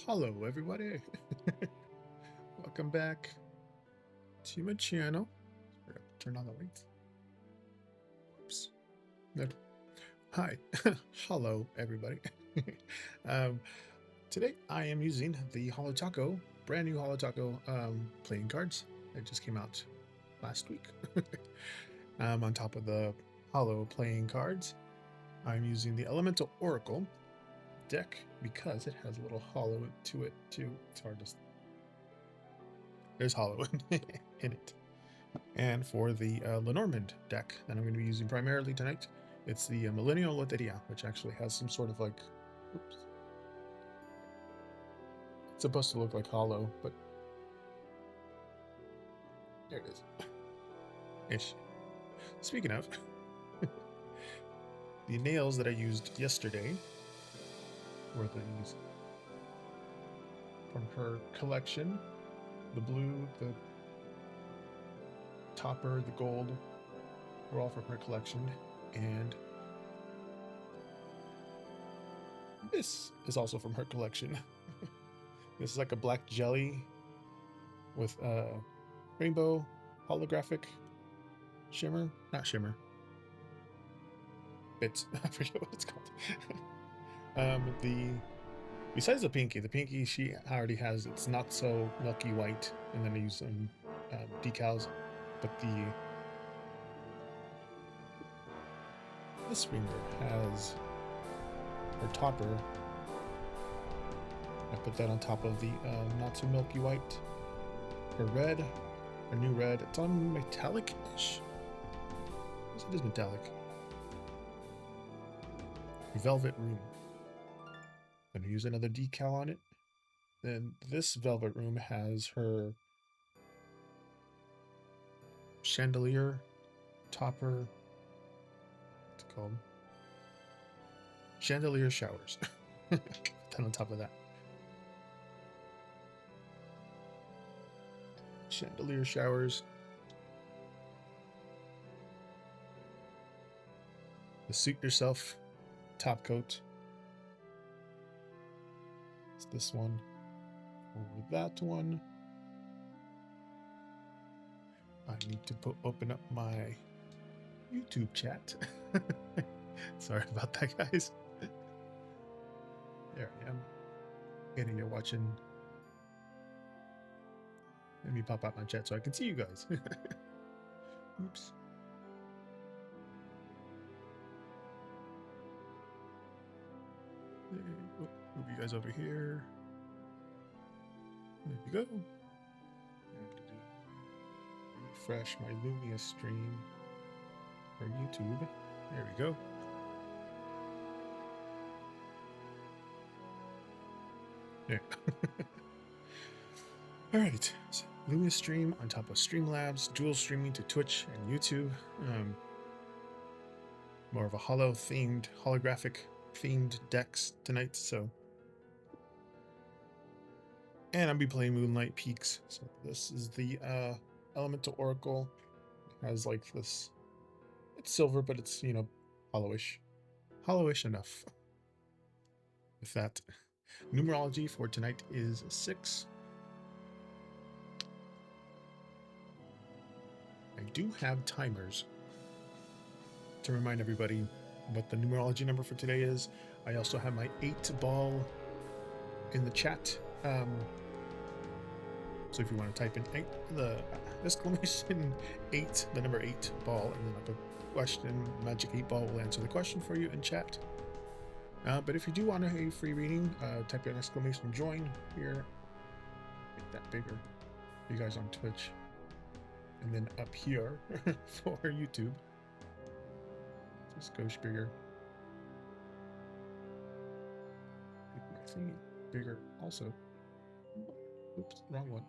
Hello, everybody. Welcome back to my channel. Forgot to turn on the lights. Oops. There. Hi. Hello, everybody. um, Today I am using the Holotaco, brand new Holotaco playing cards. It just came out last week. On top of the Holo playing cards, I'm using the Elemental Oracle deck because it has a little hollow to it too. It's hard to. There's hollow in it. And for the Lenormand deck that I'm going to be using primarily tonight, it's the Millennial Loteria, which actually has some sort of like, oops, it's supposed to look like hollow, but there it is. Ish. Speaking of, the nails that I used yesterday were these from her collection. The blue, the topper, the gold, were all from her collection. And this is also from her collection. This is like a black jelly with rainbow holographic shimmer, not shimmer, bits. I forget what it's called. The besides the pinky she already has. It's not so milky white, and then I use some decals. But this finger has her topper. I put that on top of the not so milky white. Her red, her new red. It's on metallic-ish. Yes, it is metallic. Velvet room. I'm gonna use another decal on it. Then this velvet room has her chandelier topper. What's it called? Chandelier showers. Then on top of that, chandelier showers. The suit yourself top coat. It's this one over that one. I need to open up my YouTube chat. Sorry about that, guys. There I am. And you're watching. Let me pop out my chat so I can see you guys. Oops. Move you guys over here. There you go. Refresh my Lumia stream for YouTube. There we go. Yeah. All right. So Lumia stream on top of Streamlabs, dual streaming to Twitch and YouTube. More of a holographic themed decks tonight. So, and I'll be playing Moonlight Peaks. So this is the Elemental Oracle. It has like this. It's silver, but it's hollowish enough. With that, numerology for tonight is 6. I do have timers to remind everybody what the numerology number for today is. I also have my 8-ball in the chat. So if you want to type in 8, the exclamation 8, the number 8 ball, and then like a question, Magic 8 Ball will answer the question for you in chat. But if you do want a free reading, type in exclamation join here. Make that bigger. You guys on Twitch. And then up here for YouTube. Just go bigger. Make my thing bigger also. Oops, wrong one.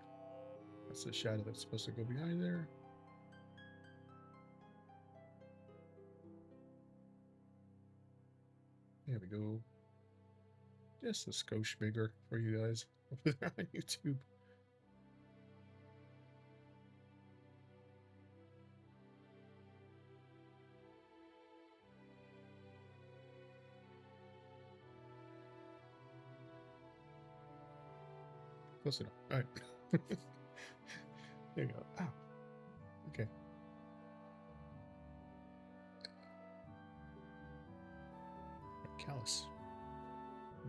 That's the shadow that's supposed to go behind there. There we go. Just a skosh bigger for you guys over there on YouTube. Close enough. All right. There you go. Ow. Okay. Callus.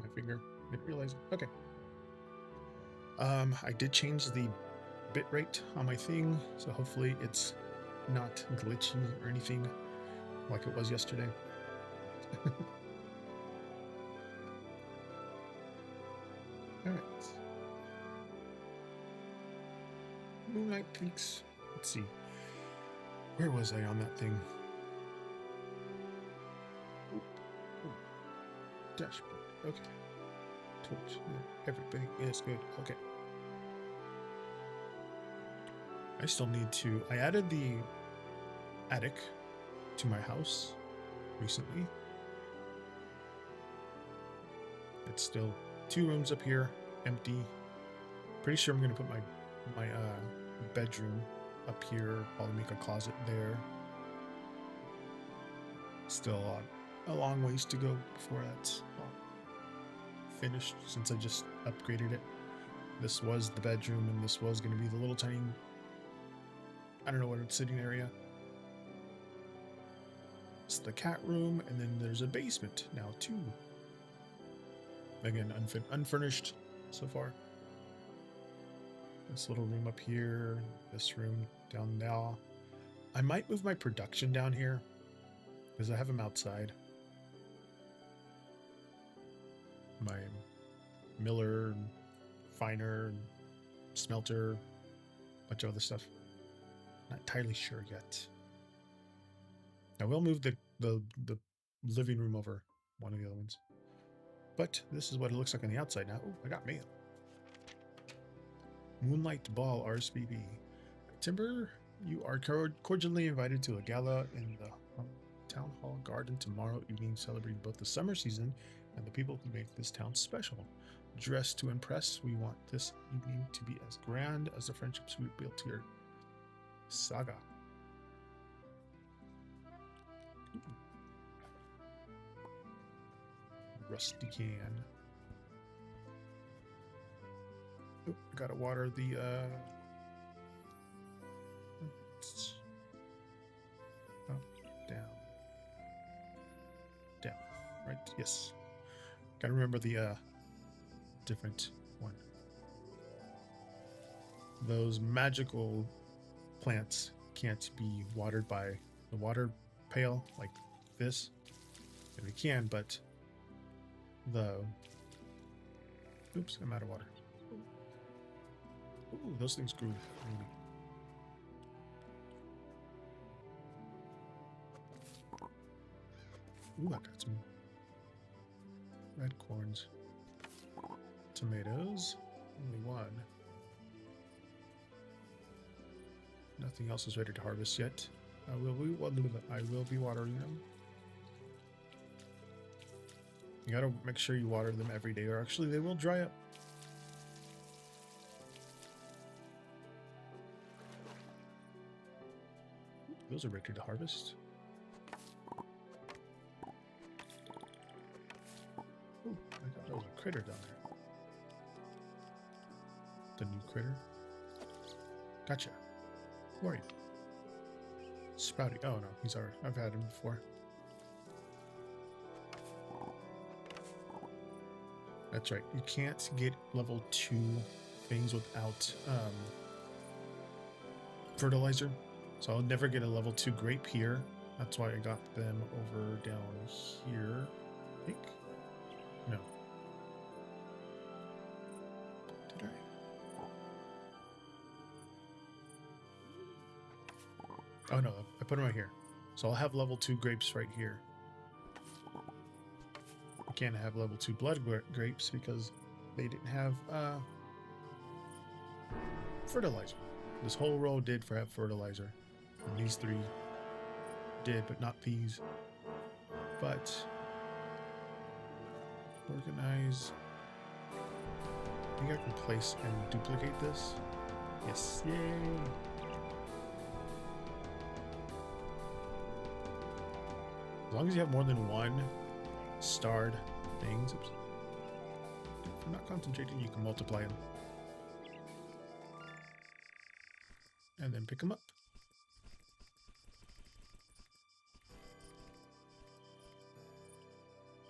My finger. Didn't realize it. Okay. I did change the bit rate on my thing, so hopefully it's not glitchy or anything like it was yesterday. All right. Moonlight Peaks. Let's see. Where was I on that thing? Ooh. Dashboard. Okay. Torch. Everything is good. Okay. I still need to. I added the attic to my house recently. It's still 2 rooms up here, empty. Pretty sure I'm gonna put my bedroom up here. Probably make a closet there. Still a long ways to go before that's finished, since I just upgraded it. This was the bedroom, and this was going to be the little tiny, I don't know what, it's sitting area. It's the cat room, and then there's a basement now too. Again, unfurnished so far. This little room up here, this room down there. I might move my production down here because I have them outside. My miller, and finer, and smelter, bunch of other stuff. Not entirely sure yet. I will move the living room over, one of the other ones. But this is what it looks like on the outside now. Oh, I got mail. Moonlight Ball RSVP. Timber, you are cordially invited to a gala in the Town Hall Garden tomorrow evening, celebrating both the summer season and the people who make this town special. Dress to impress. We want this evening to be as grand as the friendships we built here. Saga. Rusty can. Oh, gotta water the up, down, right? Yes. Gotta remember the different one. Those magical plants can't be watered by the water pail like this. And we can, but the oops, I'm out of water. Ooh, those things grew really. Ooh, I got some red corns. Tomatoes. Only one. Nothing else is ready to harvest yet. I will be watering them. You gotta make sure you water them every day, or actually they will dry up. Those are ready to harvest. Ooh, I thought there was a critter down there. The new critter. Gotcha. Who are you? Sprouty. Oh no, he's already. I've had him before. That's right. You can't get level 2 things without fertilizer. So I'll never get a level 2 grape here. That's why I got them over down here. I think. No. Did I? Oh no, I put them right here. So I'll have level 2 grapes right here. I can't have level 2 blood grapes because they didn't have fertilizer. This whole row did have fertilizer. And these 3 did, but not these. But organize. I think I can place and duplicate this. Yes, yay! As long as you have more than 1 starred things. Oops. If you're not concentrating, you can multiply them. and then pick them up.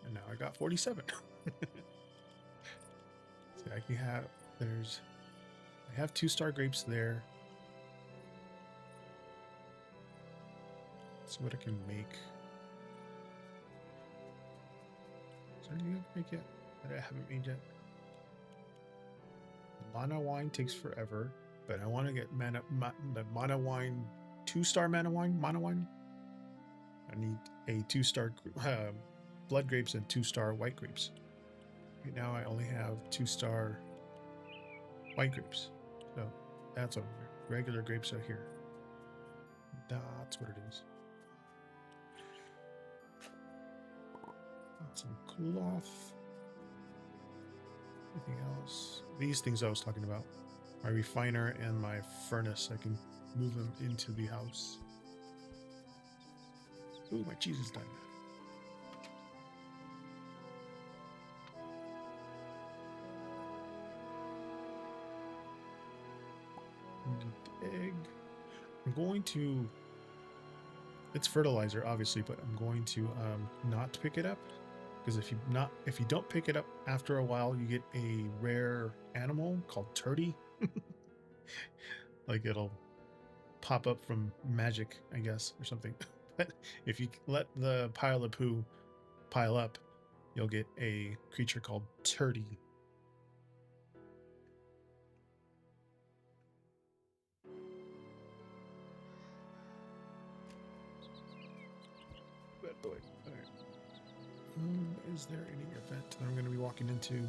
And now I got 47. So I can have, I have 2-star grapes there. Let's see what I can make. Is there anything I can make yet that I haven't made yet? Mana wine takes forever, but I want to get the mana wine, 2-star mana wine. I need a 2-star blood grapes and 2-star white grapes. Right now I only have 2-star white grapes. So that's over here. Regular grapes are here. That's what it is. Got some cloth. Anything else? These things I was talking about. My refiner and my furnace. I can move them into the house. Ooh, my cheese is done. Egg. I'm going to, it's fertilizer obviously, but I'm going to not pick it up, because if you don't pick it up after a while, you get a rare animal called turdy. Like it'll pop up from magic, I guess, or something. But if you let the pile of poo pile up, you'll get a creature called turdy. Bad boy. All right. Is there any event that I'm going to be walking into?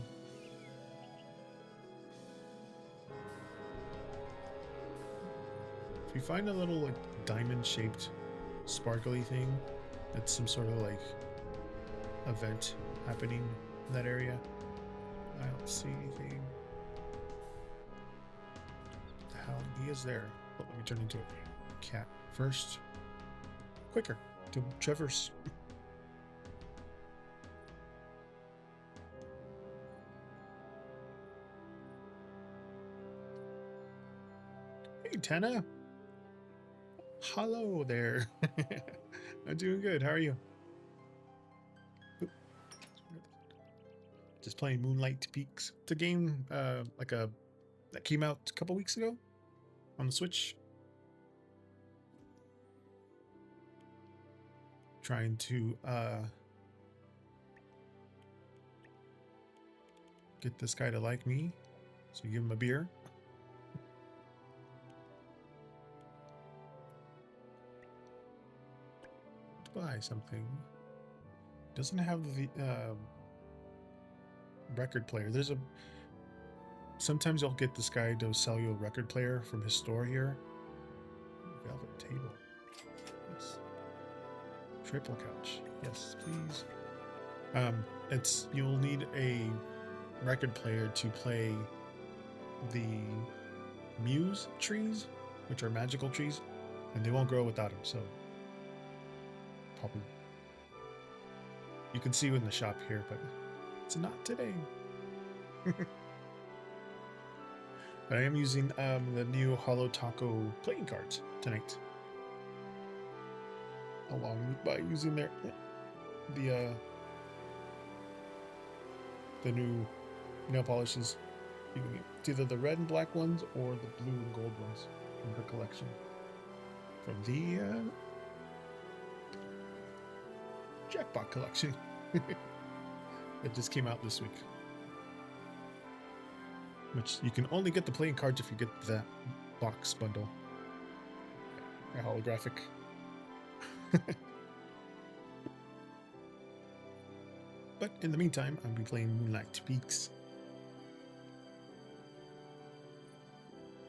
If you find a little like diamond-shaped sparkly thing, that's some sort of like event happening in that area. I don't see anything. What the hell? He is there. But let me turn into a cat first. Quicker to traverse. Hey, Tana. Hello there. I'm doing good. How are you? Oop. Just playing Moonlight Peaks. It's a game that came out a couple weeks ago on the Switch. Trying to get this guy to like me. So you give him a beer. Buy something. Doesn't have the record player. Sometimes you'll get this guy to sell you a record player from his store here. Velvet table. Yes. Triple couch. Yes, please. You'll need a record player to play the Muse trees, which are magical trees, and they won't grow without them, so probably you can see in the shop here, but it's not today. But I am using the new Hollow Taco playing cards tonight, along by using the new nail polishes. You can get either the red and black ones or the blue and gold ones from her collection. From the Jackpot collection. It just came out this week. Which you can only get the playing cards if you get that box bundle. A holographic. But in the meantime, I'll be playing Moonlight Peaks.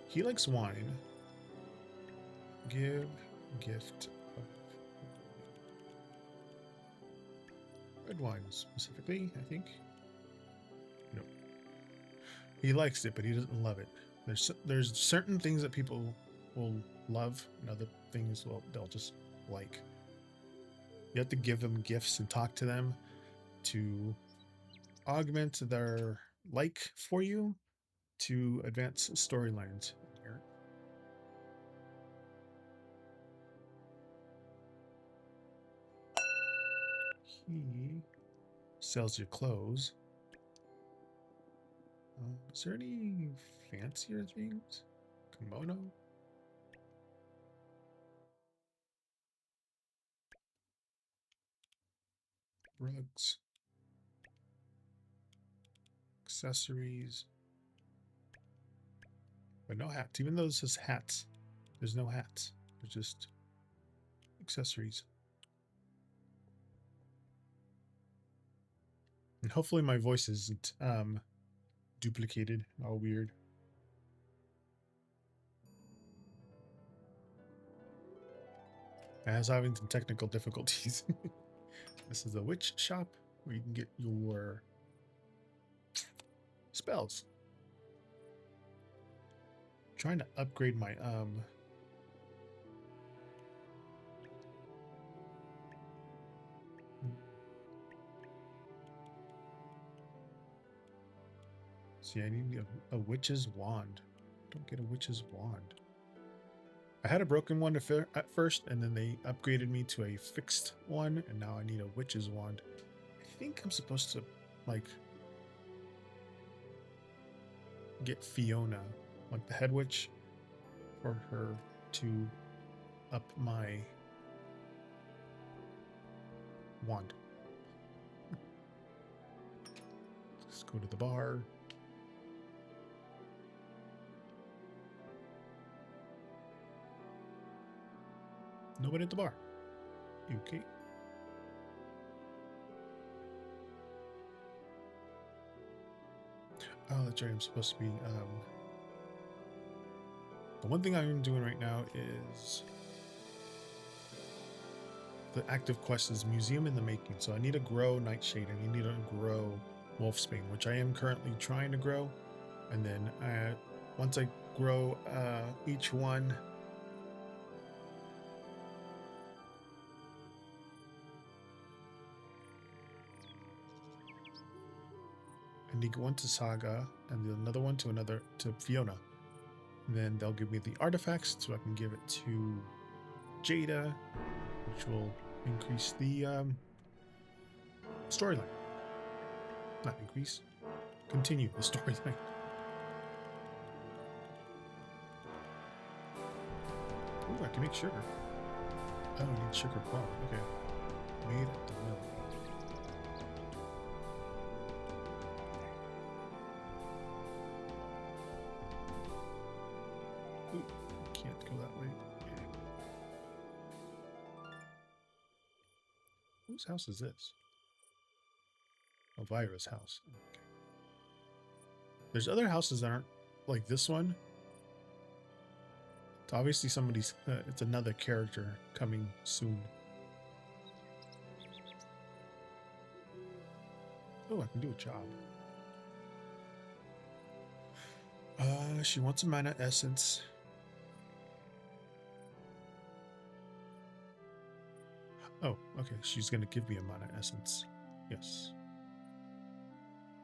He likes wine. Give gift of red wine specifically, I think. No. He likes it, but he doesn't love it. There's certain things that people will love, and other things they'll just like. You have to give them gifts and talk to them to augment their like for you to advance storylines here. He sells your clothes. Is there any fancier things? Kimono? Rugs. Accessories. But no hats. Even though this says hats, there's no hats. There's just accessories. And hopefully my voice isn't duplicated. All weird. I was having some technical difficulties. This is a witch shop where you can get your spells. I'm trying to upgrade my see, I need a witch's wand. Don't get a witch's wand. I had a broken one at first, and then they upgraded me to a fixed one, and now I need a witch's wand. I think I'm supposed to, like, get Fiona, like the head witch, for her to up my wand. Let's go to the bar. Nobody at the bar. Okay. Oh, that's right. I'm supposed to be. The one thing I'm doing right now is the active quest is Museum in the Making. So I need to grow Nightshade and I need to grow Wolfsbane, which I am currently trying to grow. And then once I grow each one, I need one to Saga and another one to Fiona. And then they'll give me the artifacts so I can give it to Jada, which will increase the storyline. Not increase, continue the storyline. Ooh, I can make sugar. Oh, I need sugar plum. Okay. Made at the mill. Ooh, can't go that way. Whose house is this? Elvira's house. Okay. There's other houses that aren't like this one. It's obviously somebody's. It's another character coming soon. Oh, I can do a job. She wants a mana essence. Oh, okay. She's gonna give me a mana essence. Yes.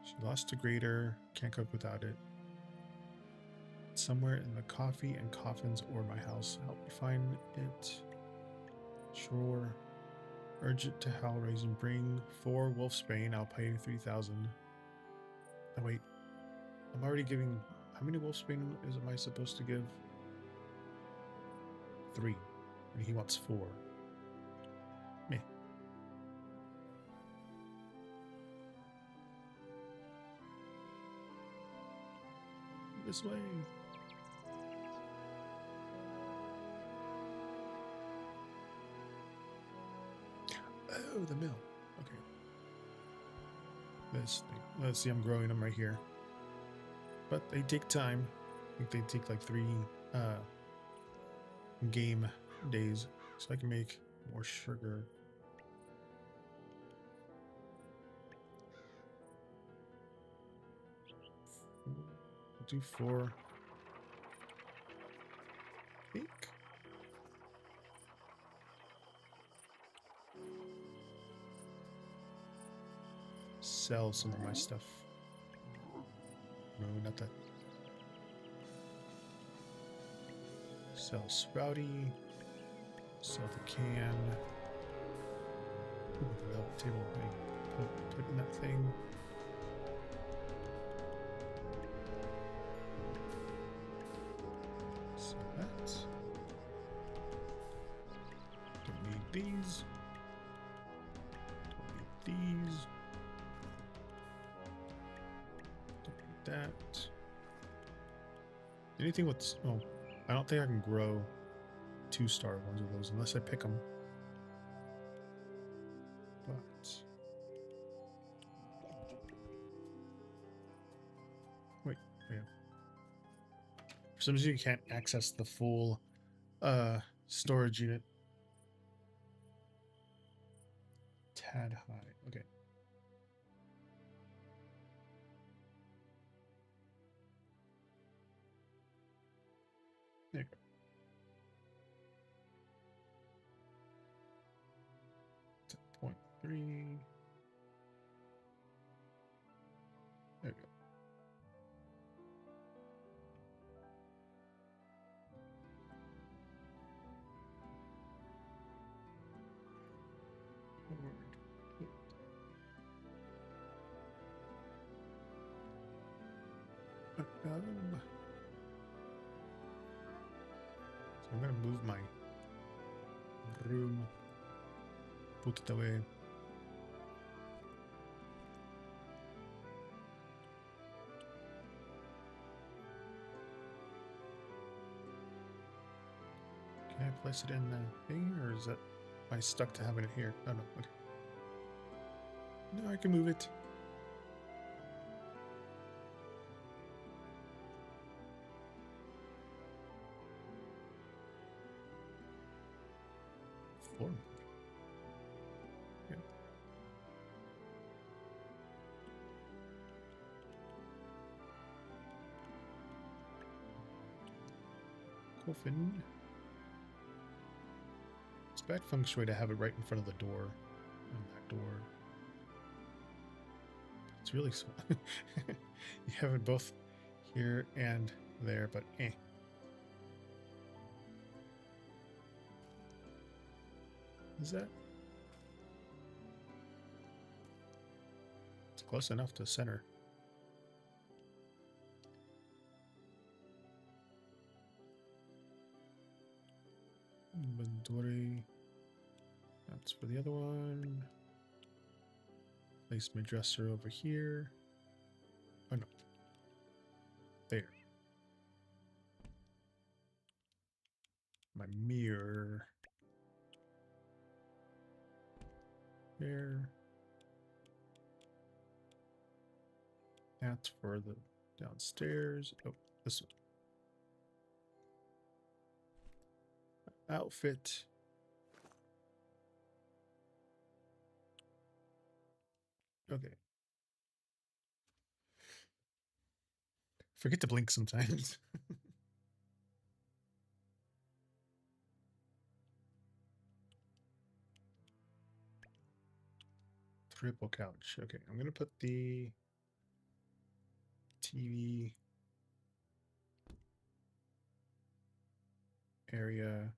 She lost a grater. Can't cook without it. It's somewhere in the coffee and coffins or my house. Help me find it. Sure. Urge it to Hellraise and bring 4 Wolfsbane. I'll pay 3,000. Oh wait. I'm already giving. How many Wolfsbane am I supposed to give? 3. And he wants 4. Meh. This way. Oh, the mill. Okay. This thing. Let's see, I'm growing them right here. But they take time. I think they take like 3 game days. So I can make more sugar. Do 4. I think. Sell some of my stuff. No, not that. Sell Sprouty. Sell the can. the level table I put in that thing. So that. Don't need these. Don't need these. Don't need that. Anything with... Oh, I don't think I can grow 2-star ones of those unless I pick them. But... Wait, yeah. For some reason you can't access the full storage unit. Tad high. Okay. There you go. .3. There you go. So I'm gonna move my room, put it away. Can I place it in the thing, or is that... Am I stuck to having it here? Oh no, okay. No, I can move it. Floor. Yeah. Coffin. It's bad feng shui to have it right in front of the door. On that door. It's really small. You have it both here and there, but eh. Is that? It's close enough to center. Inventory. That's for the other one. Place my dresser over here. Oh no. There. My mirror. There. That's for the downstairs. Oh, this one. Outfit. Okay. Forget to blink sometimes. Triple couch. Okay, I'm gonna put the TV area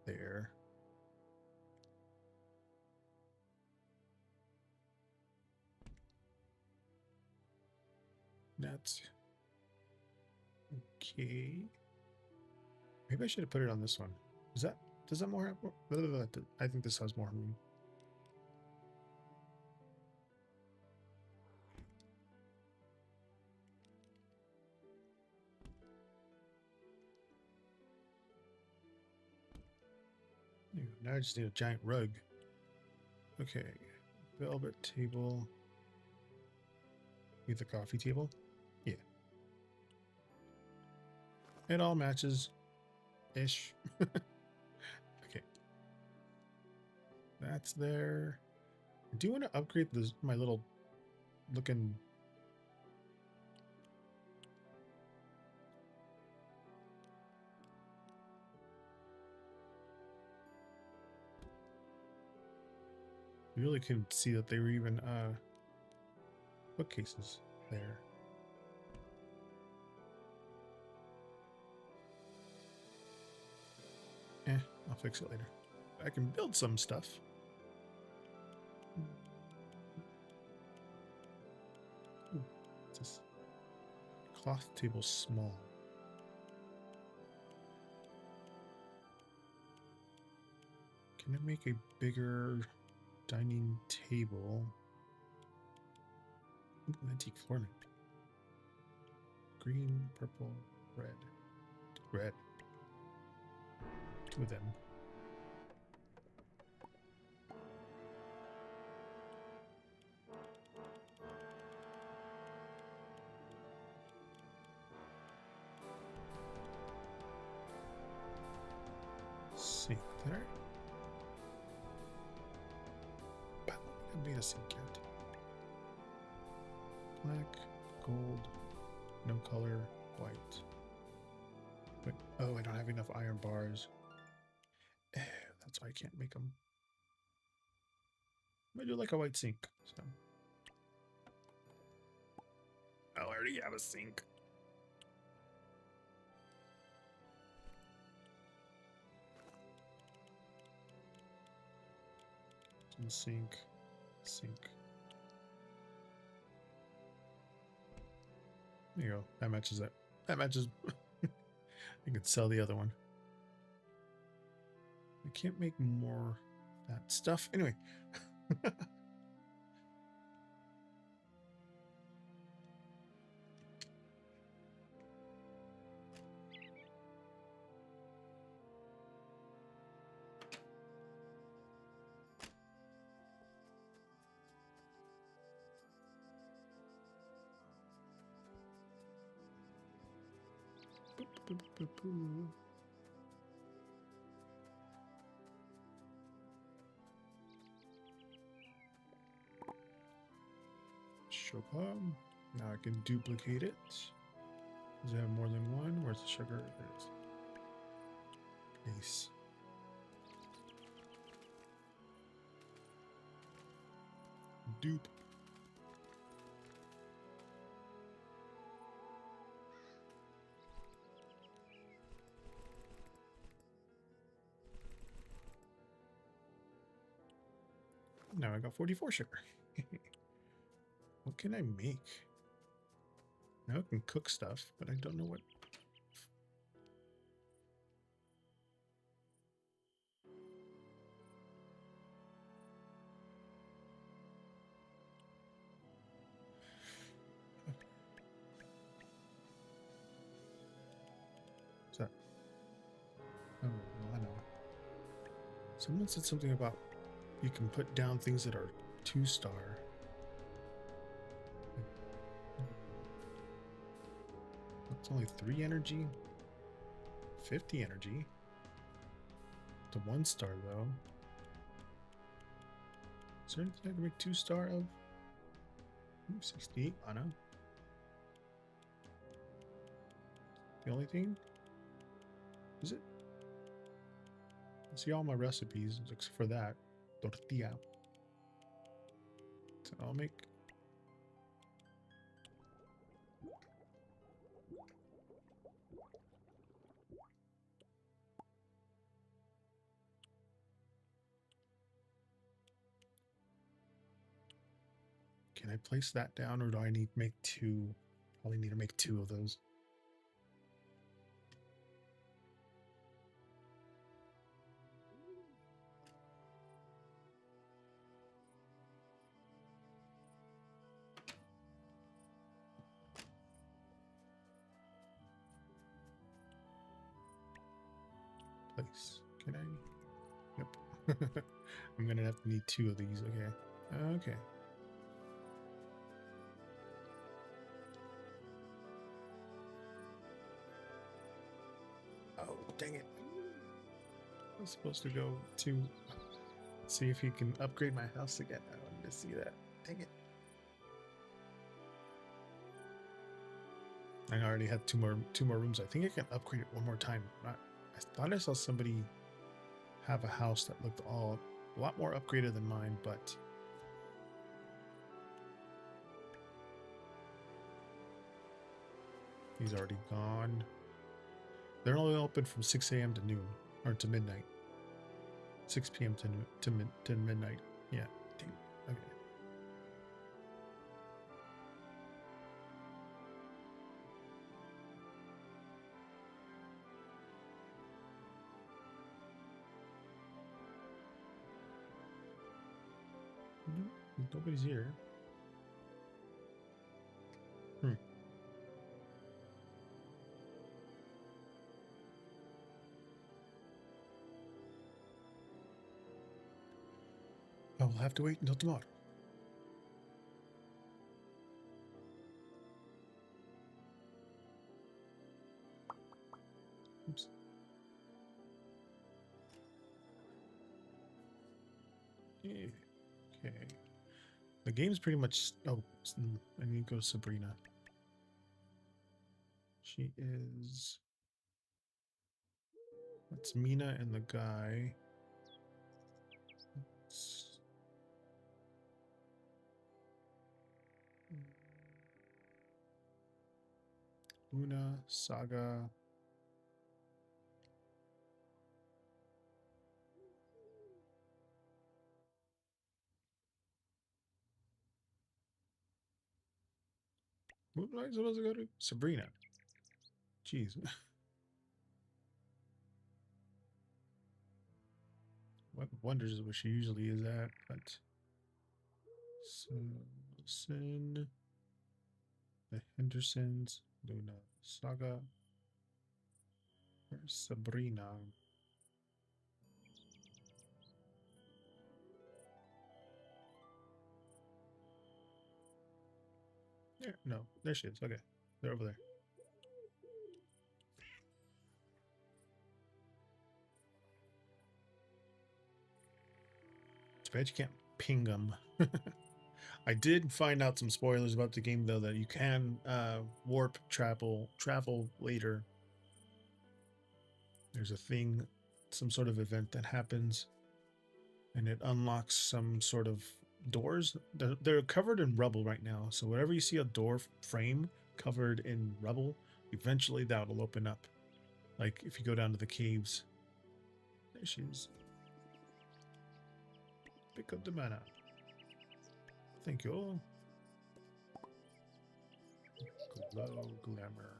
there. That's okay. Maybe I should have put it on this one. Is that... Does that more... I think this has more room. Now I just need a giant rug. Okay. Velvet table. Need the coffee table? Yeah. It all matches. Ish. Okay. That's there. I do want to upgrade this, my little looking... You really couldn't see that they were even bookcases there. I'll fix it later. I can build some stuff. Ooh, what's this? Cloth table small. Can I make a bigger dining table? Ooh, antique floor lamp. Green, purple, red. Red. Two of them. Sink there. I don't think I made a sink yet. Black, gold, no color, white. Wait, oh, I don't have enough iron bars. That's why I can't make them. I do like a white sink, so. I already have a sink. Sink, sink. There you go. That matches it. That matches. I could sell the other one. I can't make more that stuff. Anyway. Boop, boop, boop. Sugar. Now I can duplicate it. Does it have more than one? Where's the sugar? There it is. Nice. Dupe. Now I got 44 sugar. What can I make? Now I can cook stuff, but I don't know what. What's that? Oh, well, I know. Someone said something about you can put down things that are 2-star. It's only 3 energy, 50 energy. To 1-star though. Is there anything I can make 2-star of? Ooh, 68 mana. The only thing? Is it? See all my recipes except for that. Tortilla. So I'll make. Can I place that down, or do I need to make 2? Probably need to make 2 of those. Place. Can I? Yep. I'm gonna have to need 2 of these. Okay. Okay. Oh, dang it. I was supposed to go to see if he can upgrade my house again. I wanted to see that. Dang it. I already had two more rooms. I think I can upgrade it one more time. I thought I saw somebody have a house that looked a lot more upgraded than mine, but he's already gone. They're only open from 6 a.m. to noon, or to midnight. 6 p.m. to midnight. Yeah. Damn. Okay. No, nobody's here. I will have to wait until tomorrow. Oops. Okay. The game's pretty much... Oh, I need to go to Sabrina. She is... That's Mina and the guy. It's... Luna, Saga... What am I supposed to go to? Sabrina. Jeez. What wonders is where she usually is at, but... So, Wilson... The Hendersons, Luna, Saga... Where's Sabrina? Yeah, no, there she is. Okay, they're over there. Too bad you can't ping them. I did find out some spoilers about the game, though, that you can warp travel later. There's a thing, some sort of event that happens, and it unlocks some sort of doors. They're covered in rubble right now, so whenever you see a door frame covered in rubble, eventually that will open up. Like if you go down to the caves. There she is. Pick up the mana. Thank you. Glow glamour.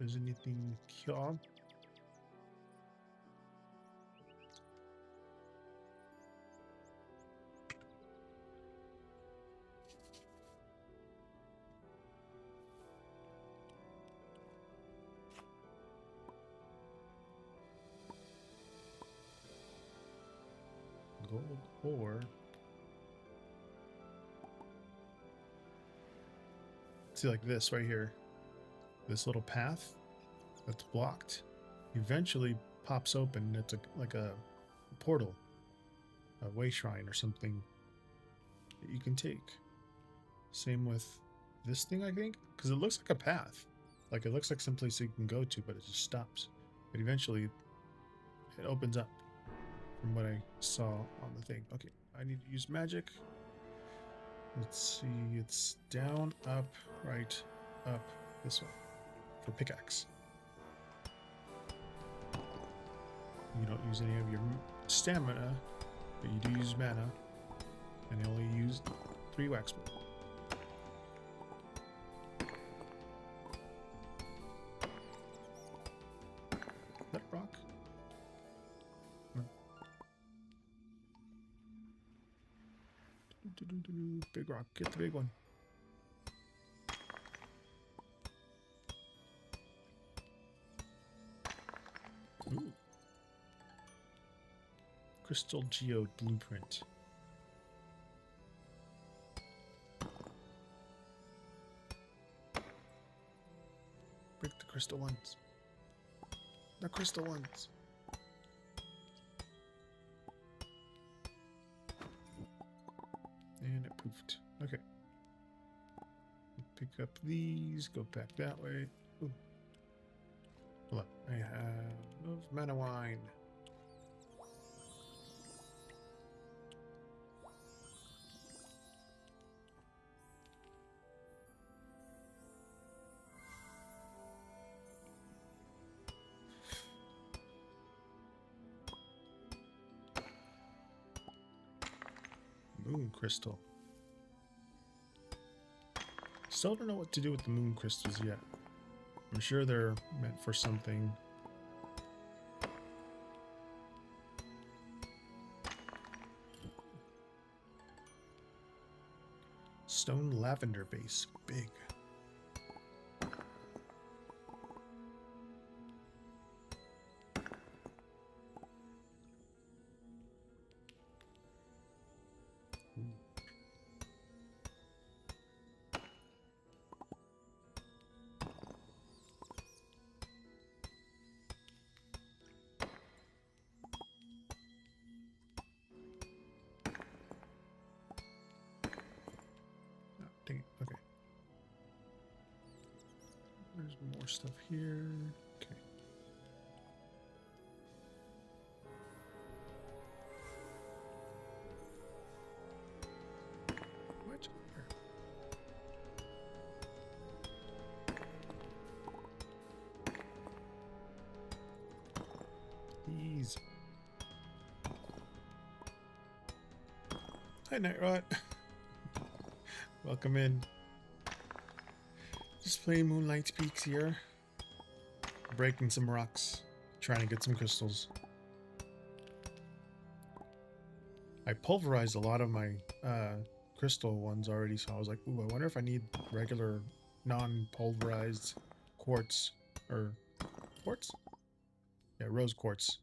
Is anything here? Gold ore. See, like this right here. This little path that's blocked eventually pops open. It's like a portal, a way shrine or something that you can take. Same with this thing, I think, because it looks like a path. Like it looks like some place you can go to, but it just stops. But eventually it opens up from what I saw on the thing. Okay, I need to use magic. Let's see, it's down, up, right, up, this way for pickaxe. You don't use any of your stamina, but you do use mana, and you only use 3 wax wood. That rock? No. Big rock, get the big one. Ooh. Crystal Geode Blueprint. Break the crystal ones. The crystal ones. And it poofed. Okay. Pick up these, go back that way. Ooh. Look, I have mana wine. Moon crystal. Still don't know what to do with the moon crystals yet. I'm sure they're meant for something. Stone lavender base. Big. Dang it. Okay. There's more stuff here. Okay. What? These. Hi, Nightrot. Welcome in. Just playing Moonlight Peaks here. Breaking some rocks. Trying to get some crystals. I pulverized a lot of my crystal ones already, so I was like, ooh, I wonder if I need regular non-pulverized quartz. Or quartz? Yeah, rose quartz.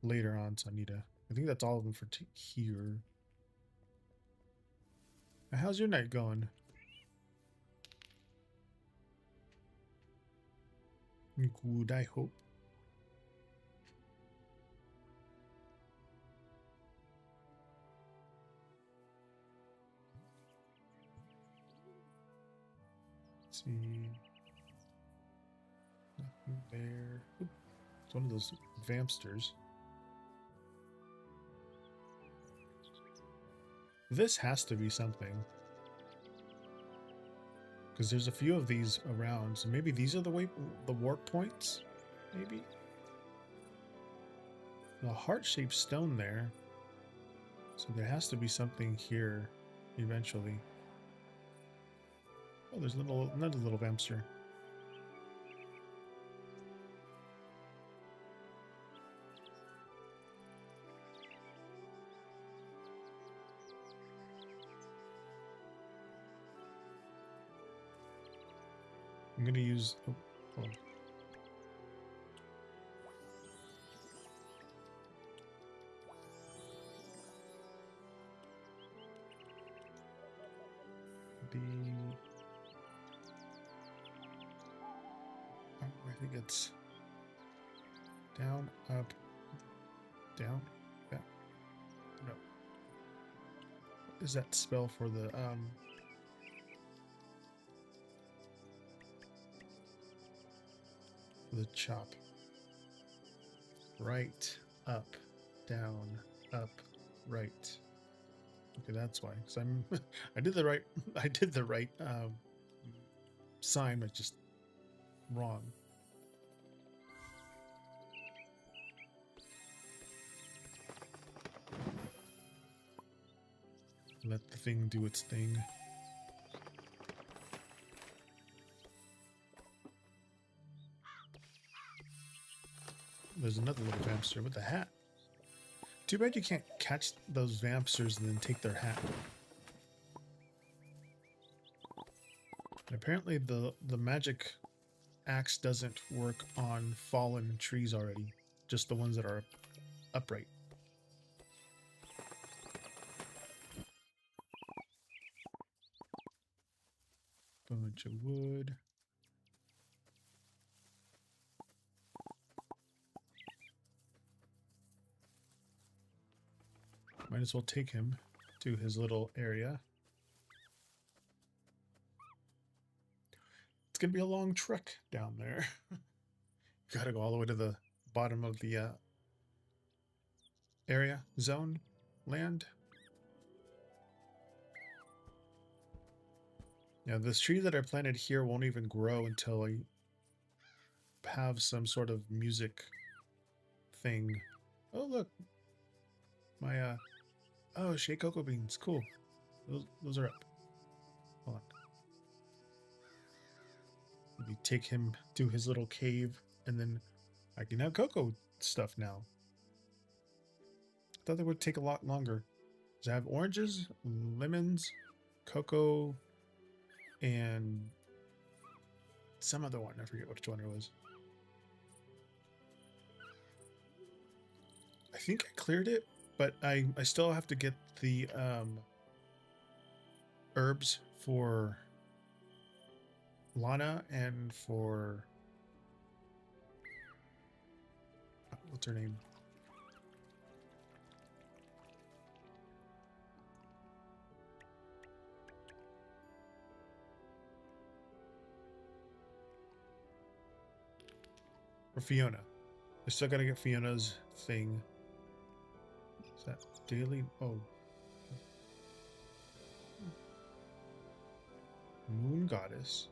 Later on, so I need a... I think that's all of them for here. How's your night going? Good, I hope. Let's see. Nothing there. Oop. It's one of those vampsters. This has to be something. Because there's a few of these around. So maybe these are the warp points? Maybe? The heart-shaped stone there. So there has to be something here eventually. Oh, there's another little vampster. I'm gonna use... Oh, hold on. I think it's down, up, down, back. No. What is that spell for the chop? Right, up, down, up, right. Okay, that's why. Because I'm I did the right sign, but just wrong. Let the thing do its thing. There's another little vampster with a hat. Too bad you can't catch those vampsters and then take their hat. And apparently the magic axe doesn't work on fallen trees already. Just the ones that are upright. Bunch of wood. Might as well take him to his little area. It's gonna be a long trek down there. Gotta go all the way to the bottom of the area, zone, land. Yeah, this tree that I planted here won't even grow until I have some sort of music thing. Oh, look. My Oh, shea cocoa beans. Cool. Those are up. Hold on. Maybe take him to his little cave, and then I can have cocoa stuff now. I thought that would take a lot longer. Does it have oranges, lemons, cocoa, and some other one? I forget which one it was. I think I cleared it, but I still have to get the herbs for Lana and for what's her name? For Fiona. I still gotta get Fiona's thing. Is that daily? Oh. Moon Goddess.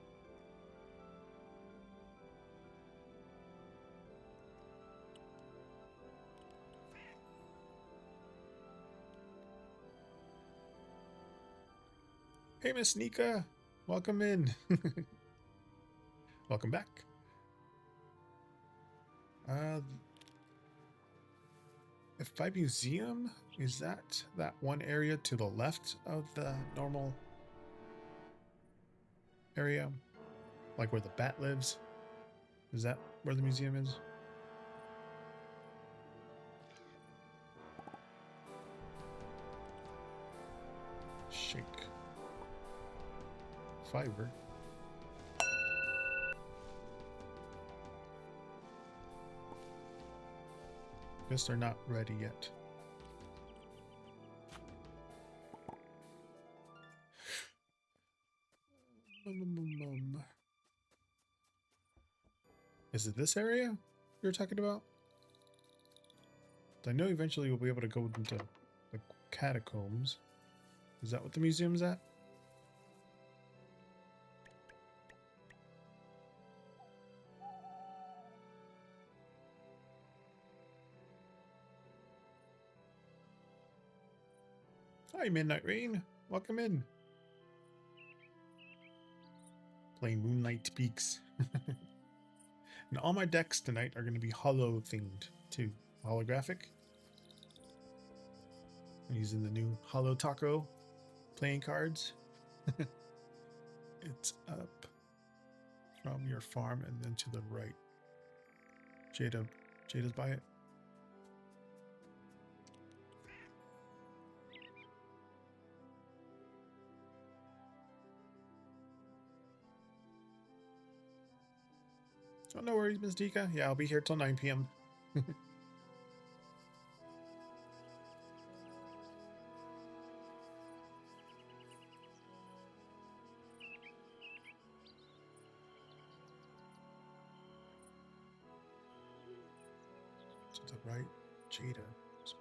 Hey, Miss Nika. Welcome in. Welcome back. If by museum, is that one area to the left of the normal area? Like where the bat lives? Is that where the museum is? Shake. Fiber. Guess they're not ready yet. Is it this area you're talking about? I know eventually we'll be able to go into the catacombs. Is that what the museum's at? Hi, Midnight Rain. Welcome in. Playing Moonlight Peaks. And all my decks tonight are going to be holo themed too. Holographic. I'm using the new Holo Taco playing cards. It's up from your farm and then to the right. Jada's by it. Oh, no worries, Ms. Dika. Yeah, I'll be here till 9 p.m. To the right, Jada. It's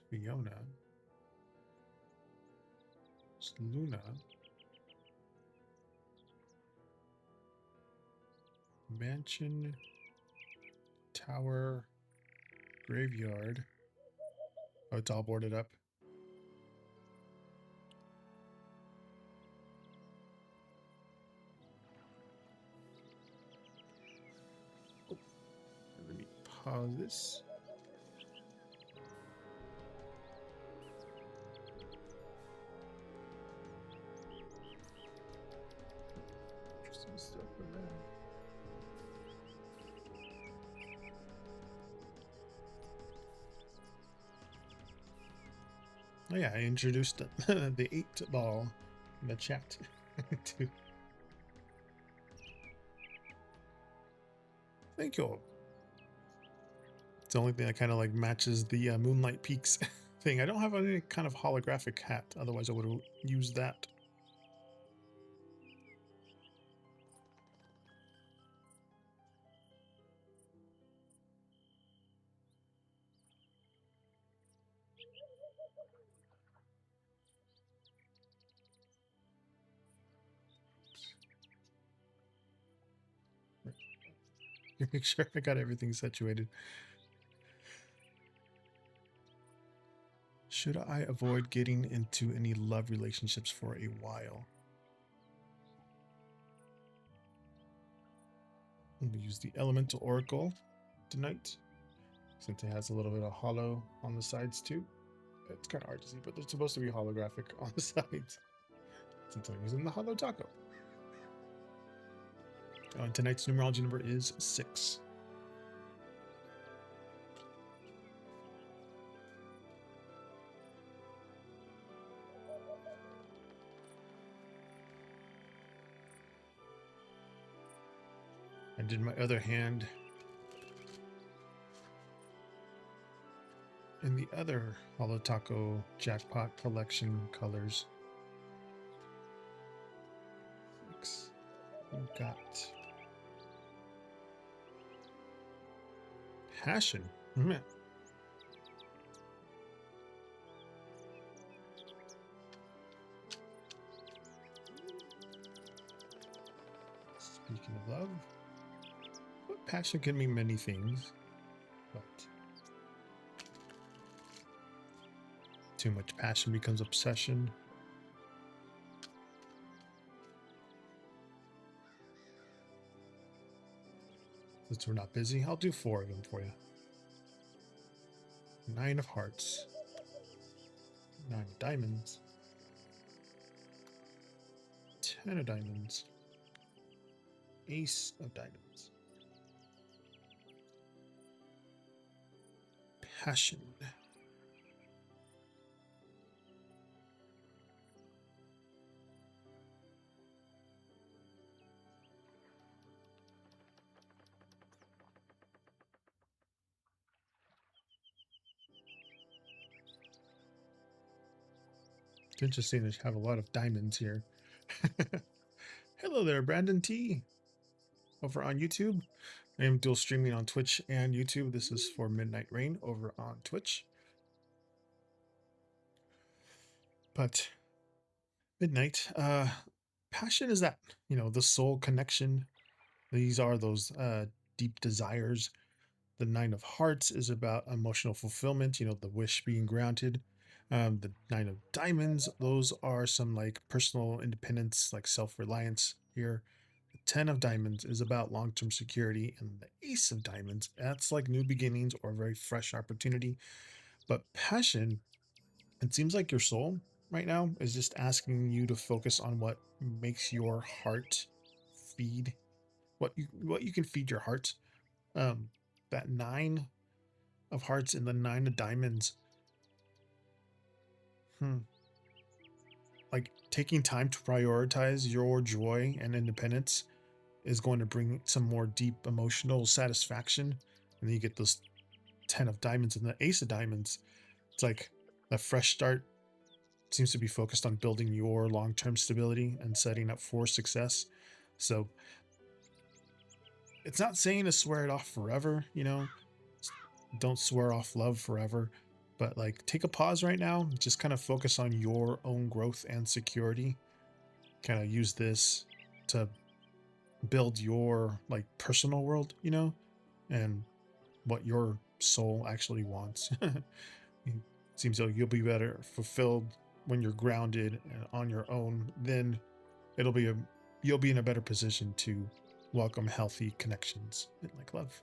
Fiona. It's Luna. Mansion. Tower. Graveyard. Oh, it's all boarded up. Oh, let me pause this. Interesting stuff in there. Oh yeah, I introduced the 8-ball in the chat too. Thank you. It's the only thing that kind of like matches the Moonlight Peaks thing. I don't have any kind of holographic hat, otherwise I would have used that. Make sure I got everything situated. Should I avoid getting into any love relationships for a while? We'll use the Elemental Oracle tonight, since it has a little bit of hollow on the sides too. It's kind of hard to see, but they're supposed to be holographic on the sides, since I'm using the hollow taco. And tonight's numerology number is 6. I did my other hand in the other hollow taco jackpot collection colors. We've got passion. Speaking of love, passion can mean many things, but too much passion becomes obsession. Since we're not busy, I'll do 4 of them for you. 9 of hearts, 9 of diamonds, 10 of diamonds, ace of diamonds, passion, it's interesting to have a lot of diamonds here. Hello there, Brandon T. Over on YouTube. I am dual streaming on Twitch and YouTube. This is for Midnight Rain over on Twitch. But midnight, passion is that, the soul connection. These are those deep desires. The 9 of hearts is about emotional fulfillment, the wish being granted. The 9 of diamonds, those are some like personal independence, like self-reliance here. The 10 of diamonds is about long-term security, and the ace of diamonds, that's like new beginnings or a very fresh opportunity. But passion, it seems like your soul right now is just asking you to focus on what makes your heart feed, what you can feed your heart. That 9 of hearts and the 9 of diamonds, like taking time to prioritize your joy and independence is going to bring some more deep emotional satisfaction. And then you get those 10 of diamonds and the ace of diamonds. It's like a fresh start seems to be focused on building your long-term stability and setting up for success. So it's not saying to swear it off forever, don't swear off love forever, but like take a pause right now, just kind of focus on your own growth and security. Kind of use this to build your like personal world, and what your soul actually wants. It seems like you'll be better fulfilled when you're grounded and on your own. Then you'll be in a better position to welcome healthy connections and like love.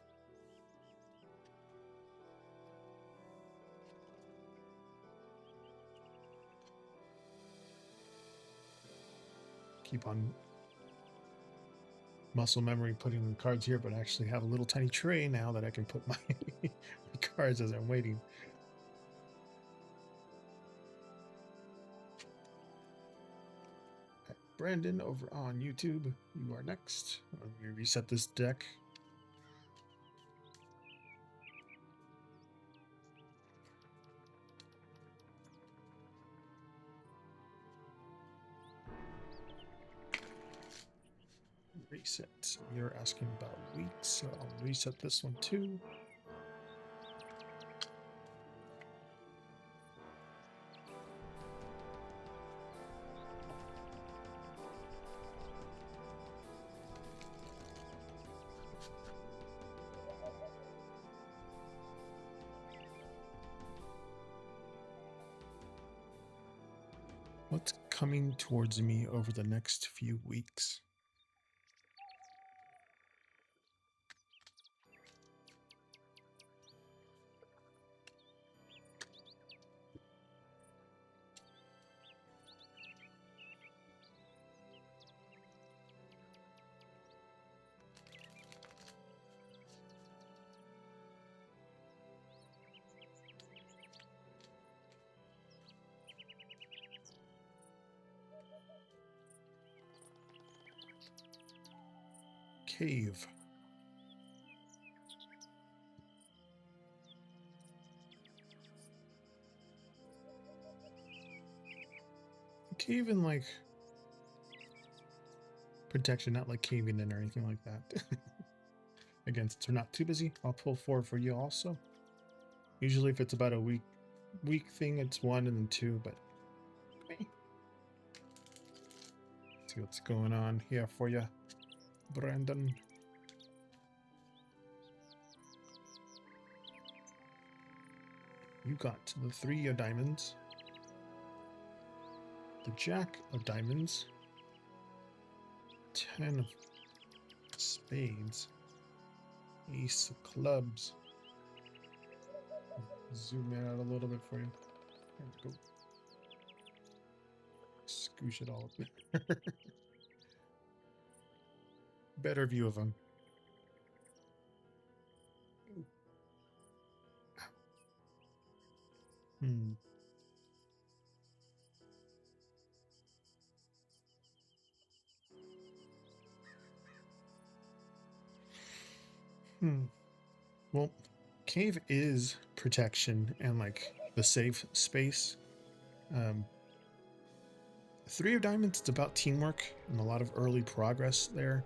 Keep on muscle memory putting the cards here, but I actually have a little tiny tray now that I can put my cards as I'm waiting. Brandon over on YouTube, you are next. Let me reset this deck. Reset. You're asking about weeks, so I'll reset this one too. What's coming towards me over the next few weeks? Cave. Cave in like protection, not like caving in or anything like that. Again, since we're not too busy, I'll pull 4 for you also. Usually if it's about a week thing, it's 1 and then 2, but okay. See what's going on here for you, Brandon. You got the 3 of diamonds, the Jack of diamonds, 10 of spades, Ace of clubs. Zoom in out a little bit for you. There we go. Scoosh it all up. Better view of them. Well, cave is protection and like the safe space. 3 of diamonds, it's about teamwork and a lot of early progress there.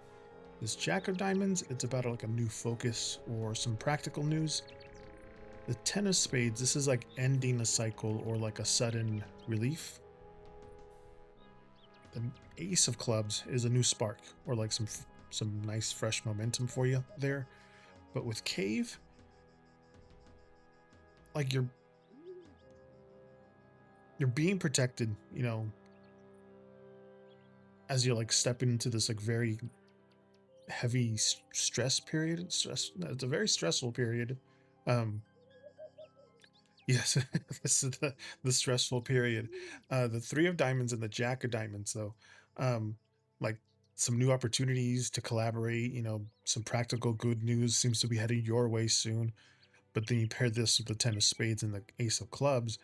This Jack of diamonds, it's about like a new focus or some practical news. The 10 of spades, this is like ending a cycle or like a sudden relief. The Ace of clubs is a new spark or like some nice fresh momentum for you there. But with cave, like you're being protected, you know, as you're like stepping into this like very heavy stress period. It's a very stressful period. Yes, this is the stressful period. The 3 of diamonds and the Jack of diamonds, though, like some new opportunities to collaborate. You know, some practical good news seems to be heading your way soon. But then you pair this with the 10 of spades and the Ace of clubs.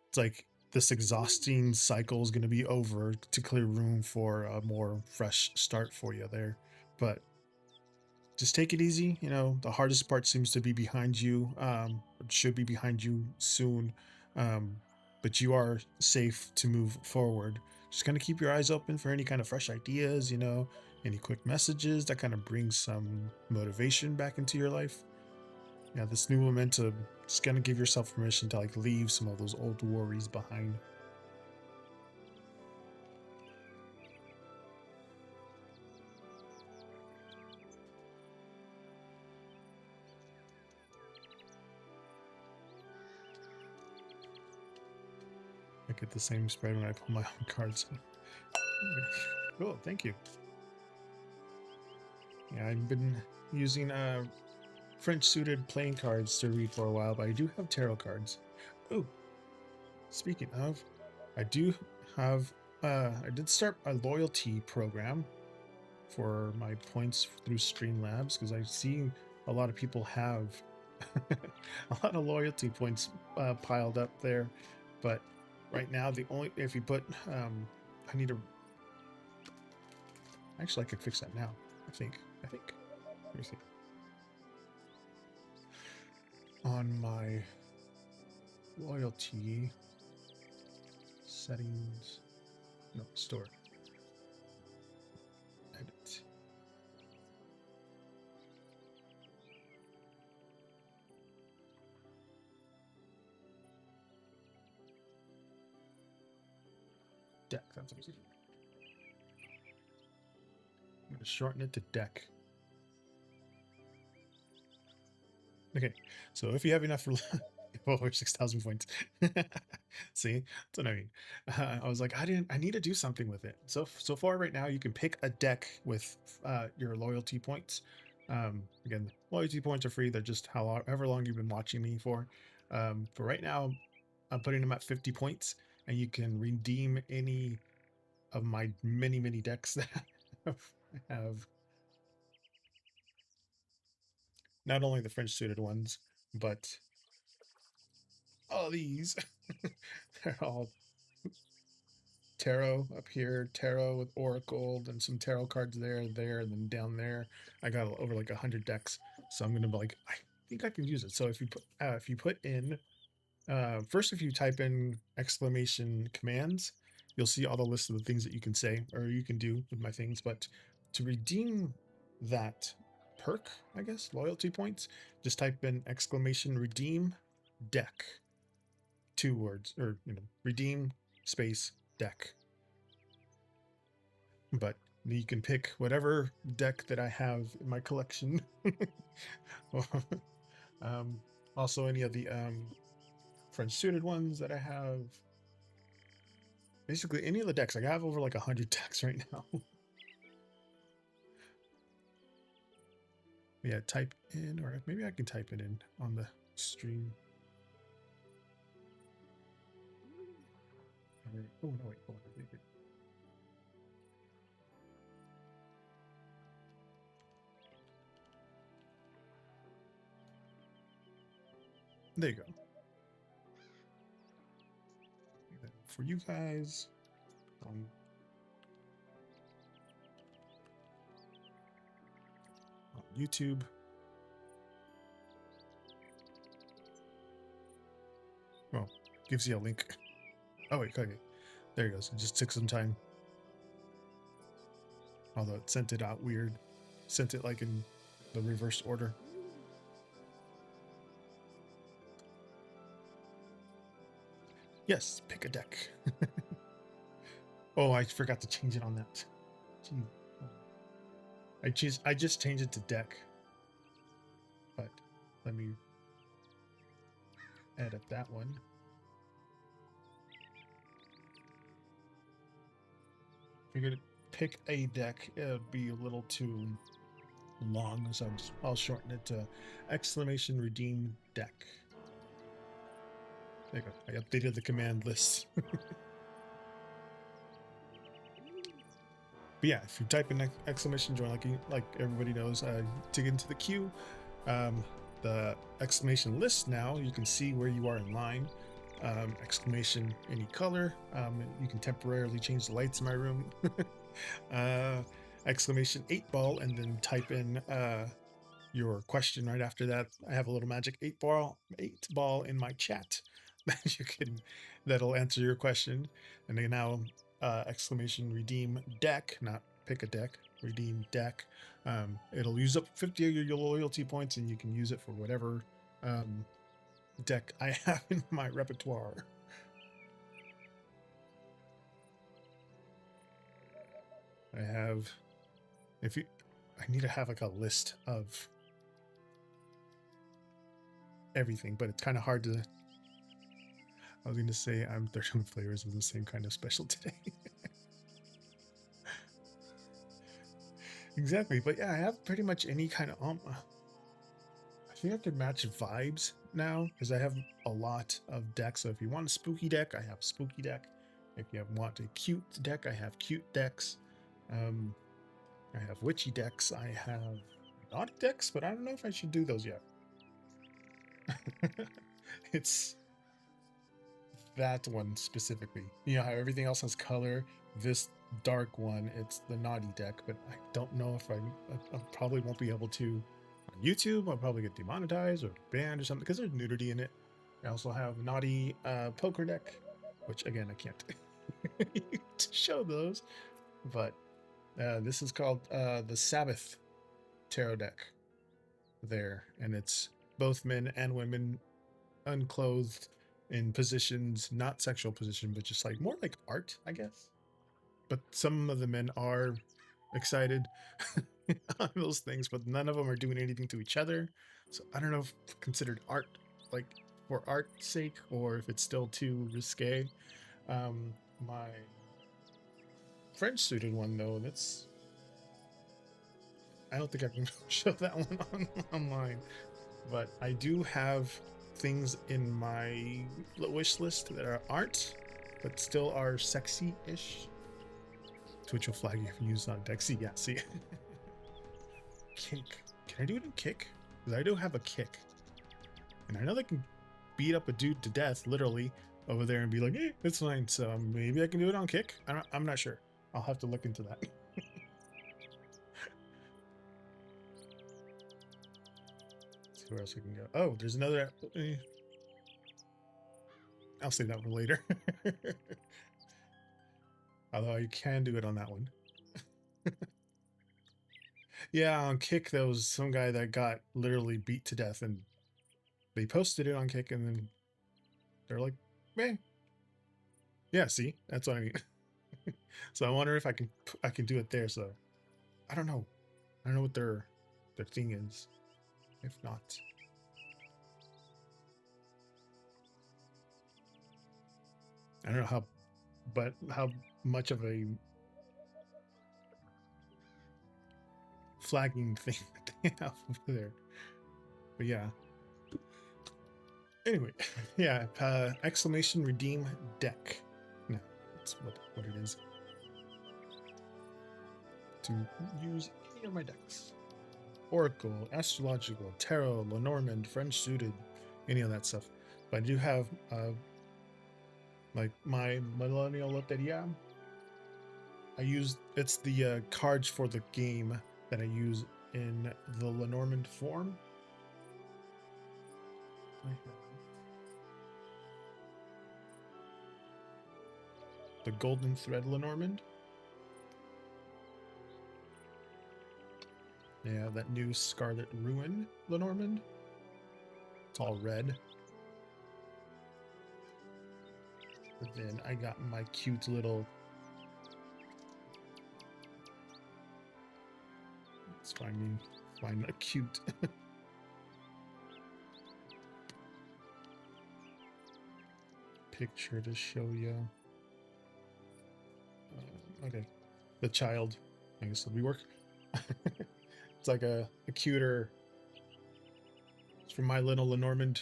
It's like this exhausting cycle is going to be over to clear room for a more fresh start for you there. But just take it easy. You know, the hardest part seems to be behind you. It should be behind you soon. But you are safe to move forward. Just kind of keep your eyes open for any kind of fresh ideas, you know, any quick messages that kind of bring some motivation back into your life. Yeah, this new momentum, just gonna give yourself permission to like leave some of those old worries behind. I get the same spread when I pull my own cards. Cool, thank you. Yeah, I've been using French suited playing cards to read for a while, but I do have tarot cards. Oh, speaking of, I do have I did start a loyalty program for my points through Streamlabs because I see a lot of people have a lot of loyalty points piled up there, but right now the only if you put I need to actually I could fix that now. I think let me see on my loyalty settings, no, store, edit. Deck, that's what I'm going to shorten it to deck. Okay, so if you have enough over 6,000 points. See, that's what I mean. I was like, I need to do something with it. So far right now, you can pick a deck with your loyalty points. Again, loyalty points are free. They're just however long you've been watching me for. For right now, I'm putting them at 50 points, and you can redeem any of my many decks that I have. Not only the French suited ones, but all these. They're all tarot up here, tarot with oracle, then some tarot cards there, and then down there, I got over like 100 decks. So I'm gonna be like, I think I can use it. So if you put in first, if you type in exclamation commands, you'll see all the list of the things that you can say or you can do with my things. But to redeem that perk, I guess, loyalty points, just type in exclamation redeem deck, 2 words, or redeem space deck. But you can pick whatever deck that I have in my collection. um, Also, any of the French suited ones that I have. Basically, any of the decks. Like, I have over like 100 decks right now. Yeah, type in, or maybe I can type it in on the stream. Oh, no, wait, hold on. There you go. For you guys, on YouTube. Well, gives you a link. Oh, wait, okay. There it goes. It just took some time. Although it sent it out weird. Sent it like in the reverse order. Yes, pick a deck. Oh, I forgot to change it on that. I just changed it to deck. But let me edit that one. If you're gonna pick a deck, it'll be a little too long, so I'll shorten it to exclamation redeem deck. There you go. I updated the command list. But yeah, if you type in exclamation join, like everybody knows, to get into the queue, the exclamation list now, you can see where you are in line. Exclamation any color. You can temporarily change the lights in my room. Exclamation 8-ball, and then type in your question right after that. I have a little magic 8-ball in my chat that'll answer your question. And then now exclamation redeem deck, not pick a deck, redeem deck. It'll use up 50 of your loyalty points, and you can use it for whatever deck I have in my repertoire. I have, I need to have like a list of everything, but it's kind of hard to. I was going to say I'm 31 flavors of the same kind of special today. Exactly, but yeah, I have pretty much any kind of I think I could match vibes now because I have a lot of decks. So if you want a spooky deck, I have a spooky deck. If you want a cute deck, I have cute decks. I have witchy decks. I have naughty decks, but I don't know if I should do those yet. It's that one specifically. You know how everything else has color. This dark one, it's the naughty deck, but I don't know if I probably won't be able to on YouTube. I'll probably get demonetized or banned or something because there's nudity in it. I also have naughty poker deck, which again I can't show those, but this is called the Sabbath tarot deck there, and it's both men and women unclothed in positions, not sexual position, but just like more like art, I guess. But some of the men are excited on those things, but none of them are doing anything to each other. So I don't know if considered art. Like, for art's sake, or if it's still too risque. My French suited one though, I don't think I can show that one online, but I do have things in my wish list that are art, but still are sexy-ish. Twitch will flag you if you use on Dexy. Yeah, see. Kick. Can I do it in kick? Because I do have a kick. And I know they can beat up a dude to death, literally, over there and be like, eh, it's fine. So maybe I can do it on kick. I'm not sure. I'll have to look into that. See where else we can go. Oh, there's another. I'll save that for later. Although you can do it on that one. Yeah, on Kick, there was some guy that got literally beat to death, and they posted it on Kick, and then they're like, "Man, yeah, see, that's what I mean." So I wonder if I can do it there. So I don't know. I don't know what their thing is. If not, I don't know how much of a flagging thing they have over there. But yeah. Anyway, yeah, exclamation redeem deck. No, that's what it is. To use any of my decks. Oracle, Astrological, Tarot, Lenormand, French suited, any of that stuff. But I do have like my Millennial Loteria. It's the cards for the game that I use in the Lenormand form. The Golden Thread Lenormand. Yeah, that new Scarlet Ruin Lenormand. It's all red. But then I got my cute little... Let's find a cute... picture to show you. Okay. The child. I guess it'll be work. It's like a cuter... It's from my little Lenormand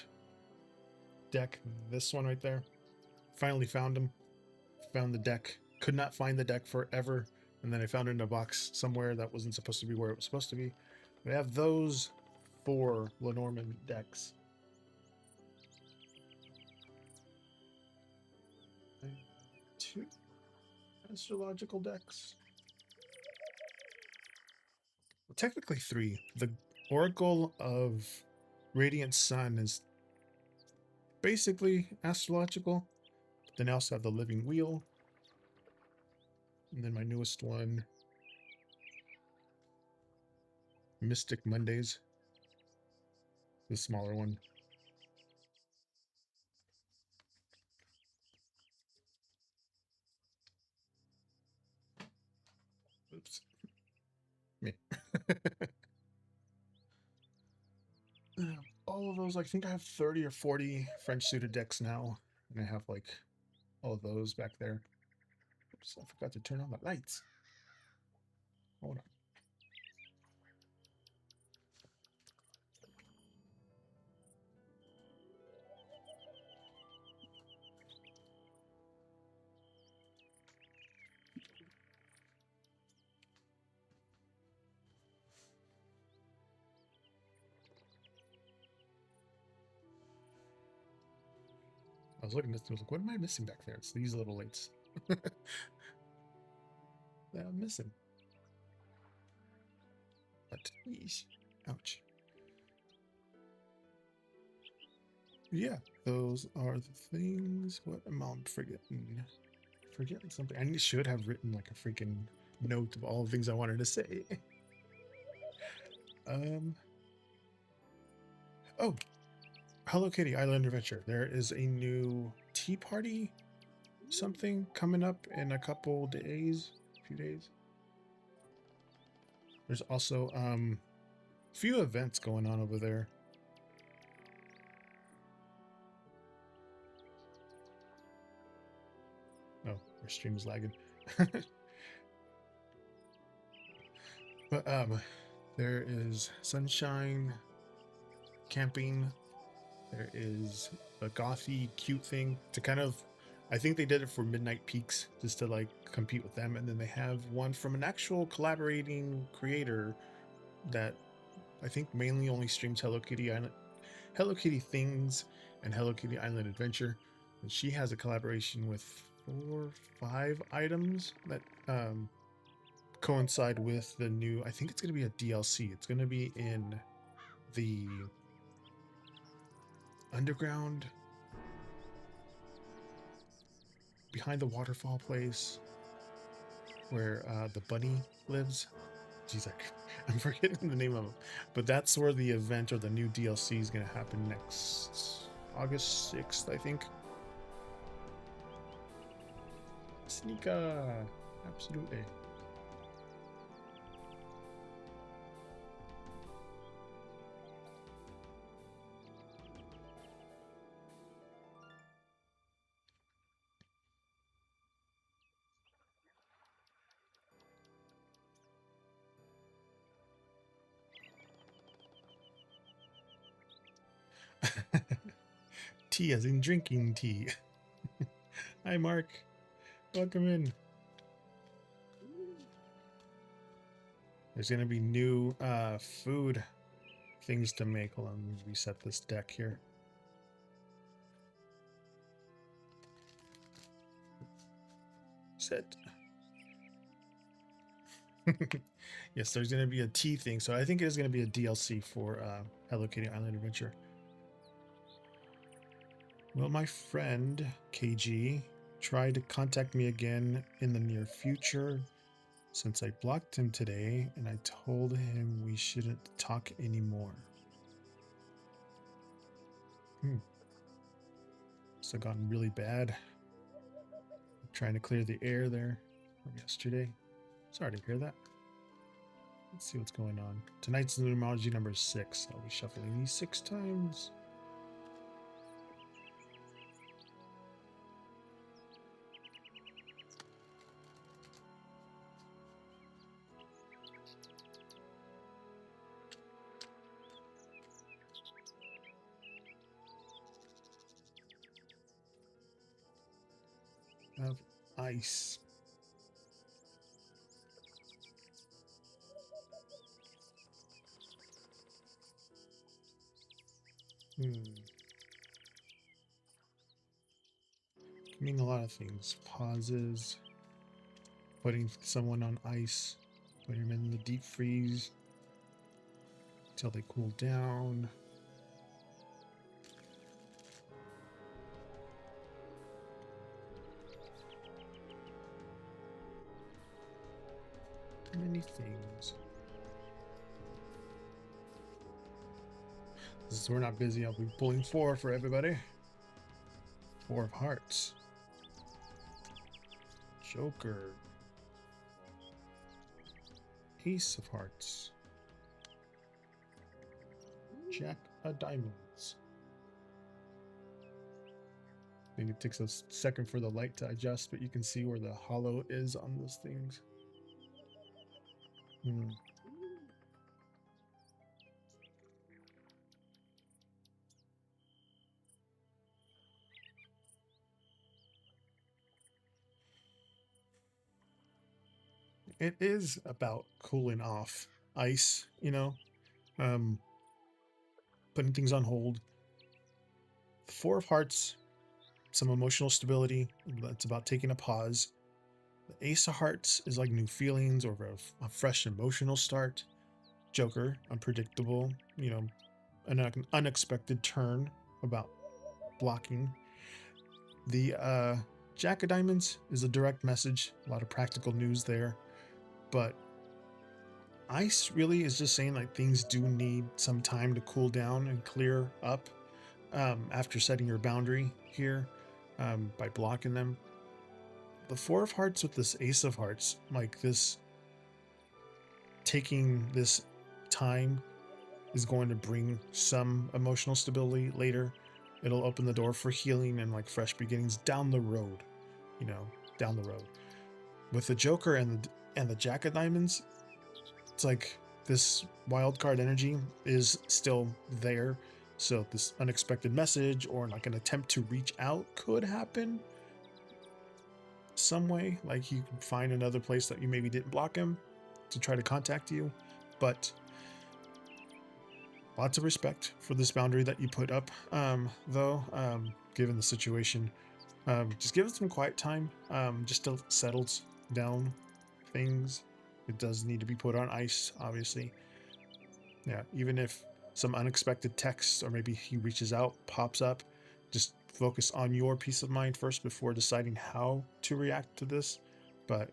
deck. This one right there. Finally found him. Found the deck. Could not find the deck forever. And then I found it in a box somewhere that wasn't supposed to be where it was supposed to be. We have those 4 Lenormand decks. 2 astrological decks. Well, technically 3. The Oracle of Radiant Sun is basically astrological. Then I also have the Living Wheel. And then my newest one, Mystic Mondays. The smaller one. Oops. Me. All of those, I think I have 30 or 40 French suited decks now. And I have like all of those back there. Oops, I forgot to turn on the lights. Hold on. I was looking at this, I was like, what am I missing back there? It's these little lights that I'm missing. But, geez, ouch. Yeah, those are the things. What am I forgetting? Forgetting something. I should have written like a freaking note of all the things I wanted to say. Oh, Hello Kitty Island Adventure. There is a new tea party something coming up in a couple days, few days. There's also a few events going on over there. Our stream is lagging. But there is sunshine, camping. There is a gothy, cute thing to kind of. I think they did it for Midnight Peaks just to like compete with them, and then they have one from an actual collaborating creator that I think mainly only streams Hello Kitty Island, Hello Kitty things, and Hello Kitty Island Adventure. And she has a collaboration with 4, 5 items that coincide with the new. I think it's going to be a DLC. It's going to be in the underground behind the waterfall place where the bunny lives. Jeez, I'm forgetting the name of it, but that's where the event or the new DLC is going to happen next August 6th, I think. Sneaker, absolutely. Tea as in drinking tea. Hi, Mark. Welcome in. There's going to be new food things to make. Hold on, let me reset this deck here. Set. Yes, there's going to be a tea thing. So I think it is going to be a DLC for Hello Kitty Island Adventure. Will my friend KG try to contact me again in the near future? Since I blocked him today and I told him we shouldn't talk anymore. Must have gotten really bad. I'm trying to clear the air there from yesterday. Sorry to hear that. Let's see what's going on. Tonight's numerology number 6. I'll be shuffling these 6 times. Of ice. Mean a lot of things. Pauses. Putting someone on ice. Putting them in the deep freeze until they cool down. Too many things. Since we're not busy, I'll be pulling 4 for everybody. 4 of hearts. Joker. Ace of hearts. Jack of diamonds. I think it takes a second for the light to adjust, but you can see where the hollow is on those things. It is about cooling off ice, you know, putting things on hold. The 4 of hearts, some emotional stability. It's about taking a pause. The Ace of hearts is like new feelings or a fresh emotional start. Joker, unpredictable, you know, an unexpected turn about blocking. The Jack of diamonds is a direct message, a lot of practical news there. But ice really is just saying like things do need some time to cool down and clear up after setting your boundary here by blocking them. The 4 of hearts with this Ace of hearts, like this, taking this time is going to bring some emotional stability later. It'll open the door for healing and like fresh beginnings down the road, you know. down the road. With the Joker and the Jack of Diamonds, it's like this wild card energy is still there. So this unexpected message or like an attempt to reach out could happen some way. Like he could find another place that you maybe didn't block him to try to contact you. But lots of respect for this boundary that you put up, though, given the situation. Just give it some quiet time, just to settle down things. It does need to be put on ice, obviously. Yeah, even if some unexpected text or maybe he reaches out, pops up, just focus on your peace of mind first before deciding how to react to this. But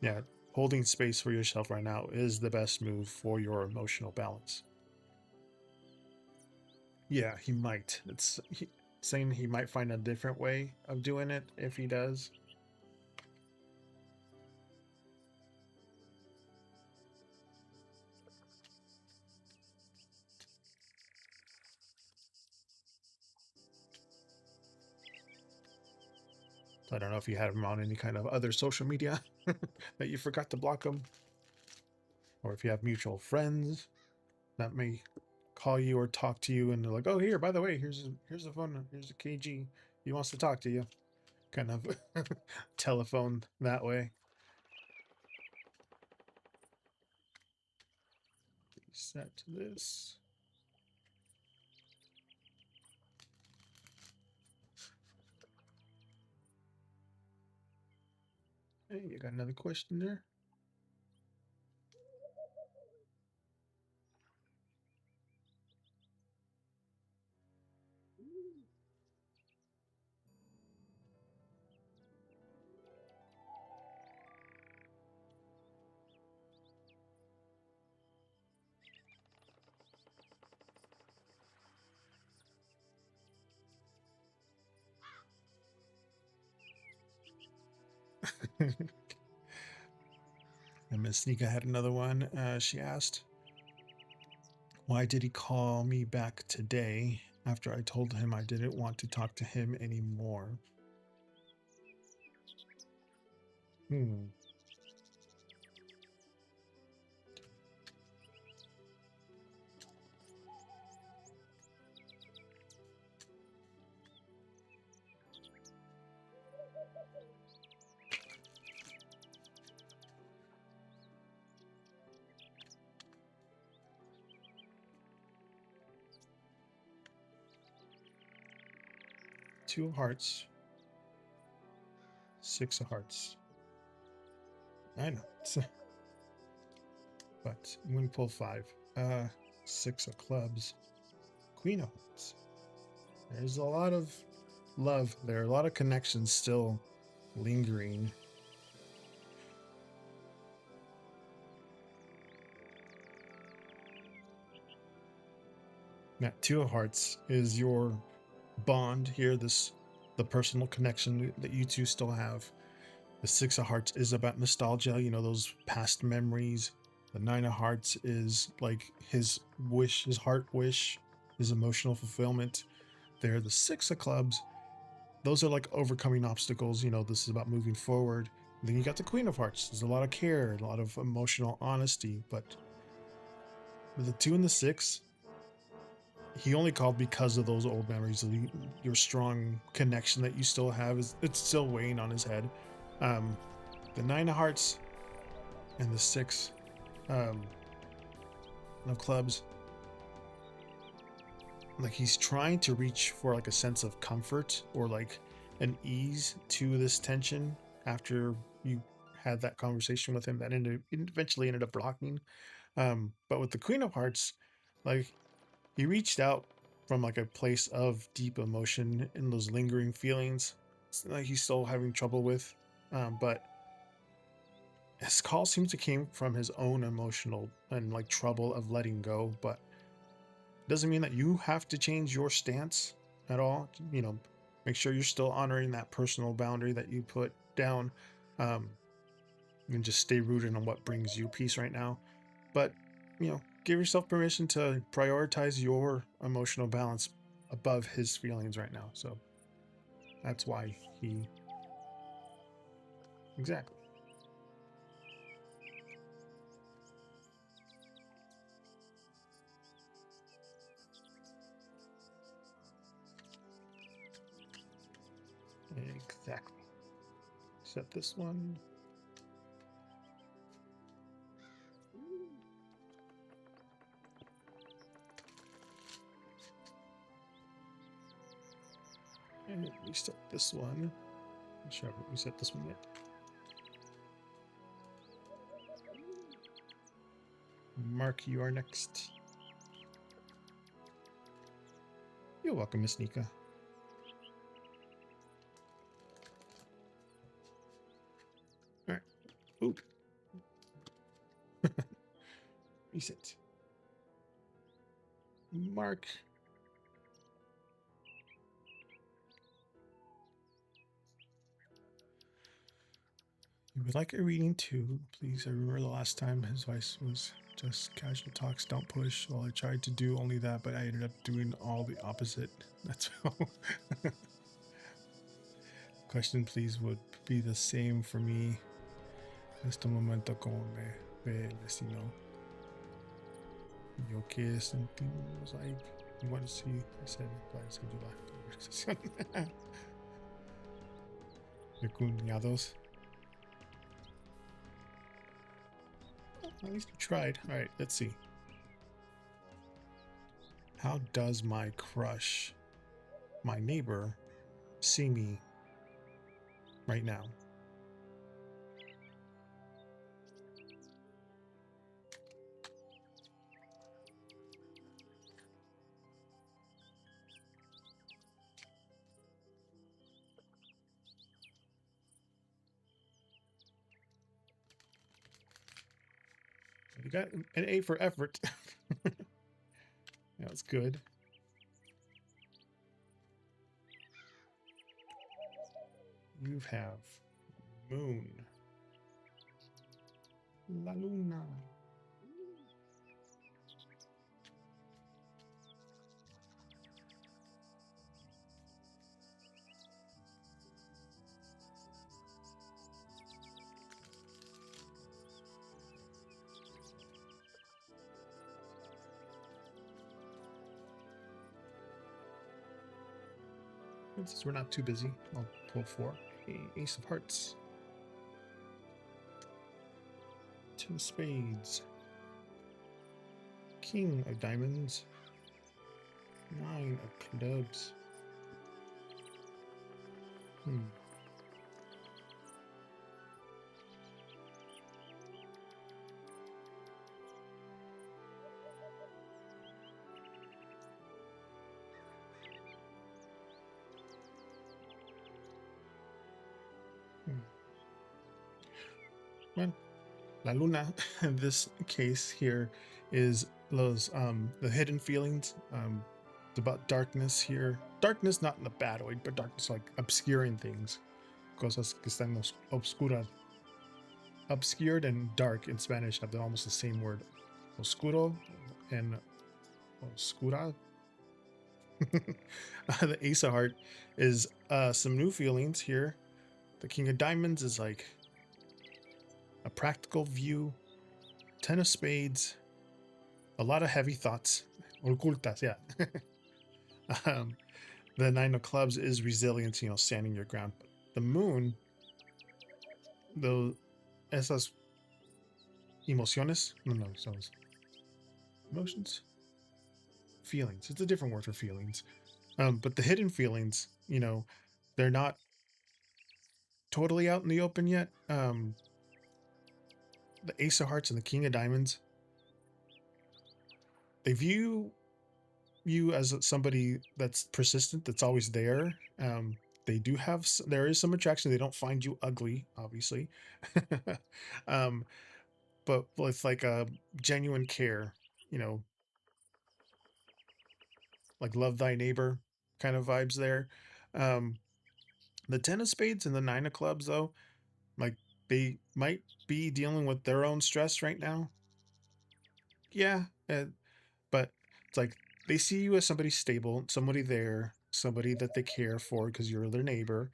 yeah, holding space for yourself right now is the best move for your emotional balance. Yeah, he might. Saying he might find a different way of doing it if he does. I don't know if you had him on any kind of other social media that you forgot to block him, or if you have mutual friends that may call you or talk to you and they're like, "Oh, here, by the way, here's the phone, here's a KG. He wants to talk to you." Kind of telephone that way. Set to this. Hey, you got another question there? And Miss Sneaka had another one. She asked, "Why did he call me back today after I told him I didn't want to talk to him anymore?" Hmm. 2 of hearts, 6 of hearts. I know. But I'm going to pull 5. 6 of clubs, Queen of hearts. There's a lot of love there, a lot of connections still lingering. That 2 of hearts is your bond here, the personal connection that you two still have. The 6 of hearts is about nostalgia, those past memories. The 9 of hearts is like his wish, his heart wish, his emotional fulfillment. There, the 6 of clubs, those are like overcoming obstacles. This is about moving forward. And then you got the Queen of Hearts. There's a lot of care, a lot of emotional honesty. But with the 2 and the 6, he only called because of those old memories. Your strong connection that you still have it's still weighing on his head. The 9 of hearts and the 6 of clubs, like he's trying to reach for like a sense of comfort or like an ease to this tension after you had that conversation with him that eventually ended up blocking. But with the Queen of Hearts, like he reached out from like a place of deep emotion and those lingering feelings like he's still having trouble with. But his call seems to came from his own emotional and like trouble of letting go, but doesn't mean that you have to change your stance at all. Make sure you're still honoring that personal boundary that you put down, um, and just stay rooted on what brings you peace right now. But give yourself permission to prioritize your emotional balance above his feelings right now. So that's why he Exactly. Exactly. Set this one. And reset this one. Not sure I haven't reset this one yet. Mark, you are next. You're welcome, Miss Nika. All right. Oop. Reset. Mark. You would like a reading too? Please, I remember the last time his advice was just casual talks, don't push. Well, I tried to do only that, but I ended up doing all the opposite. That's how. Question, please, would be the same for me. Este momento como me ve el vecino. Yo que sentimos like you want to see. I said, please, I do that. Your cuñados. At least you tried. All right, let's see. How does my crush, my neighbor, see me right now? You got an A for effort. That's good. You have Moon. La Luna. Since we're not too busy, I'll pull four. Ace of Hearts. Two of Spades. King of Diamonds. Nine of Clubs. Well, La Luna, in this case here, is those the hidden feelings. It's about darkness here. Darkness not in a bad way, but darkness like obscuring things. Cosas que están obscuras. Obscured and dark in Spanish have almost the same word. Oscuro and oscura. The Ace of Heart is some new feelings here. The King of Diamonds is like a practical view. Ten of Spades, a lot of heavy thoughts. Ocultas, yeah. The Nine of Clubs is resilience, standing your ground. The Moon, though, esas emociones, no, emotions, feelings. It's a different word for feelings. But the hidden feelings, they're not totally out in the open yet. The Ace of Hearts and the King of Diamonds, they view you as somebody that's persistent, that's always there. There is some attraction. They don't find you ugly, obviously. um, but with like a genuine care, like love thy neighbor kind of vibes there. Um, the Ten of Spades and the Nine of Clubs, though, like they might be dealing with their own stress right now. Yeah, but it's like they see you as somebody stable, somebody there, somebody that they care for because you're their neighbor.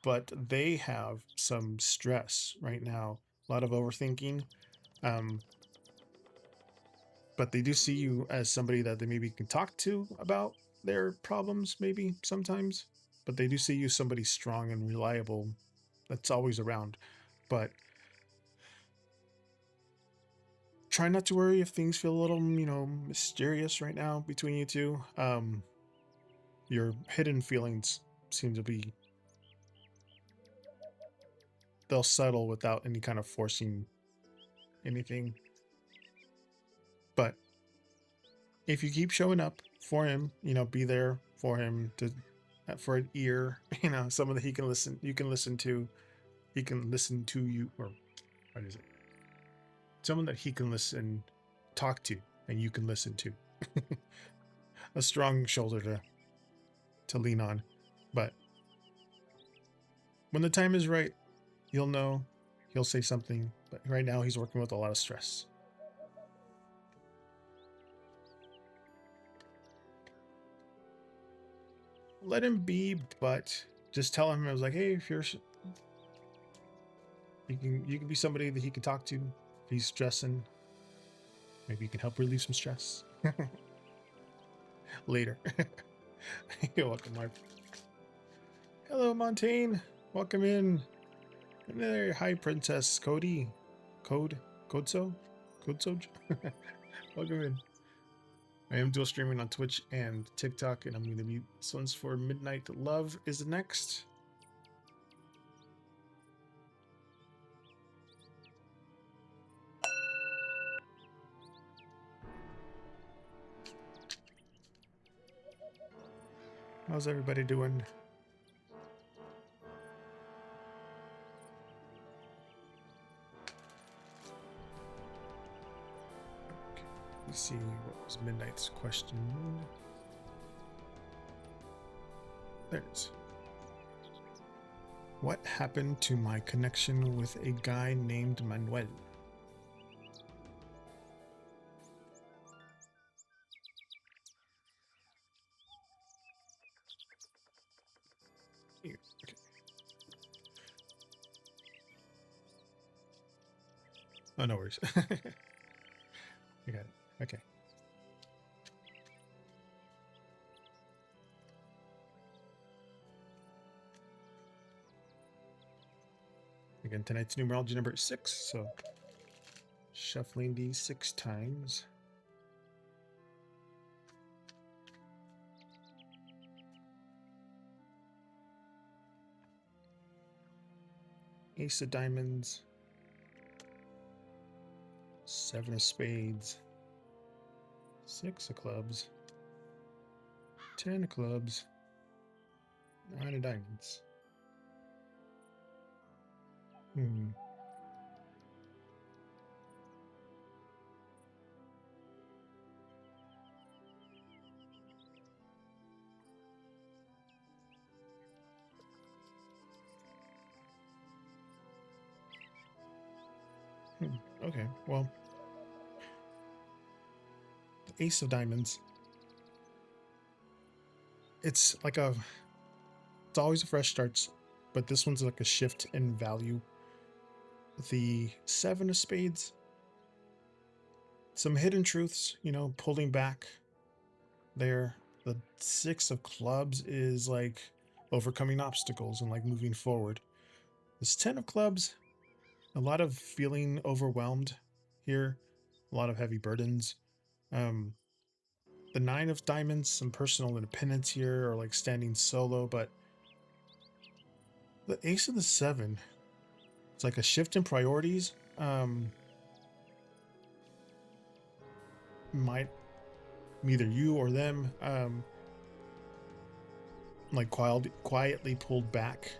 but they have some stress right now, a lot of overthinking. But they do see you as somebody that they maybe can talk to about their problems, maybe sometimes. But they do see you somebody strong and reliable that's always around. But try not to worry if things feel a little, mysterious right now between you two. Your hidden feelings seem to be, they'll settle without any kind of forcing anything. But if you keep showing up for him, be there for him for an ear, someone that you can listen to, he can listen to you, or what is it? Someone that he can talk to, and you can listen to. A strong shoulder to lean on. But when the time is right, you'll know, he'll say something, but right now he's working with a lot of stress. Let him be, but just tell him, I was like, hey, if you can be somebody that he can talk to if he's stressing. Maybe you can help relieve some stress. Later. You're welcome, Mark. Hello, Montaigne. Welcome in. And there, hi, Princess Cody. Codso? Welcome in. I am dual streaming on Twitch and TikTok, and I'm going to mute this one's for Midnight Love is next. How's everybody doing? Okay, let's see what was Midnight's question. There it is. What happened to my connection with a guy named Manuel? Here, okay. Oh, no worries. I got it. Okay. Again, tonight's numerology number is 6, so shuffling these 6 times. Ace of diamonds, 7 of spades, 6 of clubs, 10 of clubs, 9 of diamonds. Okay, well, the Ace of diamonds, it's always a fresh start, but this one's like a shift in value. The 7 of spades, some hidden truths, pulling back there. The 6 of clubs is like overcoming obstacles and like moving forward. This 10 of clubs, a lot of feeling overwhelmed here, a lot of heavy burdens. The 9 of diamonds, some personal independence here, or like standing solo. But the Ace of the 7, it's like a shift in priorities. Might either you or them like quietly pulled back.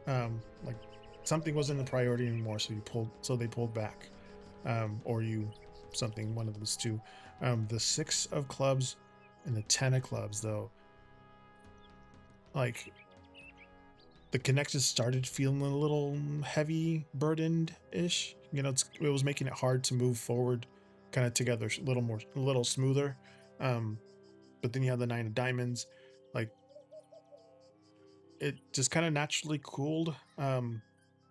Like something wasn't a priority anymore, so they pulled back. Or one of those two. The 6 of clubs and the 10 of clubs, though, like the connection started feeling a little heavy, burdened-ish. It was making it hard to move forward kind of together a little smoother. But then you have the 9 of diamonds. Like it just kind of naturally cooled.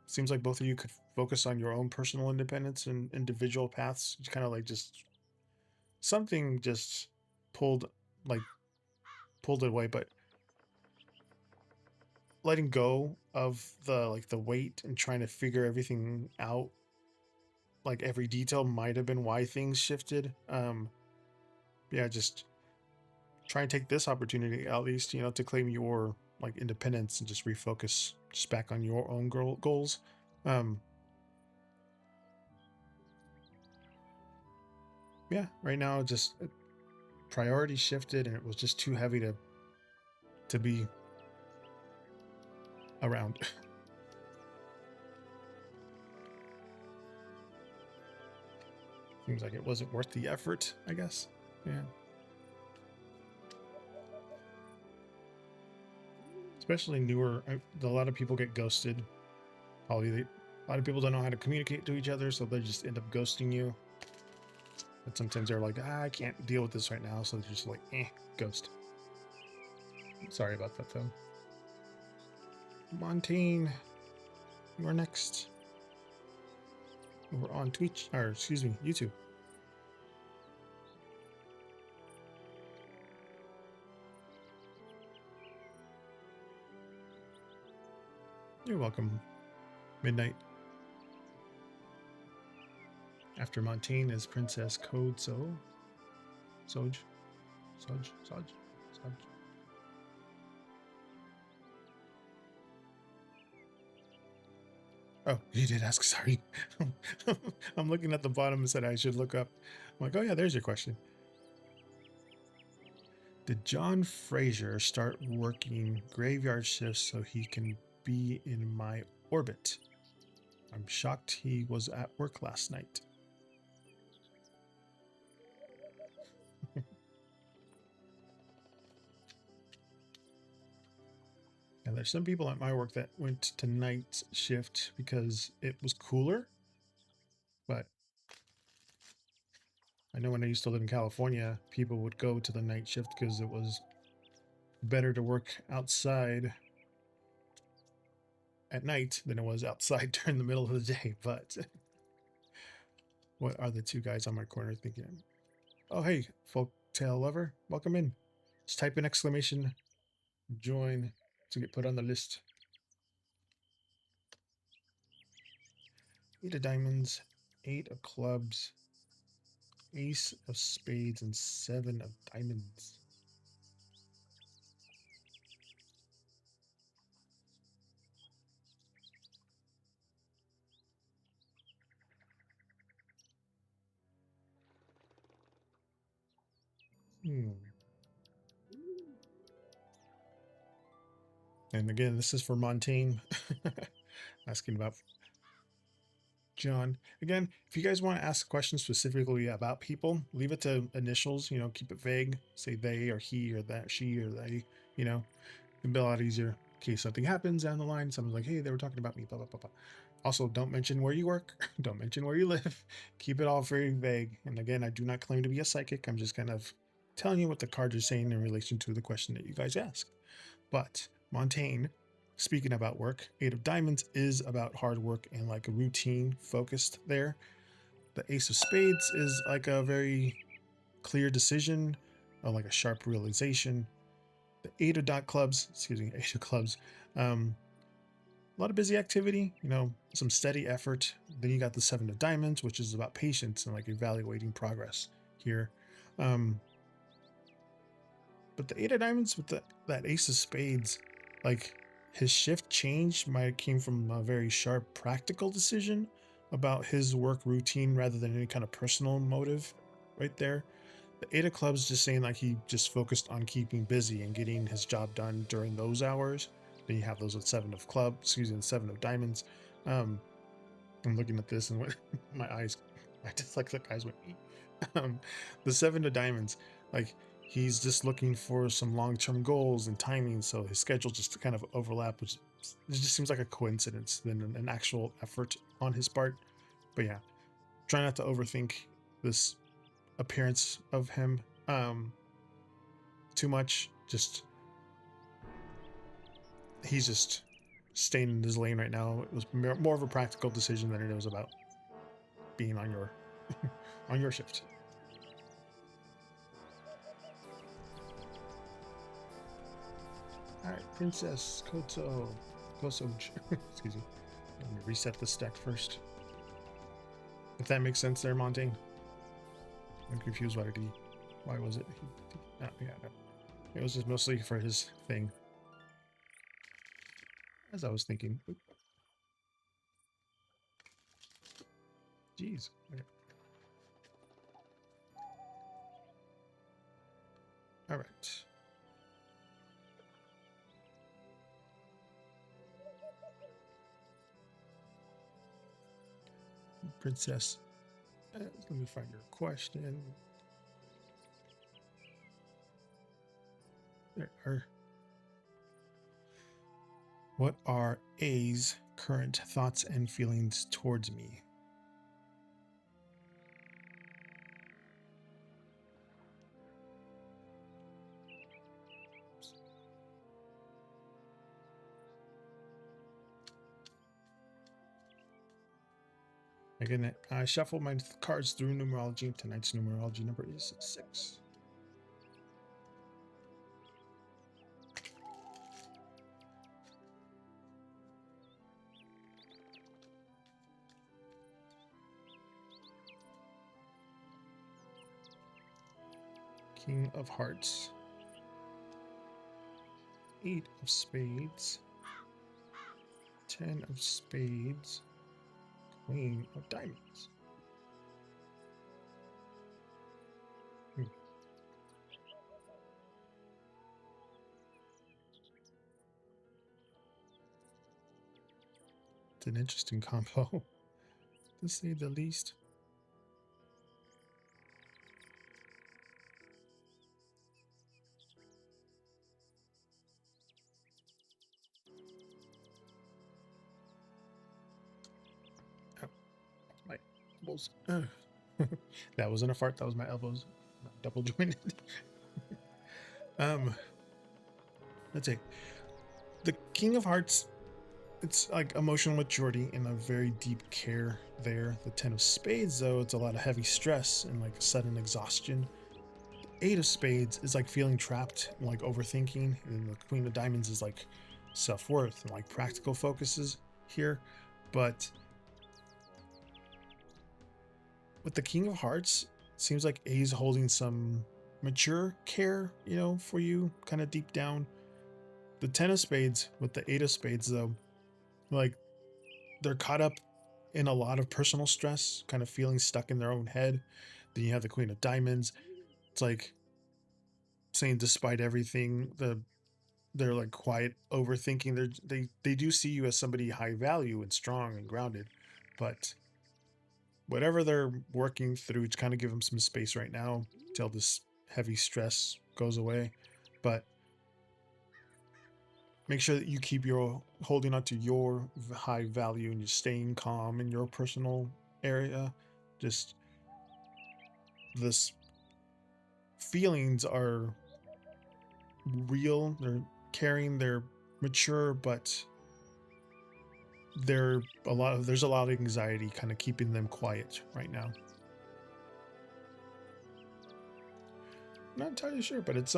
Seems like both of you could focus on your own personal independence and individual paths. It's kind of like just something just pulled like pulled it away, but letting go of the weight and trying to figure everything out, like every detail might have been why things shifted. Yeah, just try and take this opportunity at least, to claim your like independence and just refocus just back on your own goals. um yeah, right now just priority shifted and it was just too heavy to be around. Seems like it wasn't worth the effort, I guess. Yeah, especially newer. A lot of people get ghosted. Probably a lot of people don't know how to communicate to each other, so they just end up ghosting you. But sometimes they're like, I can't deal with this right now, so they're just like, ghost. Sorry about that, though. Montaigne, you are next. We're on Twitch, or excuse me, YouTube. You're welcome. Midnight. After Montaigne is Princess Code Soj. Soj. Oh, you did ask. Sorry. I'm looking at the bottom and said I should look up. I'm like, oh yeah, there's your question. Did John Fraser start working graveyard shifts so he can be in my orbit? I'm shocked he was at work last night. And there's some people at my work that went to night shift because it was cooler. But I know when I used to live in California, people would go to the night shift because it was better to work outside at night than it was outside during the middle of the day. But what are the two guys on my corner thinking? Oh, hey, folktale lover, welcome in. Just type in exclamation join to get put on the list. 8 of diamonds, 8 of clubs, ace of spades, and 7 of diamonds. And again, this is for Montaigne. Asking about John. Again, if you guys want to ask questions specifically about people, leave it to initials, keep it vague. Say they or he or that, she or they, it'd be a lot easier in case something happens down the line. Someone's like, hey, they were talking about me, blah, blah, blah, blah. Also, don't mention where you work. Don't mention where you live. Keep it all very vague. And again, I do not claim to be a psychic. I'm just kind of telling you what the cards are saying in relation to the question that you guys asked. But Montaigne, speaking about work, 8 of diamonds is about hard work and like a routine focused there. The ace of spades is like a very clear decision or like a sharp realization. The 8 of clubs, a lot of busy activity, some steady effort. Then you got the 7 of diamonds, which is about patience and like evaluating progress here. But the 8 of diamonds with that ace of spades, like his shift change might have came from a very sharp practical decision about his work routine rather than any kind of personal motive right there. The 8 of clubs just saying like he just focused on keeping busy and getting his job done during those hours. Then you have those with 7 of clubs, the 7 of diamonds. I'm looking at this and my eyes, I just like the guys went. The 7 of diamonds, like he's just looking for some long-term goals and timing, so his schedule just to kind of overlap, which it just seems like a coincidence than an actual effort on his part. But yeah, try not to overthink this appearance of him too much. Just he's just staying in his lane right now. It was more of a practical decision than it was about being on your on your shift. All right, Princess Koto, excuse me. Let me reset the stack first. If that makes sense, there, Montagne. I'm confused. Why was it? Yeah, no. It was just mostly for his thing. As I was thinking. Jeez. Okay. All right. Princess. Let me find your question. There are. What are A's current thoughts and feelings towards me? Again, I shuffle my cards through numerology. Tonight's numerology number is 6. King of Hearts. 8 of Spades. 10 of Spades. Queen of Diamonds. It's an interesting combo, to say the least. Oh, my elbows. That wasn't a fart. That was my elbows. Double jointed. Let's see. The King of Hearts. It's like emotional maturity and a very deep care there. The 10 of Spades, though, it's a lot of heavy stress and like sudden exhaustion. 8 of Spades is like feeling trapped and like overthinking. And the Queen of Diamonds is like self-worth and like practical focuses here. But with the King of Hearts, it seems like A's holding some mature care, you know, for you, kind of deep down. The 10 of Spades with the 8 of Spades, though, like they're caught up in a lot of personal stress, kind of feeling stuck in their own head. Then you have the Queen of Diamonds. It's like saying, despite everything, they're like quiet overthinking. They do see you as somebody high value and strong and grounded, but whatever they're working through, to kind of give them some space right now till this heavy stress goes away. But make sure that you keep your holding on to your high value and you're staying calm in your personal area. Just this feelings are real, they're caring, they're mature, but there's a lot of anxiety kind of keeping them quiet right now. Not entirely sure, but it's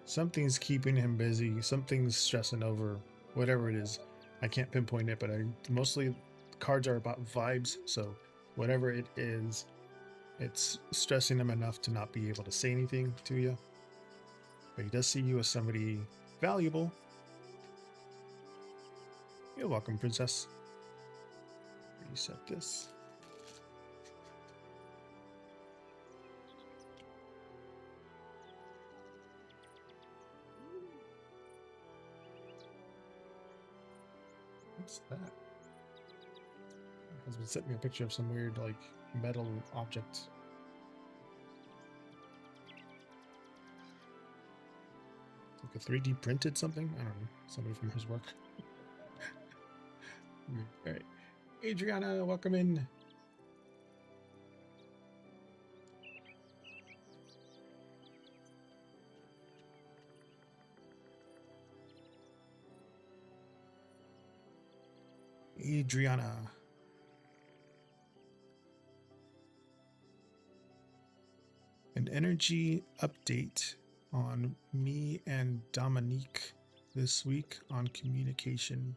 something's keeping him busy, something's stressing over, whatever it is. I can't pinpoint it, but mostly cards are about vibes, so whatever it is, it's stressing him enough to not be able to say anything to you. But he does see you as somebody valuable. You're welcome, Princess. Reset this. What's that? My husband sent me a picture of some weird, like, metal object. Like a 3D printed something? I don't know. Somebody from his work. All right. Adriana, welcome in. Adriana. An energy update on me and Dominique this week on communication.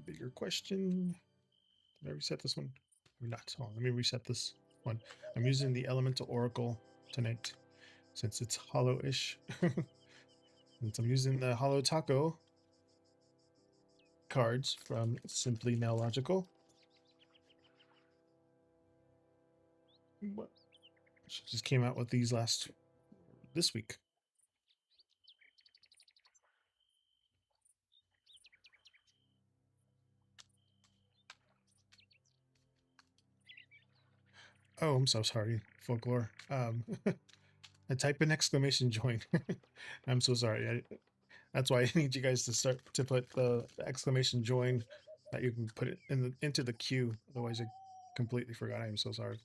Bigger question. Did I reset this one? Or not? Oh, let me reset this one. I'm using the Elemental Oracle tonight since it's hollow-ish. Since I'm using the Hollow Taco cards from Simply Nailogical. She just came out with these this week. Oh, I'm so sorry, Folklore. I type in exclamation join. I'm so sorry. That's why I need you guys to start to put the exclamation join that you can put it into the queue. Otherwise, I completely forgot. I am so sorry.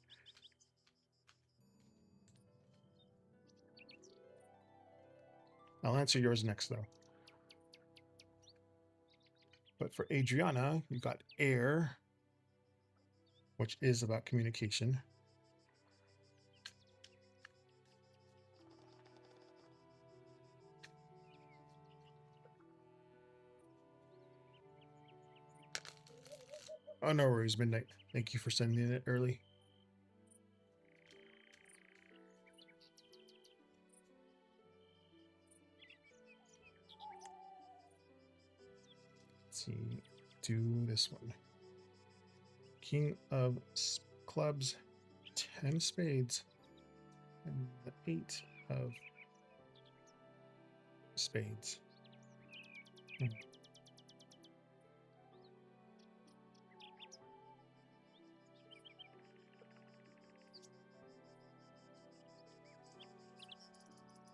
I'll answer yours next, though. But for Adriana, you got air, which is about communication. Oh, no worries, Midnight. Thank you for sending it early. Let's see. Do this one. King of clubs, 10 spades, and the 8 of spades.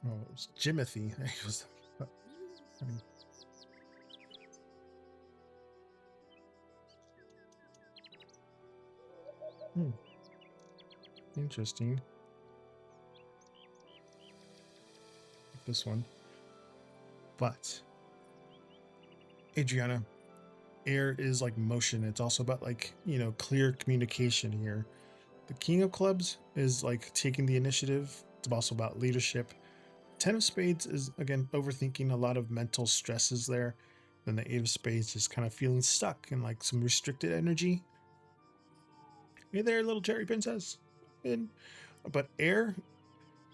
Oh, it was Jimothy. It was, interesting. This one. But Adriana, air is like motion. It's also about like, clear communication here. The King of Clubs is like taking the initiative. It's also about leadership. 10 of Spades is, again, overthinking, a lot of mental stresses there. Then the 8 of Spades is kind of feeling stuck in like some restricted energy. Hey there, little cherry princess. But air,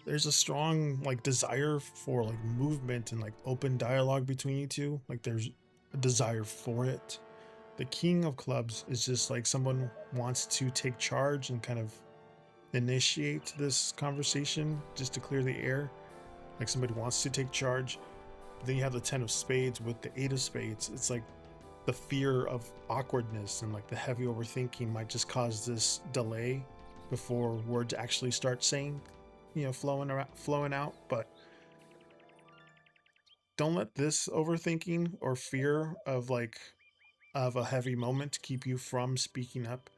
there's a strong like desire for like movement and like open dialogue between you two. Like there's a desire for it. The King of Clubs is just like someone wants to take charge and kind of initiate this conversation just to clear the air. Like somebody wants to take charge. But then you have the 10 of Spades with the 8 of Spades. It's like the fear of awkwardness and like the heavy overthinking might just cause this delay before words actually start flowing out. But don't let this overthinking or fear of a heavy moment keep you from speaking up.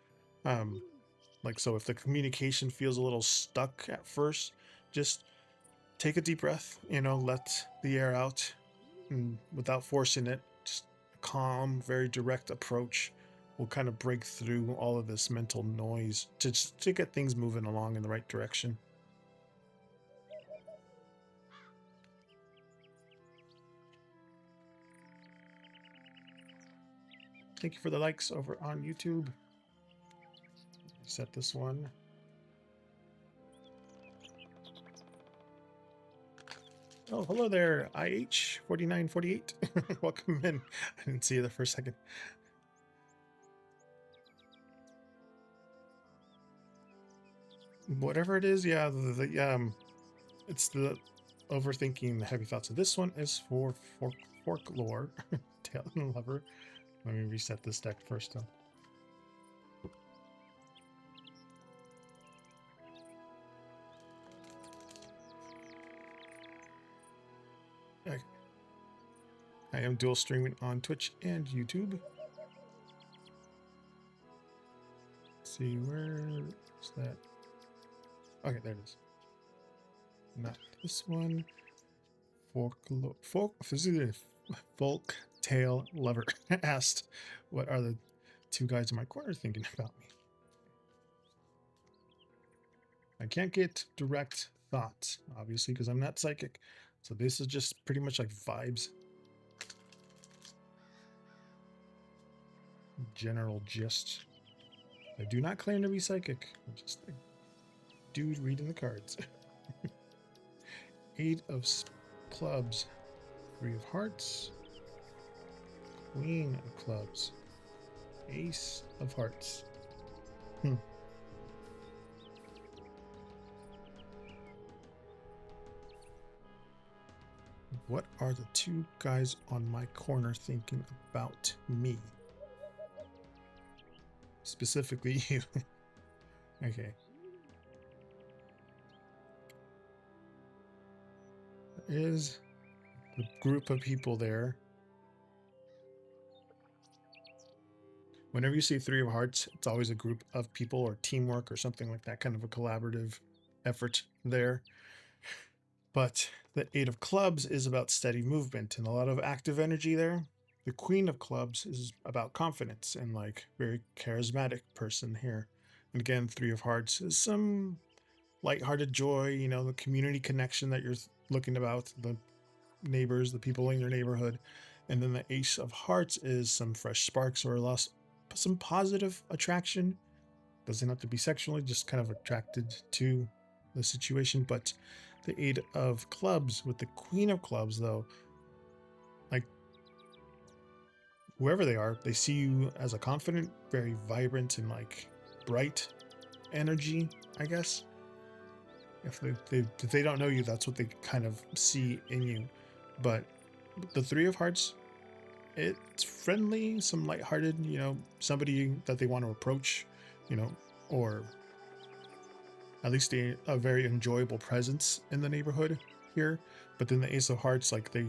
So if the communication feels a little stuck at first, just take a deep breath, let the air out, and without forcing it, just a calm, very direct approach will kind of break through all of this mental noise to get things moving along in the right direction. Thank you for the likes over on YouTube. Set this one. Oh, hello there, IH4948. Welcome in. I didn't see you there for a second. Whatever it is, yeah, it's the overthinking, the heavy thoughts. So this one is for folklore, Tail and Lover. Let me reset this deck first, though. Okay. I am dual streaming on Twitch and YouTube. Let's see, where is that? Okay, there it is. Not this one. folk tail lover asked, "What are the two guys in my corner thinking about me?" I can't get direct thoughts, obviously, because I'm not psychic. So this is just pretty much like vibes. General gist. I do not claim to be psychic. I'm just a dude reading the cards. 8 of clubs. 3 of hearts. Queen of clubs. Ace of hearts. What are the two guys on my corner thinking about me? Specifically you. Okay. There is a group of people there. Whenever you see 3 of hearts, it's always a group of people or teamwork or something like that, kind of a collaborative effort there. But the 8 of clubs is about steady movement and a lot of active energy there. The Queen of clubs is about confidence and like very charismatic person here. And again, 3 of hearts is some lighthearted joy, you know, the community connection that you're looking about, the neighbors, the people in your neighborhood. And then the Ace of hearts is some fresh sparks or some positive attraction. Doesn't have to be sexually, just kind of attracted to the situation. But the 8 of clubs with the Queen of clubs, though, like whoever they are, they see you as a confident, very vibrant and like bright energy, I guess. If they don't know you, that's what they kind of see in you. But the 3 of hearts, it's friendly, some lighthearted, you know, somebody that they want to approach, you know, or at least a very enjoyable presence in the neighborhood here. But then the Ace of hearts, like they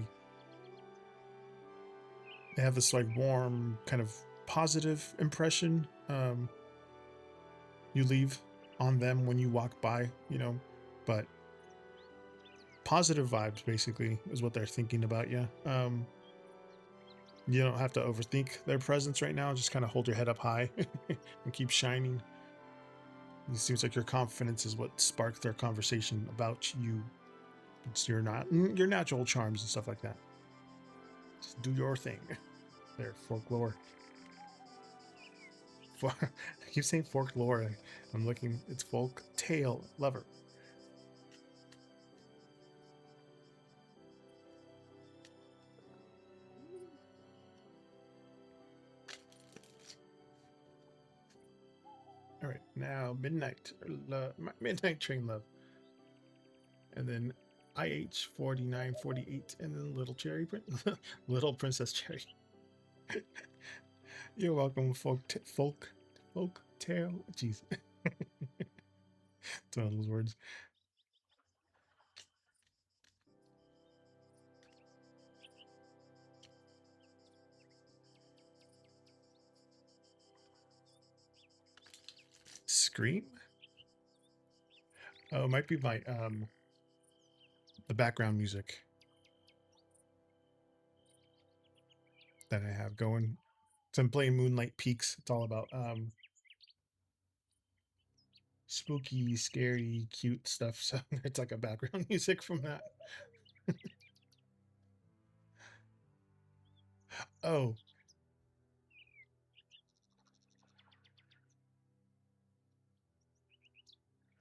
have this like warm kind of positive impression you leave on them when you walk by, you know, but positive vibes basically is what they're thinking about you. You don't have to overthink their presence right now. Just kind of hold your head up high and keep shining. It seems like your confidence is what sparked their conversation about you. It's your natural charms and stuff like that. Just do your thing. There, folklore. I keep saying folklore. I'm looking. It's folk tail lover. All right, now midnight midnight train love, and then IH 4948, and then little cherry little princess cherry. You're welcome, folk tail. Jeez, it's one of those words. Scream. Oh, it might be my the background music that I have going. So I'm playing Moonlight Peaks. It's all about spooky, scary, cute stuff. So it's like a background music from that. Oh,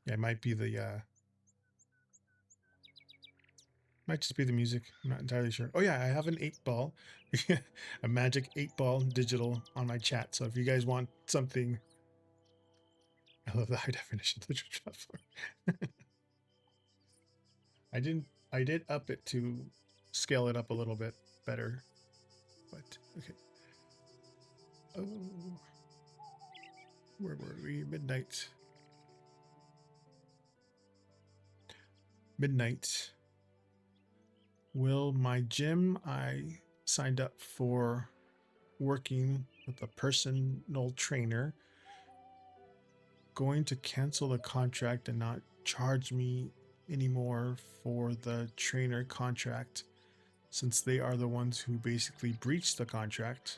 yeah, it might be the might just be the music. I'm not entirely sure. Oh yeah, I have an 8-ball, a magic 8-ball digital on my chat. So if you guys want something, I love the high definition literature. I did up it to scale it up a little bit better, but okay. Oh, where were we? Midnight. Midnight. Will my gym I signed up for working with a personal trainer going to cancel the contract and not charge me anymore for the trainer contract? since they are the ones who basically breached the contract,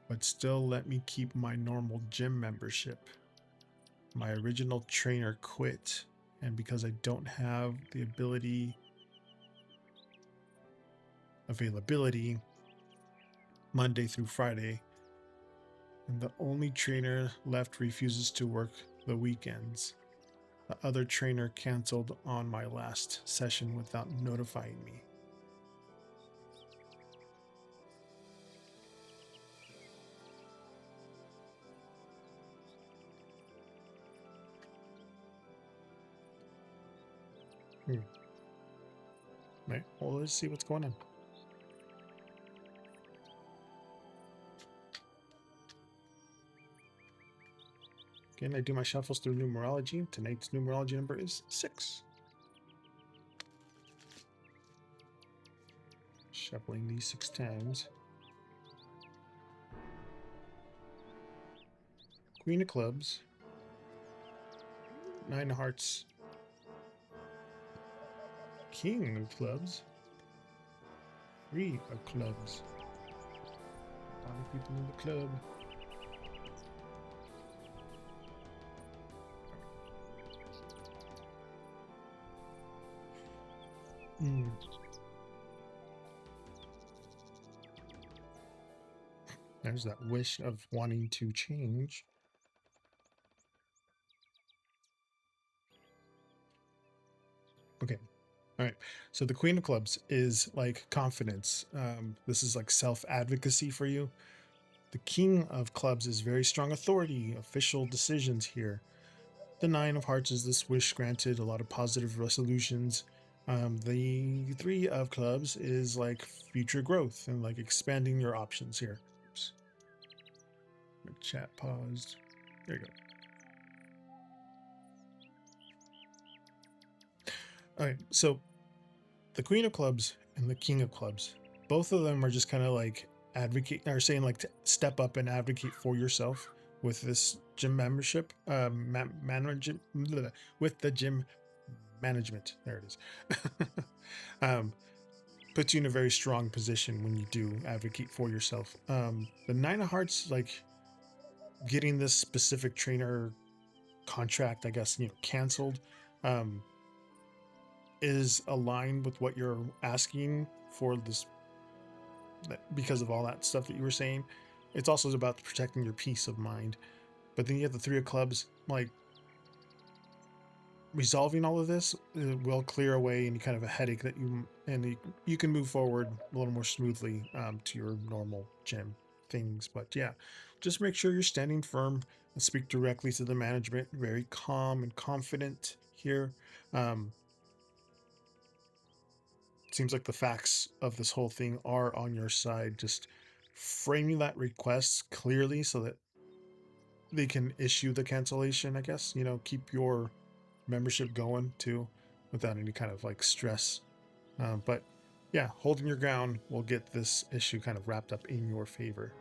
but still let me keep my normal gym membership. My original trainer quit, and because I don't have the availability Monday through Friday, and the only trainer left refuses to work the weekends. The other trainer canceled on my last session without notifying me. Right, well, let's see what's going on. Again, I do my shuffles through numerology. Tonight's numerology number is 6. Shuffling these 6 times. Queen of Clubs. 9 of Hearts. King of Clubs. 3 of Clubs. A lot of people in the club. There's that wish of wanting to change. Okay. All right. So the Queen of Clubs is like confidence. This is like self-advocacy for you. The King of Clubs is very strong authority, official decisions here. The 9 of Hearts is this wish granted, a lot of positive resolutions. The 3 of Clubs is like future growth and like expanding your options here. Oops. Chat paused. There you go. All right, so the Queen of Clubs and the King of Clubs, both of them are just kind of like advocate or saying like to step up and advocate for yourself with this gym membership, management with the gym management. There it is. Puts you in a very strong position when you do advocate for yourself. The 9 of Hearts, like getting this specific trainer contract, I guess, canceled, is aligned with what you're asking for this, because of all that stuff that you were saying. It's also about protecting your peace of mind. But then you have the 3 of Clubs, like resolving all of this will clear away any kind of a headache that you can move forward a little more smoothly to your normal gym things. But yeah, just make sure you're standing firm and speak directly to the management. Very calm and confident here. Seems like the facts of this whole thing are on your side. Just framing that request clearly so that they can issue the cancellation, I guess. Keep your membership going too without any kind of like stress. But yeah, holding your ground will get this issue kind of wrapped up in your favor.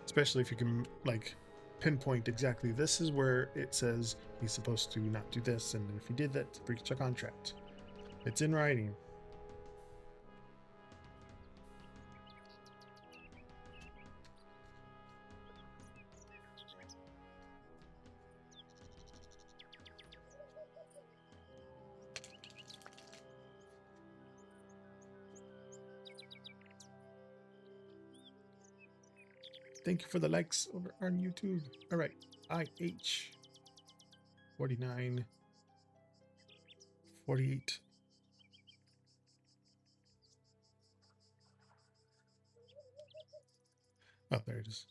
Especially if you can like pinpoint exactly this is where it says he's supposed to not do this, and if he did that, breach a contract. It's in writing. Thank you for the likes over on YouTube. All right, IH 49 48. Oh, there it is.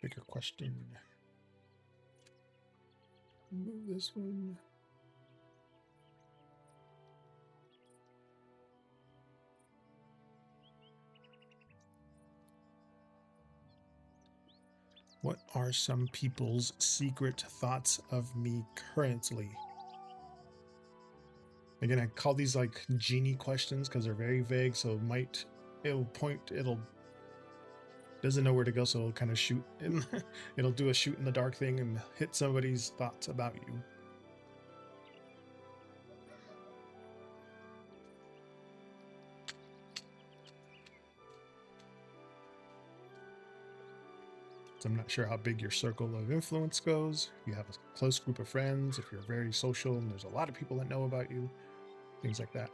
Bigger question. Move this one. What are some people's secret thoughts of me currently? Again, I call these like genie questions because they're very vague, so it'll doesn't know where to go, so it'll kind of shoot in. It'll do a shoot in the dark thing and hit somebody's thoughts about you. So I'm not sure how big your circle of influence goes. If you have a close group of friends, if you're very social and there's a lot of people that know about you, things like that.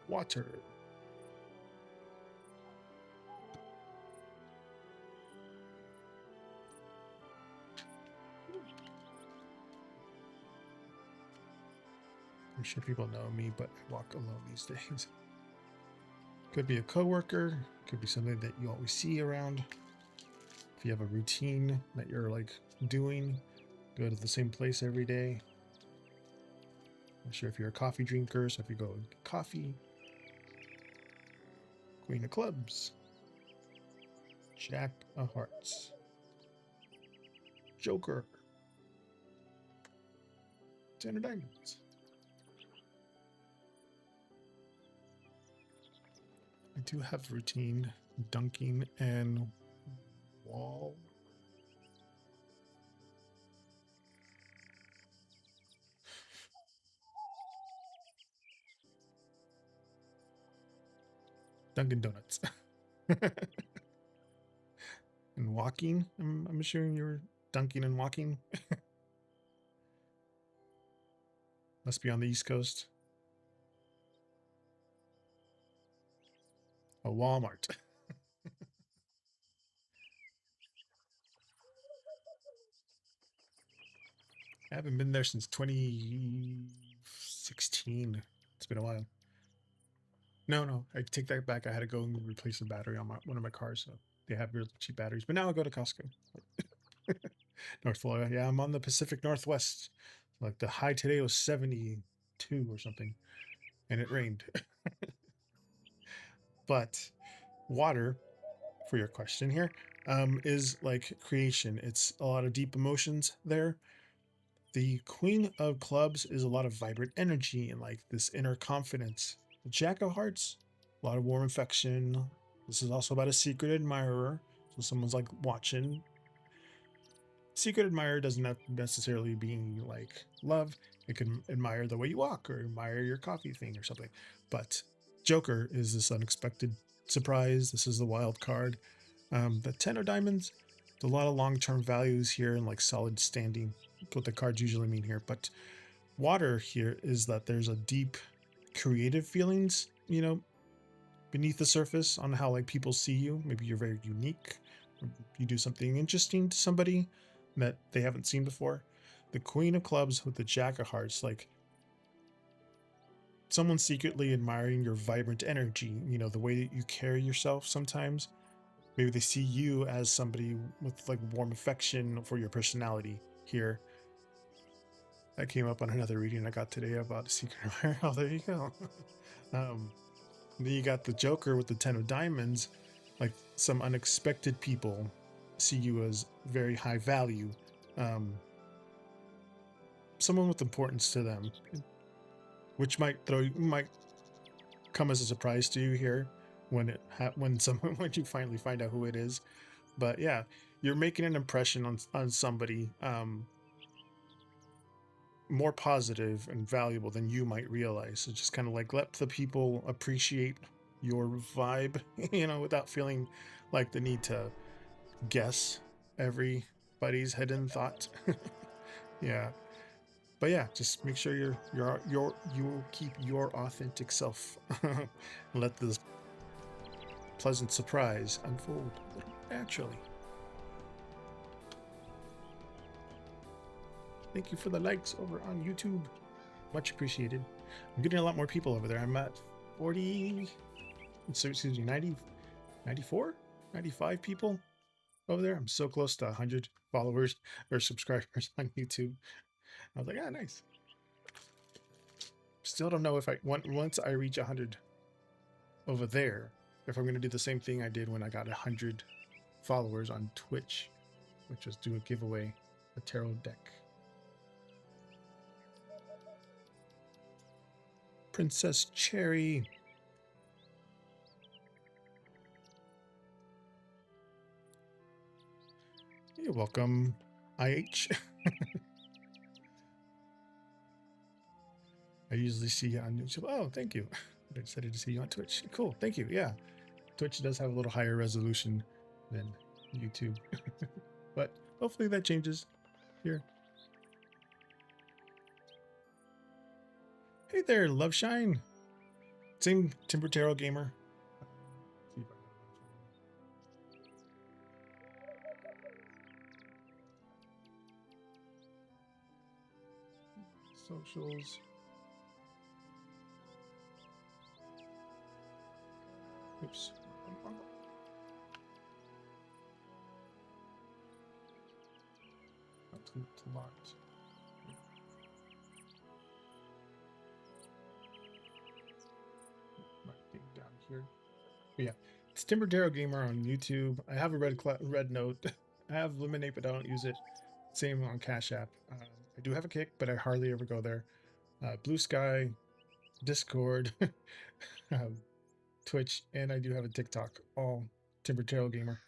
Water. I'm sure people know me, but I walk alone these days. Could be a coworker, could be something that you always see around. If you have a routine that you're like doing, go to the same place every day. I'm sure if you're a coffee drinker, so if you go get coffee. Queen of Clubs. Jack of Hearts. Joker. 10 of Diamonds. I do have routine, dunking, and wall. Dunkin' Donuts. And walking. I'm assuming you're dunking and walking. Must be on the East Coast. A Walmart. I haven't been there since 2016. It's been a while. No, I take that back. I had to go and replace the battery on one of my cars, so they have really cheap batteries. But now I go to Costco. North Florida. Yeah, I'm on the Pacific Northwest. Like the high today was 72 or something, and it rained. But water, for your question here, is like creation. It's a lot of deep emotions there. The Queen of Clubs is a lot of vibrant energy and like this inner confidence. The Jack of Hearts, a lot of warm affection. This is also about a secret admirer. So someone's like watching. Secret admirer doesn't have necessarily being like love. It can admire the way you walk or admire your coffee thing or something. But Joker is this unexpected surprise. This is the wild card. The 10 of Diamonds, a lot of long-term values here and like solid standing. What the cards usually mean here. But water here is that there's a deep creative feelings, beneath the surface on how like people see you. Maybe you're very unique. You do something interesting to somebody that they haven't seen before. The Queen of Clubs with the Jack of Hearts, like someone secretly admiring your vibrant energy, the way that you carry yourself sometimes. Maybe they see you as somebody with like warm affection for your personality here. That came up on another reading I got today about a secret admirer. Oh, there you go. Then you got the Joker with the 10 of Diamonds. Like some unexpected people see you as very high value. Someone with importance to them, which might come as a surprise to you here when when you finally find out who it is. But yeah, you're making an impression on somebody more positive and valuable than you might realize. So just kind of like let the people appreciate your vibe, without feeling like the need to guess everybody's hidden thought. Yeah. But yeah, just make sure you keep your authentic self. Let this pleasant surprise unfold naturally. Thank you for the likes over on YouTube. Much appreciated. I'm getting a lot more people over there. I'm at 40, excuse me, 90, 94, 95 people over there. I'm so close to 100 followers or subscribers on YouTube. I was like, ah, nice. Still don't know if once I reach 100 over there, if I'm going to do the same thing I did when I got 100 followers on Twitch, which was do a giveaway a tarot deck. Princess Cherry. You're welcome, IH. I usually see you on YouTube. Oh, thank you. I'm excited to see you on Twitch. Cool, thank you. Yeah, Twitch does have a little higher resolution than YouTube. But hopefully that changes here. Hey there, Loveshine. Same Timber Tarot gamer. Socials. Oops. It's locked. My thing down here. But yeah, it's Timber Tarot Gamer on YouTube. I have a red note. I have Lemonade, but I don't use it. Same on Cash App. I do have a Kick, but I hardly ever go there. Blue Sky, Discord, Twitch, and I do have a TikTok. All Timber Tarot Gamer.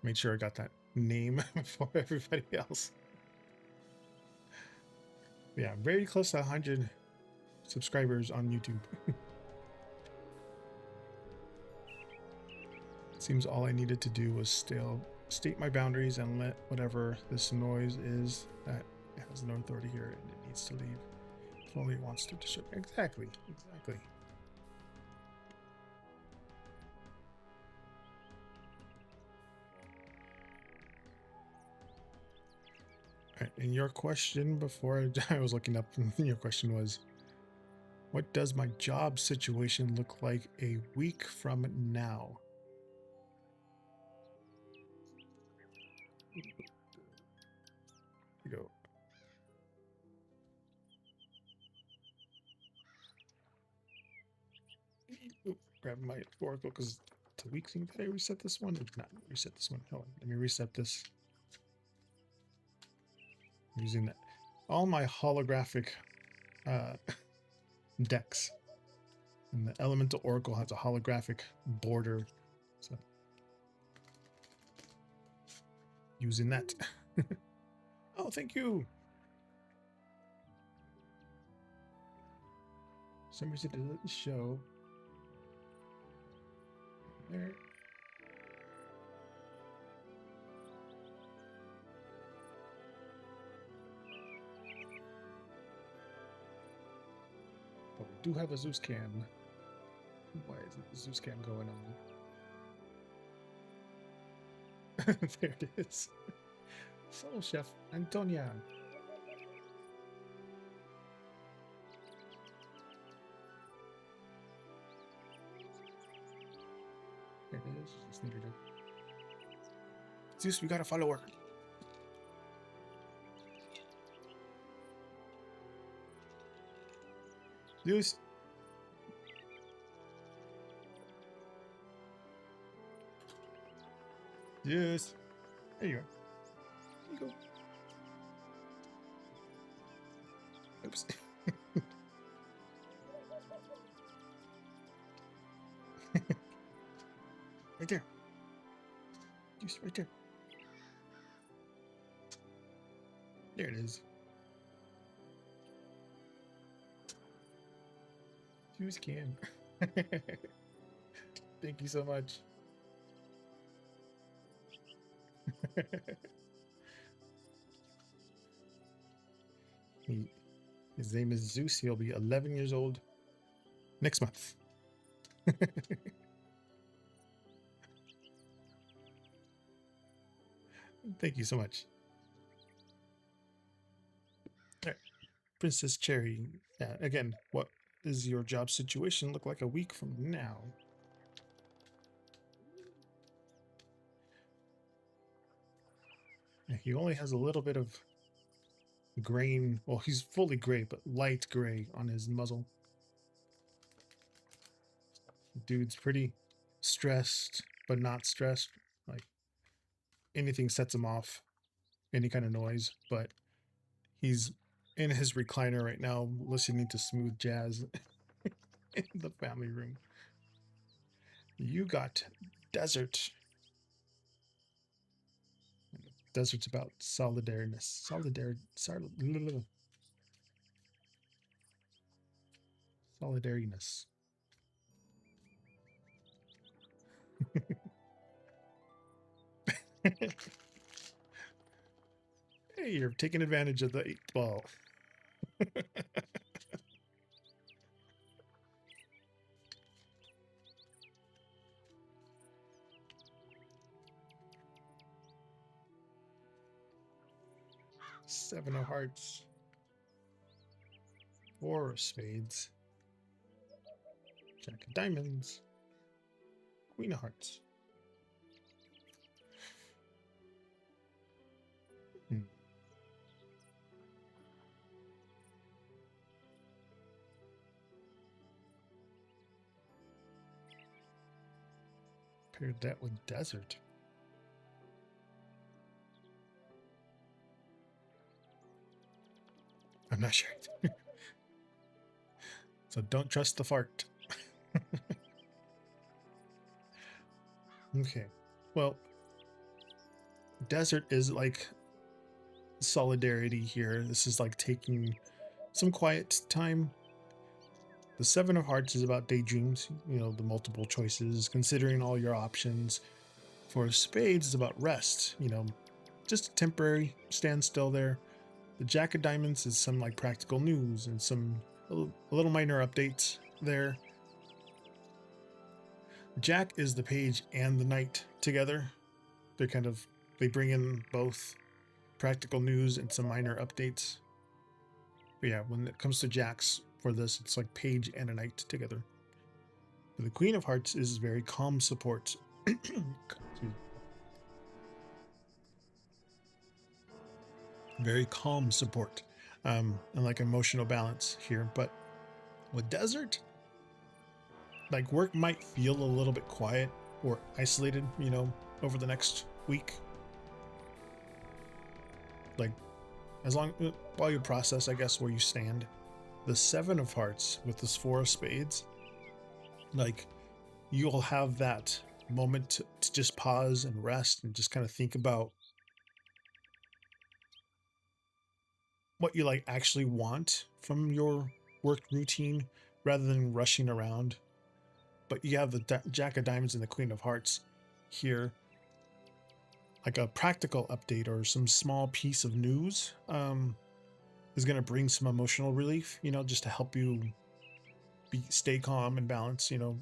Made sure I got that name before everybody else. Yeah, very close to 100 subscribers on YouTube. Seems all I needed to do was still state my boundaries and let whatever this noise is that has no authority here and it needs to leave. If only it wants to disturb. Exactly. And your question before I was looking up, your question was, what does my job situation look like a week from now? You go. Oop, grab my Oracle because it's a weak thing. Did I reset this one? Not reset this one. Hold on. Let me reset this. I'm using that. All my holographic decks. And the Elemental Oracle has a holographic border. So using that. Oh, thank you. For some reason it didn't show. There. But we do have a Zeus cam. Why isn't the Zeus cam going on? There it is. Soul Chef Antonia. There it is. Just needed it. Zeus, we gotta follow her. Zeus. Zeus. There you go. There you go. Oops. Right there. Just right there. There it is. Juice can. Thank you so much. His name is Zeus. He'll be 11 years old next month. Thank you so much. All right. Princess Cherry. Again, what does your job situation look like a week from now? He only has a little bit of grain. Well, he's fully gray, but light gray on his muzzle. Dude's pretty stressed, but not stressed. Like anything sets him off, any kind of noise. But he's in his recliner right now, listening to smooth jazz in the family room. You got desert. Desert's about solidariness. Solidariness. Hey, you're taking advantage of the 8 ball. Seven of hearts. 4 of spades. Jack of diamonds. Queen of hearts. Paired that with desert. I'm not sure. So don't trust the fart. Okay. Well, desert is like solidarity here. This is like taking some quiet time. The 7 of hearts is about daydreams, the multiple choices, considering all your options. For spades, it's about rest, just a temporary standstill there. The Jack of diamonds is some like practical news and some a little minor updates there. Jack is the page and the knight together. They bring in both practical news and some minor updates. But yeah, when it comes to jacks for this, it's like page and a knight together. But the Queen of Hearts is very calm support. Very calm support, and like emotional balance here. But with desert, like work might feel a little bit quiet or isolated, over the next week. Like while you process, I guess, where you stand. The 7 of hearts with this 4 of spades, like you'll have that moment to just pause and rest and just kind of think about what you like actually want from your work routine rather than rushing around. But you have the Jack of diamonds and the Queen of hearts here, like a practical update or some small piece of news is going to bring some emotional relief, just to help you stay calm and balanced, have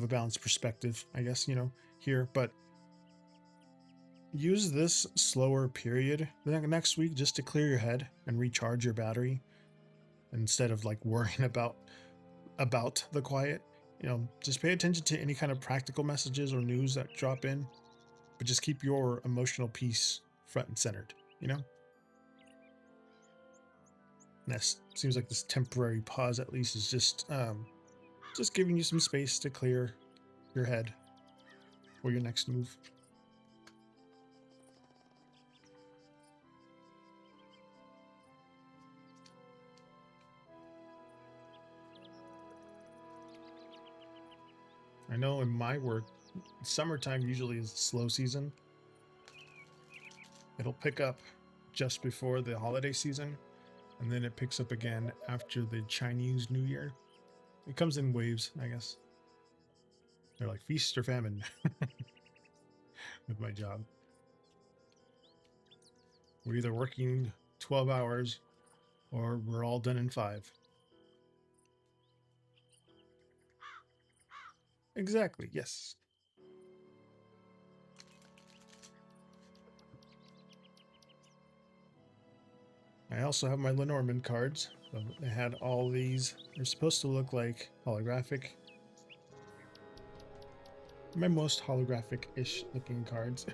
a balanced perspective, I guess, here. But use this slower period next week just to clear your head and recharge your battery instead of like worrying about the quiet. Just pay attention to any kind of practical messages or news that drop in, but just keep your emotional peace front and centered. This seems like this temporary pause at least is just giving you some space to clear your head for your next move. I know in my work, summertime usually is a slow season. It'll pick up just before the holiday season, and then it picks up again after the Chinese New Year. It comes in waves, I guess. They're like feast or famine with my job. We're either working 12 hours or we're all done in 5. Exactly, yes. I also have my Lenormand cards. So I had all these. They're supposed to look like holographic. My most holographic-ish looking cards.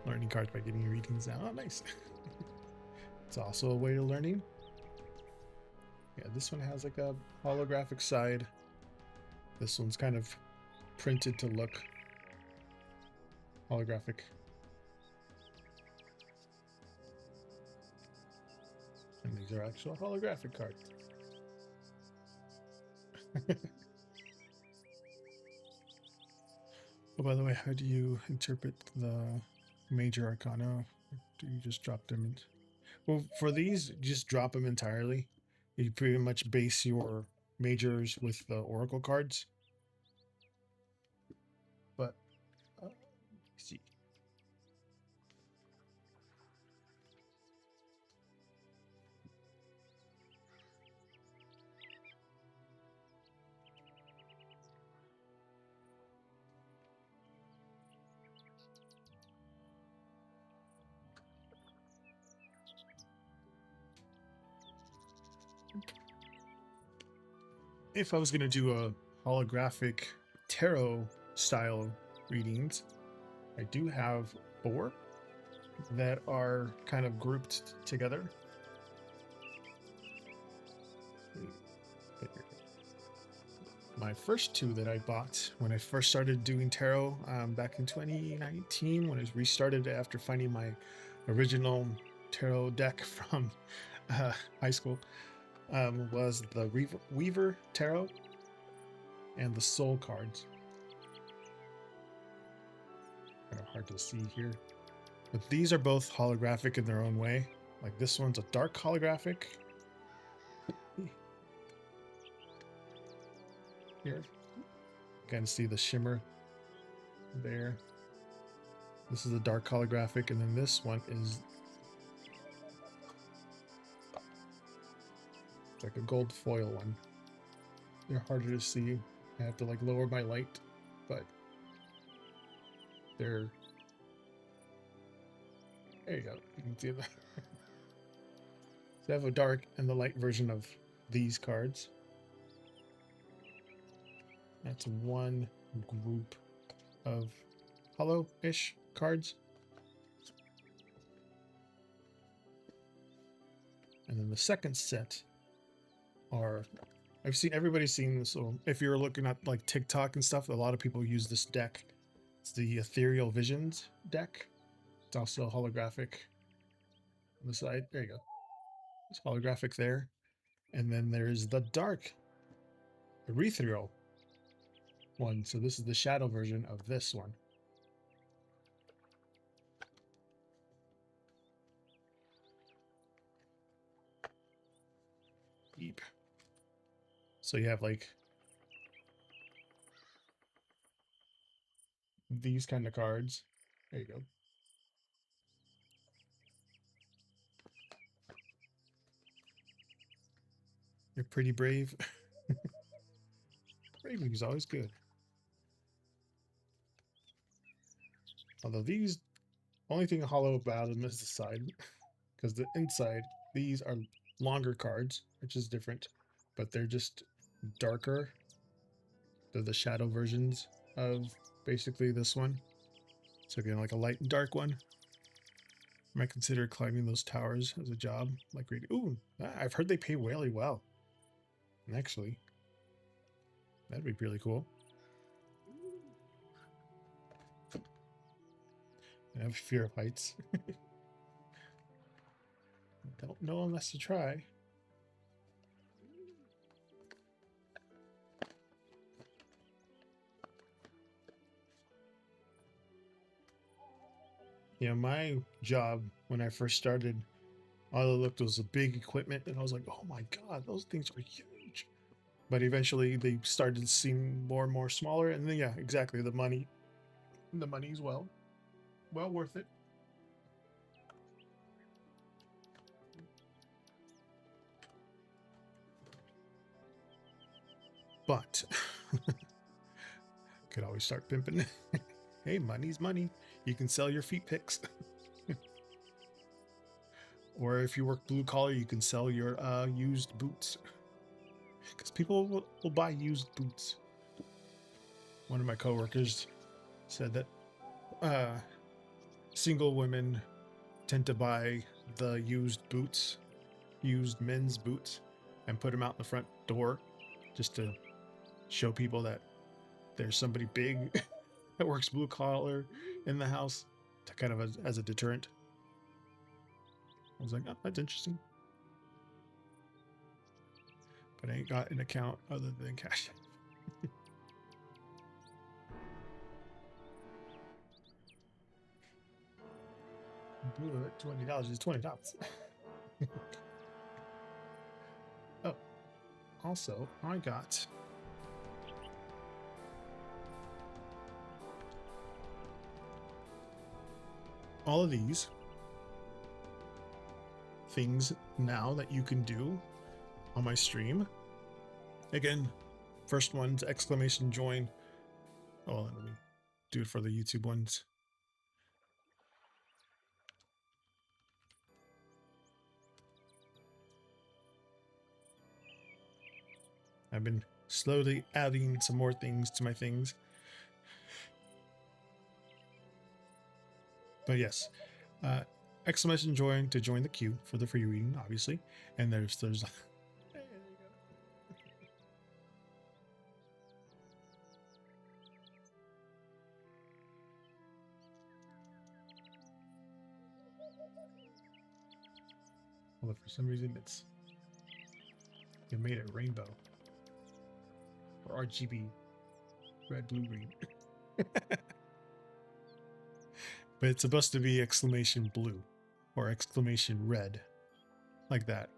Learning cards by getting readings now. Oh, nice. It's also a way of learning. Yeah, this one has like a holographic side. This one's kind of printed to look holographic. And these are actual holographic cards. Oh, by the way, how do you interpret the major arcana? Do you just drop them in? Well, for these, just drop them entirely. You pretty much base your majors with the oracle cards. But, let's see. If I was going to do a holographic tarot style readings, I do have 4 that are kind of grouped together. My first 2 that I bought when I first started doing tarot back in 2019, when I restarted after finding my original tarot deck from high school, was the Weaver Tarot and the Soul cards. Kind of hard to see here. But these are both holographic in their own way. Like this one's a dark holographic. Here. You can see the shimmer there. This is a dark holographic, and then this one is like a gold foil one. They're harder to see. I have to like lower my light, but they're... There you go. You can see that. So I have a dark and the light version of these cards. That's one group of hollow-ish cards. And then the second set are... everybody's seen this. So if you're looking at like TikTok and stuff, a lot of people use this deck. It's the Ethereal Visions deck. It's also holographic on the side. There you go. It's holographic there. And then there's the dark ethereal one. So this is the shadow version of this one. Deep. So you have like these kind of cards. There you go. You're pretty brave. Braving is always good. Although these, only thing hollow about them is the side, because the inside, these are longer cards, which is different, but they're just darker. They're the shadow versions of basically this one. So again, like a light and dark one. I might consider climbing those towers as a job, like reading. Ooh, I've heard they pay really well. Actually, that'd be really cool. I have fear of heights. Don't know unless you try. Yeah, my job when I first started, all I looked was a big equipment, and I was like, "Oh my god, those things are huge!" But eventually, they started to seem more and more smaller, and then yeah, exactly, the money's well worth it. But could always start pimping. Hey, money's money. You can sell your feet pics. Or if you work blue collar, you can sell your used boots. Because people will buy used boots. One of my coworkers said that single women tend to buy the used boots, used men's boots, and put them out the front door just to show people that there's somebody big that works blue collar in the house, to kind of as a deterrent. I was like, oh, that's interesting. But I ain't got an account other than Cash. Blue at $20 is $20. Oh, also I got all of these things now that you can do on my stream. Again, first one's exclamation join. Oh, let me do it for the YouTube ones. I've been slowly adding some more things to my things. But yes, exclamation join to join the queue for the free reading, obviously. And there's well, for some reason it made it rainbow or RGB, red, blue, green. But it's supposed to be exclamation blue or exclamation red, like that.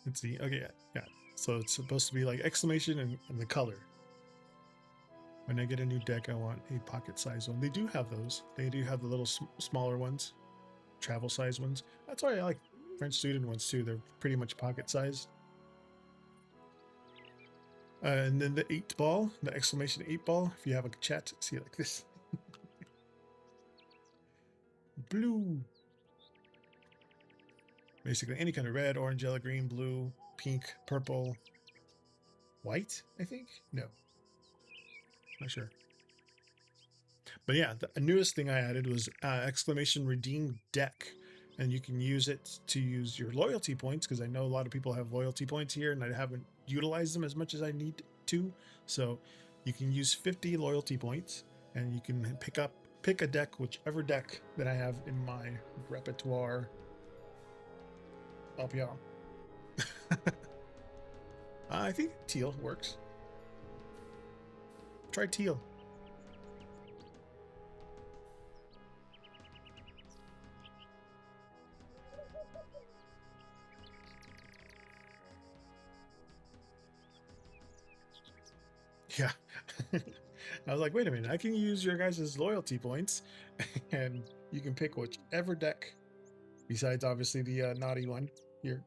Let's see. Okay, yeah. So it's supposed to be like exclamation and the color. When I get a new deck, I want a pocket size one. They do have those. They do have the little smaller ones, travel size ones. That's why I like French student ones too. They're pretty much pocket size. And then the 8-ball, the exclamation 8-ball. If you have a chat, see it like this. Blue. Basically any kind of red, orange, yellow, green, blue, pink, purple, white, I think? No. Not sure. But yeah, the newest thing I added was exclamation redeem deck. And you can use it to use your loyalty points, because I know a lot of people have loyalty points here and I haven't utilized them as much as I need to. So you can use 50 loyalty points and you can pick a deck, whichever deck that I have in my repertoire. Up y'all. I think teal works. Try teal. Yeah. I was like, wait a minute, I can use your guys' loyalty points and you can pick whichever deck, besides obviously the naughty one here,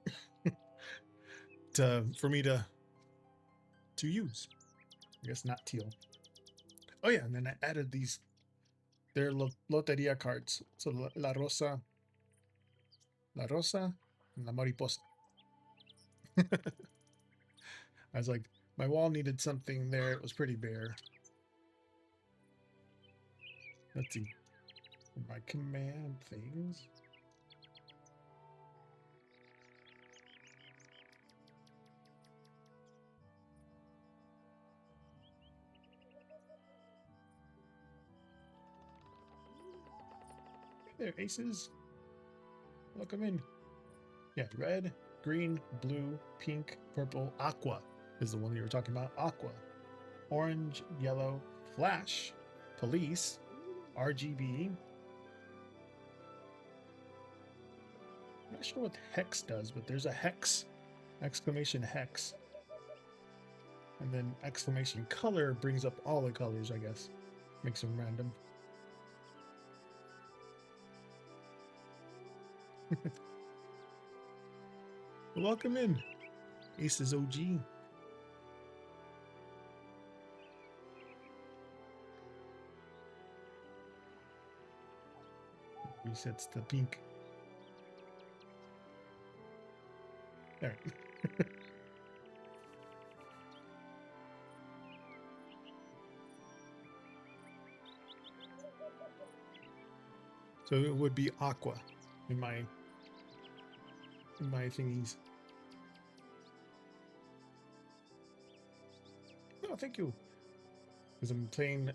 for me to use. I guess not teal. Oh yeah, and then I added these, they're Loteria cards. So La Rosa, and La Mariposa. I was like, my wall needed something there. It was pretty bare. Let's see. My command things. Hey there, aces. Welcome in. Yeah, red, green, blue, pink, purple, aqua is the one you were talking about. Aqua. Orange, yellow, flash, police, RGB. I'm not sure what hex does, but there's a hex, exclamation hex. And then exclamation color brings up all the colors, I guess. Makes them random. Welcome in, Aces OG. Resets to pink. There. So it would be aqua in my thingies. Oh, thank you. Because I'm playing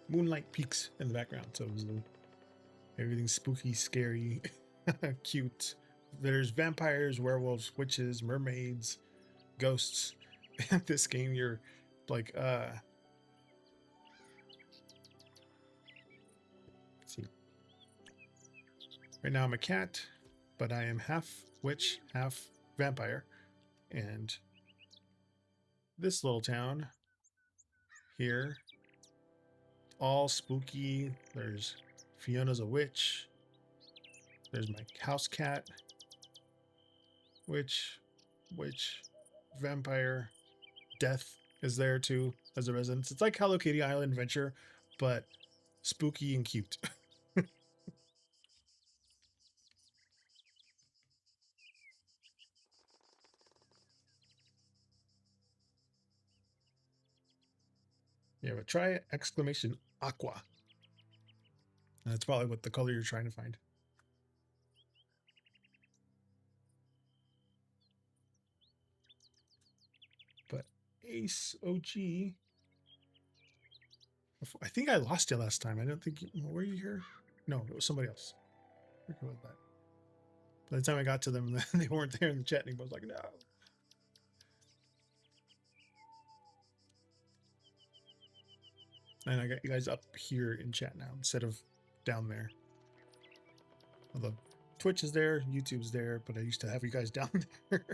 Moonlight Peaks in the background, so everything's spooky, scary, cute. There's vampires, werewolves, witches, mermaids, ghosts. This game, you're like let's see. Right now I'm a cat, but I am half witch, half vampire. And this little town here, all spooky. There's Fiona's a witch. There's my house cat, witch, vampire, death is there too as a residence. It's like Hello Kitty Island Adventure, but spooky and cute. Yeah, but try exclamation aqua. And that's probably what the color you're trying to find. But Ace OG, I think I lost you last time. I don't think were you here? No, it was somebody else. I forget about that. By the time I got to them, they weren't there in the chat anymore. I was like, no. And I got you guys up here in chat now instead of down there. Although Twitch is there, YouTube's there, but I used to have you guys down there.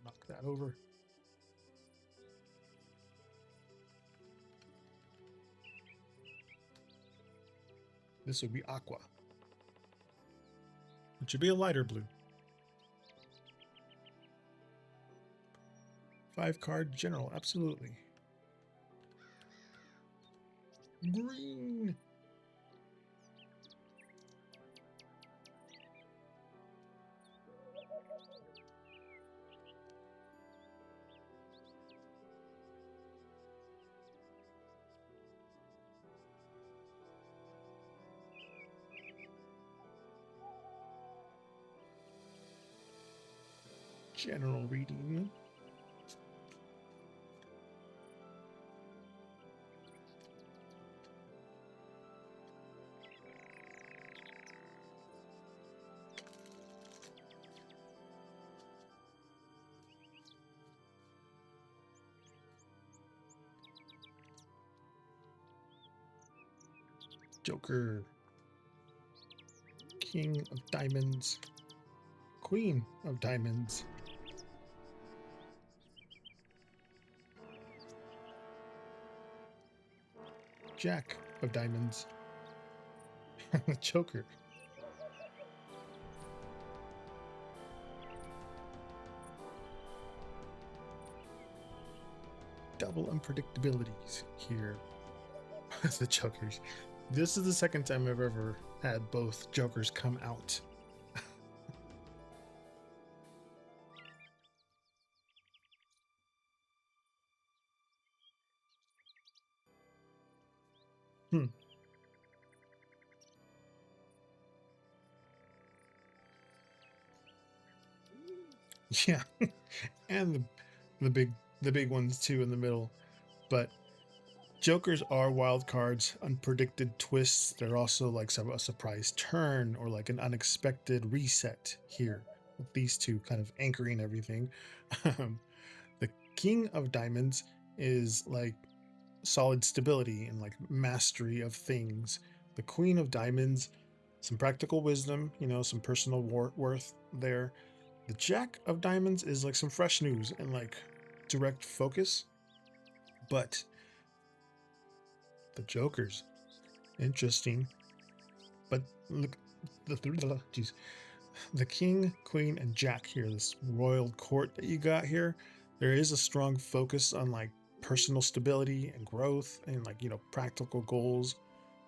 Knock that over. This would be aqua. It should be a lighter blue. 5-card general, absolutely. Green. General reading. Joker. King of Diamonds. Queen of Diamonds. Jack of Diamonds. Joker. Double unpredictabilities here. The Jokers. This is the second time I've ever had both Jokers come out. Yeah, and the big ones too in the middle. But Jokers are wild cards, unpredicted twists. They're also like a surprise turn or like an unexpected reset here. With these two kind of anchoring everything. The King of Diamonds is like solid stability and like mastery of things. The Queen of Diamonds, some practical wisdom, you know, some personal worth there. The Jack of Diamonds is like some fresh news and like direct focus. But the Jokers, interesting. But look, the King, Queen, and Jack here, this royal court that you got here, there is a strong focus on like personal stability and growth and like, you know, practical goals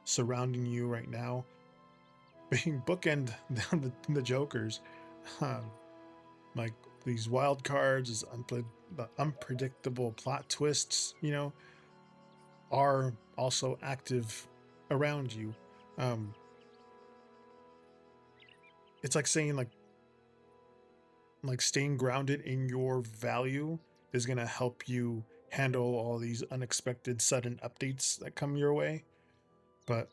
surrounding you right now. being bookend down the Jokers. Like these wild cards, the unpredictable plot twists, are also active around you. It's like saying like staying grounded in your value is going to help you handle all these unexpected sudden updates that come your way. But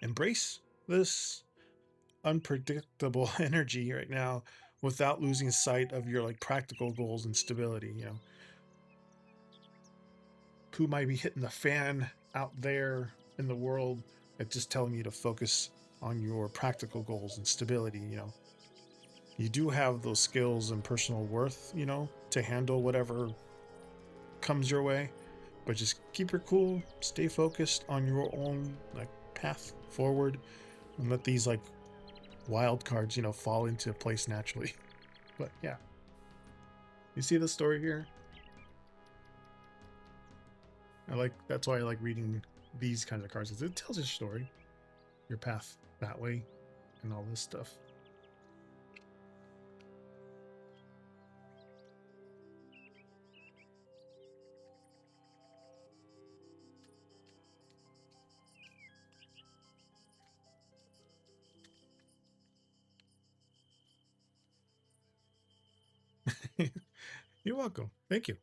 embrace this unpredictable energy right now without losing sight of your like practical goals and stability. Who might be hitting the fan out there in the world, it's just telling you to focus on your practical goals and stability. You do have those skills and personal worth, to handle whatever comes your way, but just keep your cool, stay focused on your own like path forward, and let these like wild cards, fall into place naturally. But yeah, you see the story here. That's why I like reading these kinds of cards, because it tells your story, your path that way, and all this stuff. You're welcome. Thank you.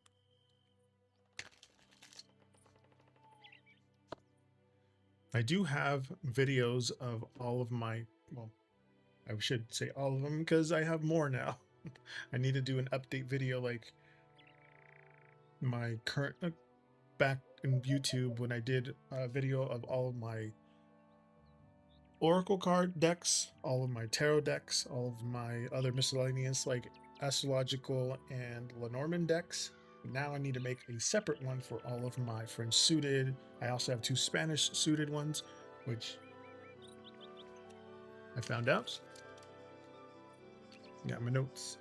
I do have videos of all of my, well, I should say all of them because I have more now. I need to do an update video like my current, back in YouTube when I did a video of all of my Oracle card decks, all of my tarot decks, all of my other miscellaneous like Astrological and Lenormand decks. Now I need to make a separate one for all of my French suited. I also have 2 Spanish suited ones, which I found out. Got my notes.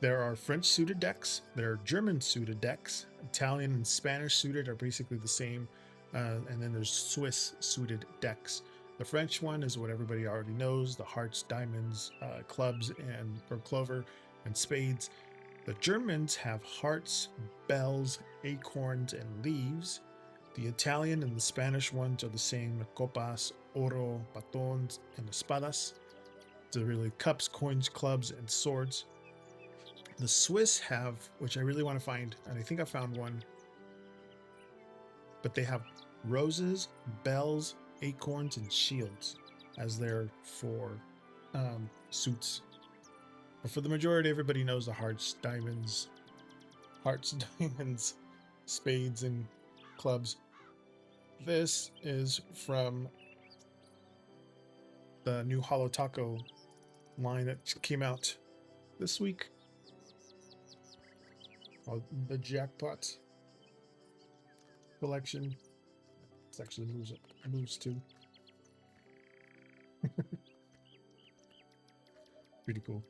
There are French suited decks, there are German suited decks, Italian and Spanish suited are basically the same, and then there's Swiss suited decks. The French one is what everybody already knows: the hearts, diamonds, clubs, or clover, and spades. The Germans have hearts, bells, acorns, and leaves. The Italian and the Spanish ones are the same: copas, oro, batons, and espadas. They're really cups, coins, clubs, and swords. The Swiss have, which I really want to find, and I think I found one, but they have roses, bells, acorns, and shields as their 4 suits. But for the majority, everybody knows the hearts, diamonds, spades, and clubs. This is from the new Holo Taco line that came out this week, called the Jackpot Collection. It's actually moves too. Pretty cool.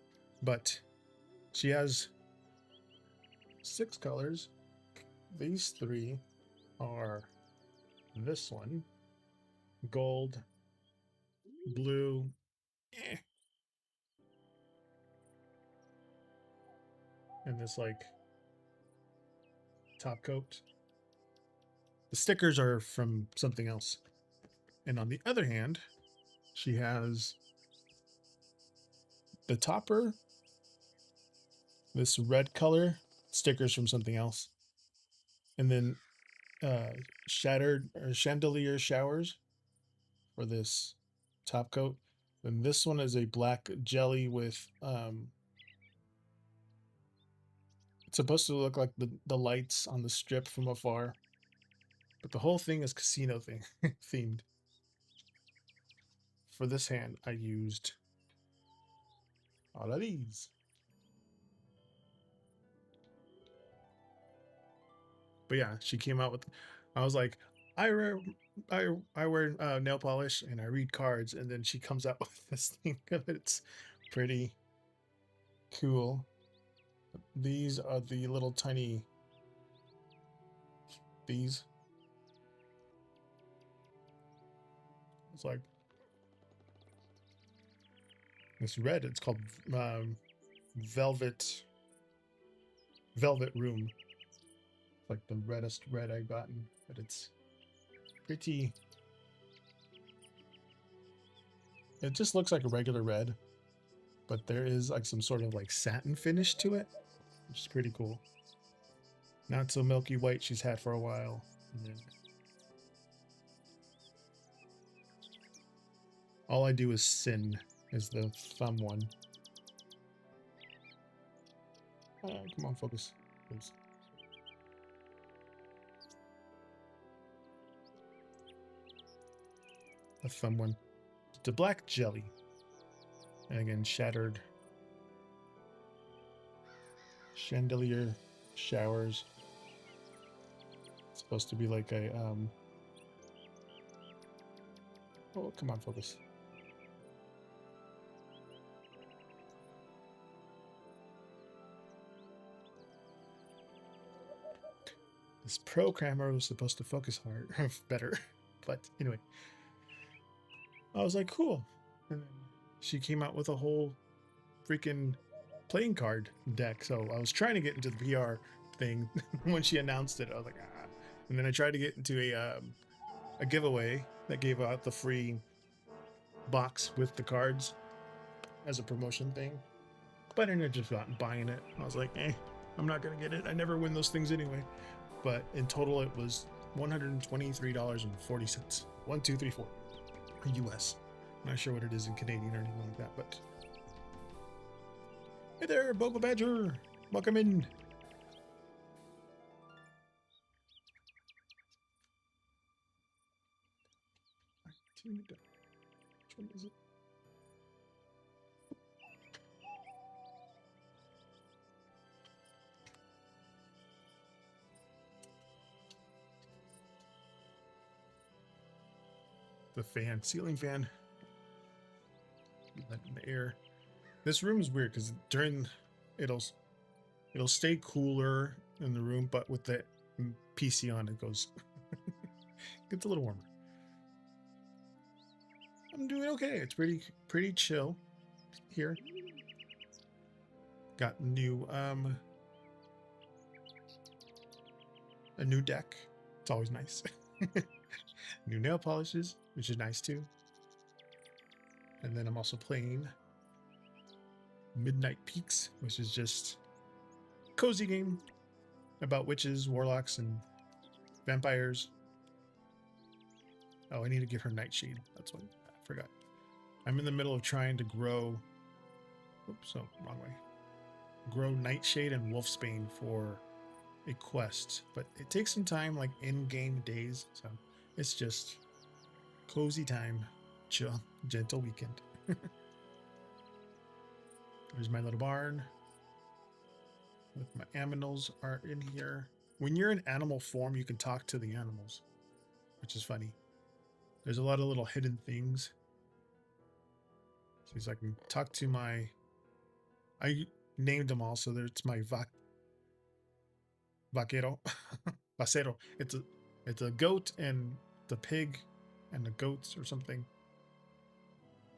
But she has 6 colors. These 3 are this one, gold, blue, and this like top coat. The stickers are from something else. And on the other hand, she has the topper, this red color, stickers from something else. And then shattered or chandelier showers for this top coat. And this one is a black jelly with it's supposed to look like the lights on the strip from afar. But the whole thing is casino themed. For this hand, I used all of these. But yeah, she came out with. I was like, I wear nail polish and I read cards, and then she comes out with this thing. It's pretty cool. These are the little tiny. These. It's like it's red. It's called velvet room. It's like the reddest red I've gotten, but it's pretty. It just looks like a regular red, but there is like some sort of like satin finish to it, which is pretty cool. Not so milky white she's had for a while. And then all I do is sin is the thumb one. Come on, focus, please. The thumb one. The black jelly. And again, shattered chandelier showers. It's supposed to be like a oh, come on, focus. This programmer was supposed to focus hard better. But anyway, I was like, cool. And then she came out with a whole freaking playing card deck. So I was trying to get into the PR thing when she announced it. I was like, ah. And then I tried to get into a giveaway that gave out the free box with the cards as a promotion thing. But I ended up just buying it. I was like, I'm not gonna get it. I never win those things anyway. But in total, it was $123.40. 1, 2, 3, 4. US. I'm not sure what it is in Canadian or anything like that, but hey there, Boba Badger! Welcome in. Which one is it? The fan, ceiling fan. Let in the air. This room is weird because during it'll stay cooler in the room, but with the PC on, it goes gets a little warmer. I'm doing okay. It's pretty chill here. Got new a new deck. It's always nice. New nail polishes, which is nice too. And then I'm also playing Midnight Peaks, which is just a cozy game about witches, warlocks, and vampires. Oh, I need to give her Nightshade. That's what I forgot. I'm in the middle of trying to grow. Oops, oh, wrong way. Grow Nightshade and Wolfsbane for a quest, but it takes some time, like in-game days. So it's just cozy time, chill, gentle weekend. There's my little barn with my aminals are in here. When you're in animal form, you can talk to the animals, which is funny. There's a lot of little hidden things. So I can talk to my, I named them all. So there's my vaquero, vasero. It's a goat and the pig and the goats or something.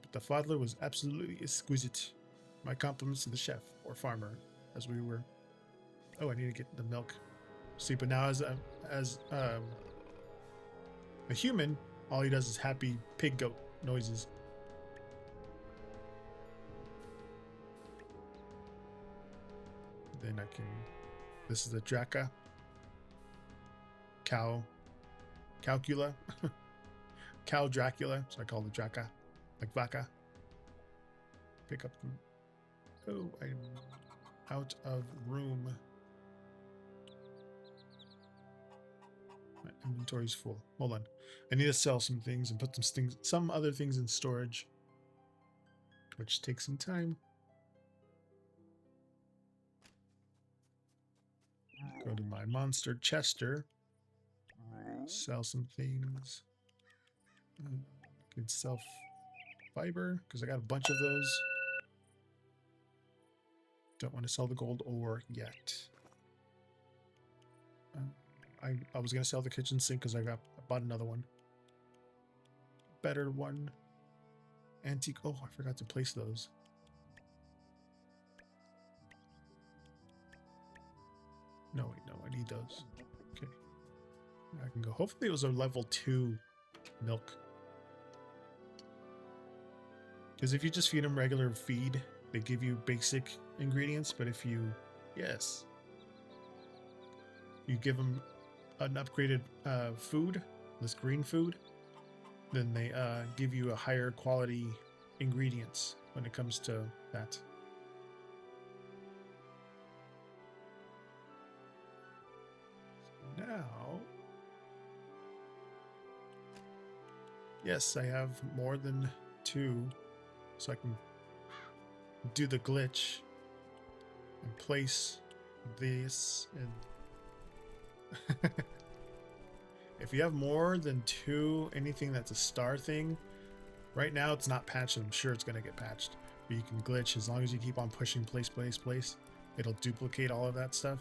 But the fodder was absolutely exquisite. My compliments to the chef or farmer as we were. Oh, I need to get the milk. See, but now as a human, all he does is happy pig goat noises. Then I can. This is the Draca. Calcula. Cow Dracula. So I call the Draca. Like vaca. Pick up the. Oh, I'm out of room. My inventory's full. Hold on. I need to sell some things and put some other things in storage, which takes some time. Go to my monster Chester. Sell some things. I can sell fiber because I got a bunch of those. Don't want to sell the gold ore yet. I was gonna sell the kitchen sink because I bought another one. better one. Antique. Oh, I forgot to place those. No, wait, no, I need those. Okay. I can go. Hopefully it was a level 2 milk. Because if you just feed them regular feed, they give you basic ingredients. But if you, yes, you give them an upgraded food, this green food, then they give you a higher quality ingredients when it comes to that. Now, yes, I have more than 2, so I can do the glitch and place this in. If you have more than 2, anything that's a star thing, right now it's not patched. I'm sure it's going to get patched. But you can glitch as long as you keep on pushing place, place, place. It'll duplicate all of that stuff.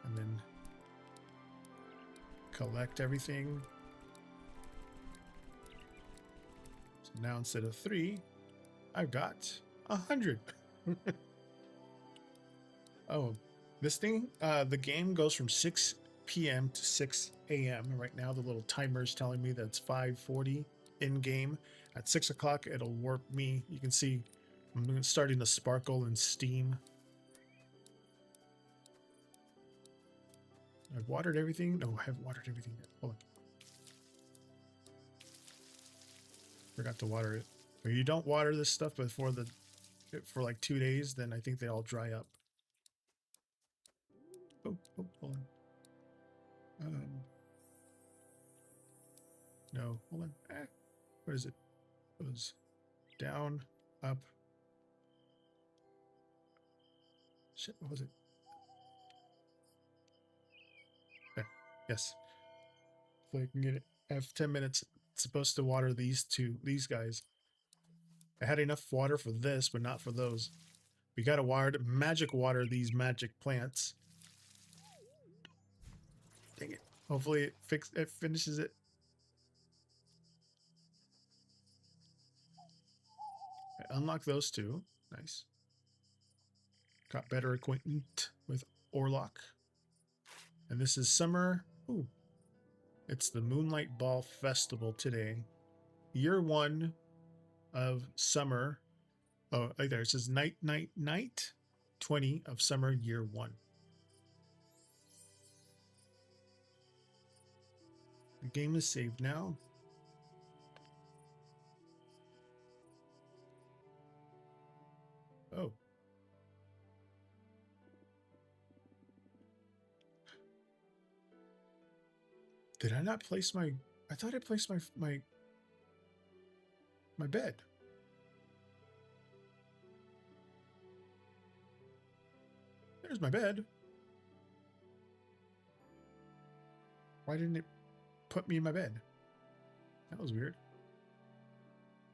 And then collect everything. So now instead of 3, I've got 100. Oh, this thing, the game goes from 6 p.m. to 6 a.m. Right now, the little timer is telling me that it's 5:40 in game. At 6 o'clock, it'll warp me. You can see I'm starting to sparkle and steam. I've watered everything. No, I haven't watered everything yet. Hold on. Forgot to water it. If you don't water this stuff before for like 2 days, then I think they all dry up. Oh, hold on. No, hold on. What is it? It was down, up. Shit, what was it? There. Yes. So I can get it. I have 10 minutes. It's supposed to water these guys. I had enough water for this, but not for those. We gotta magic water these magic plants. Dang it. Hopefully it finishes it. I unlock those 2. Nice. Got better acquainted with Orlock. And this is summer. Ooh. It's the Moonlight Ball Festival today. Year 1 of summer. Oh, right there. It says night 20 of summer year 1. The game is saved now. Oh. Did I not place my... I thought I placed my bed. There's my bed. Why didn't it put me in my bed? That was weird.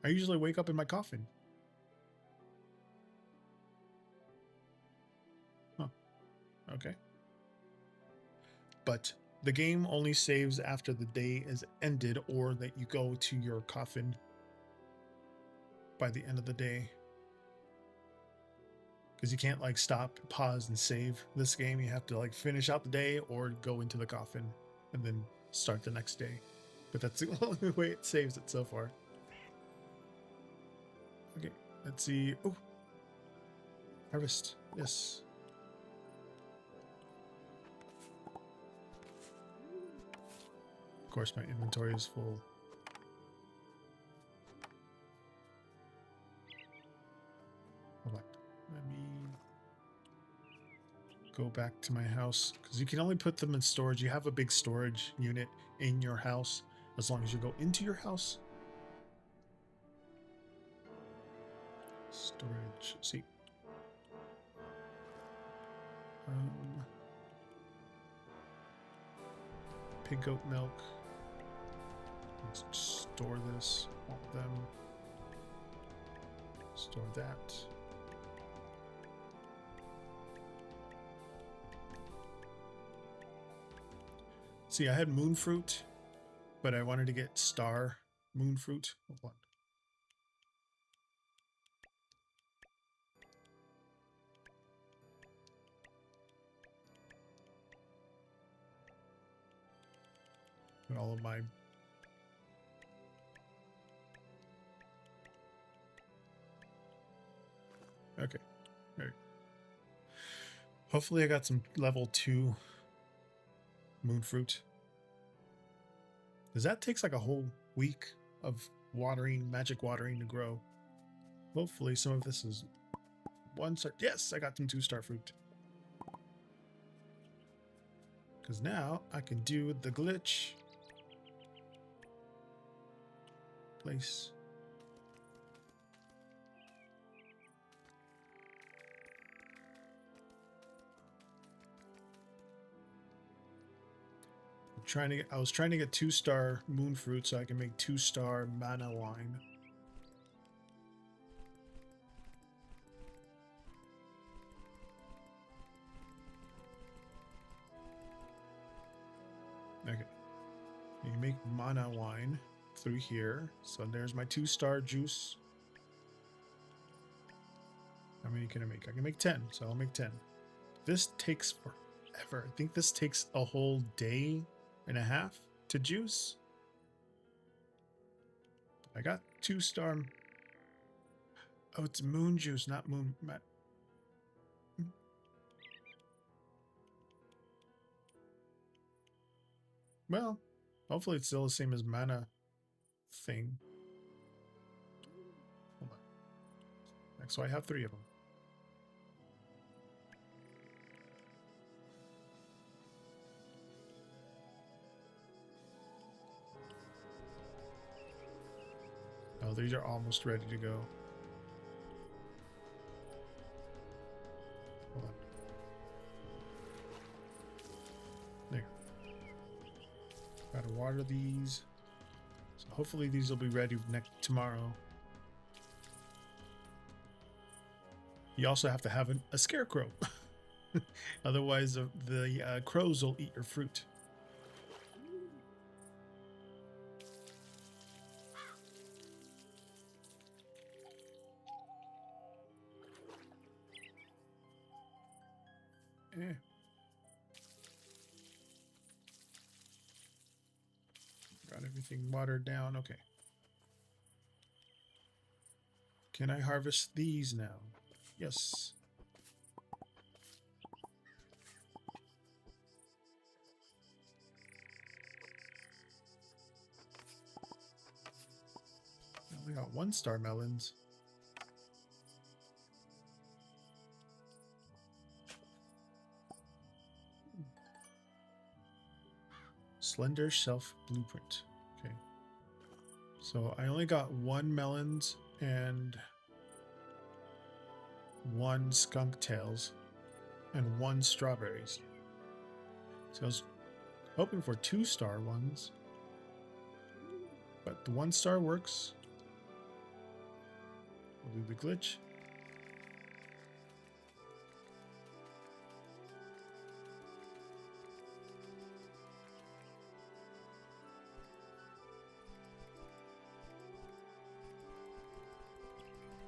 I usually wake up in my coffin. Huh. Okay. But the game only saves after the day is ended, or that you go to your coffin by the end of the day. Because you can't like stop, pause, and save this game. You have to like finish out the day or go into the coffin and then start the next day. But that's the only way it saves it so far. Okay, let's see. Oh, harvest. Yes. Of course, my inventory is full. Hold on. Let me go back to my house, because you can only put them in storage. You have a big storage unit in your house as long as you go into your house. Storage. See. Pig goat milk. Let's store this. All of them. Store that. See, I had moon fruit, but I wanted to get star moon fruit. Hold on. And all of my okay. Right. Hopefully I got some level 2 moon fruit. Because that takes like a whole week of watering, magic watering to grow. Hopefully some of this is 1-star. Yes, I got some 2-star fruit. Because now I can do the glitch. Place. I was trying to get 2-star moon fruit so I can make 2-star mana wine. Okay. You make mana wine through here. So there's my 2-star juice. How many can I make? I can make 10, so I'll make 10. This takes forever. I think this takes a whole day and a half to juice. I got 2-star. Oh, it's moon juice, not moon. Well, hopefully it's still the same as mana thing. Hold on. So I have 3 of them. Oh, these are almost ready to go. Hold on. There. Gotta water these. So hopefully these will be ready tomorrow. You also have to have a scarecrow. Otherwise, the crows will eat your fruit. Eh. Got everything watered down. Okay. Can I harvest these now? Yes. We got 1-star melons. Slender Shelf Blueprint. Okay. So I only got 1 melons and 1 skunk tails and 1 strawberries. So I was hoping for 2-star ones, but the 1-star works. We'll do the glitch.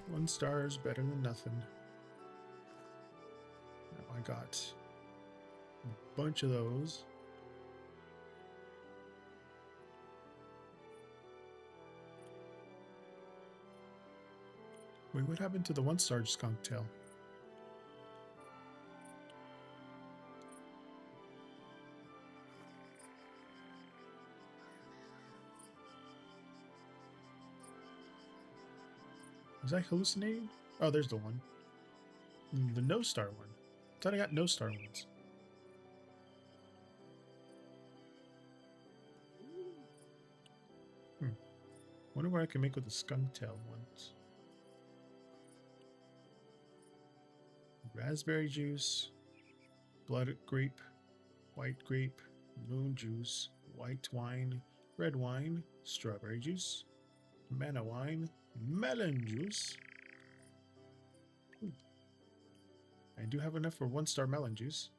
One star is better than nothing. Now I got a bunch of those. Wait, what happened to the 1-star skunk tail? Was I hallucinating? Oh, there's the one. The no-star one. I thought I got no-star ones. Wonder what I can make with the skunk tail ones. Raspberry juice, blood grape, white grape, moon juice, white wine, red wine, strawberry juice, mana wine, melon juice. I do have enough for 1-star melon juice.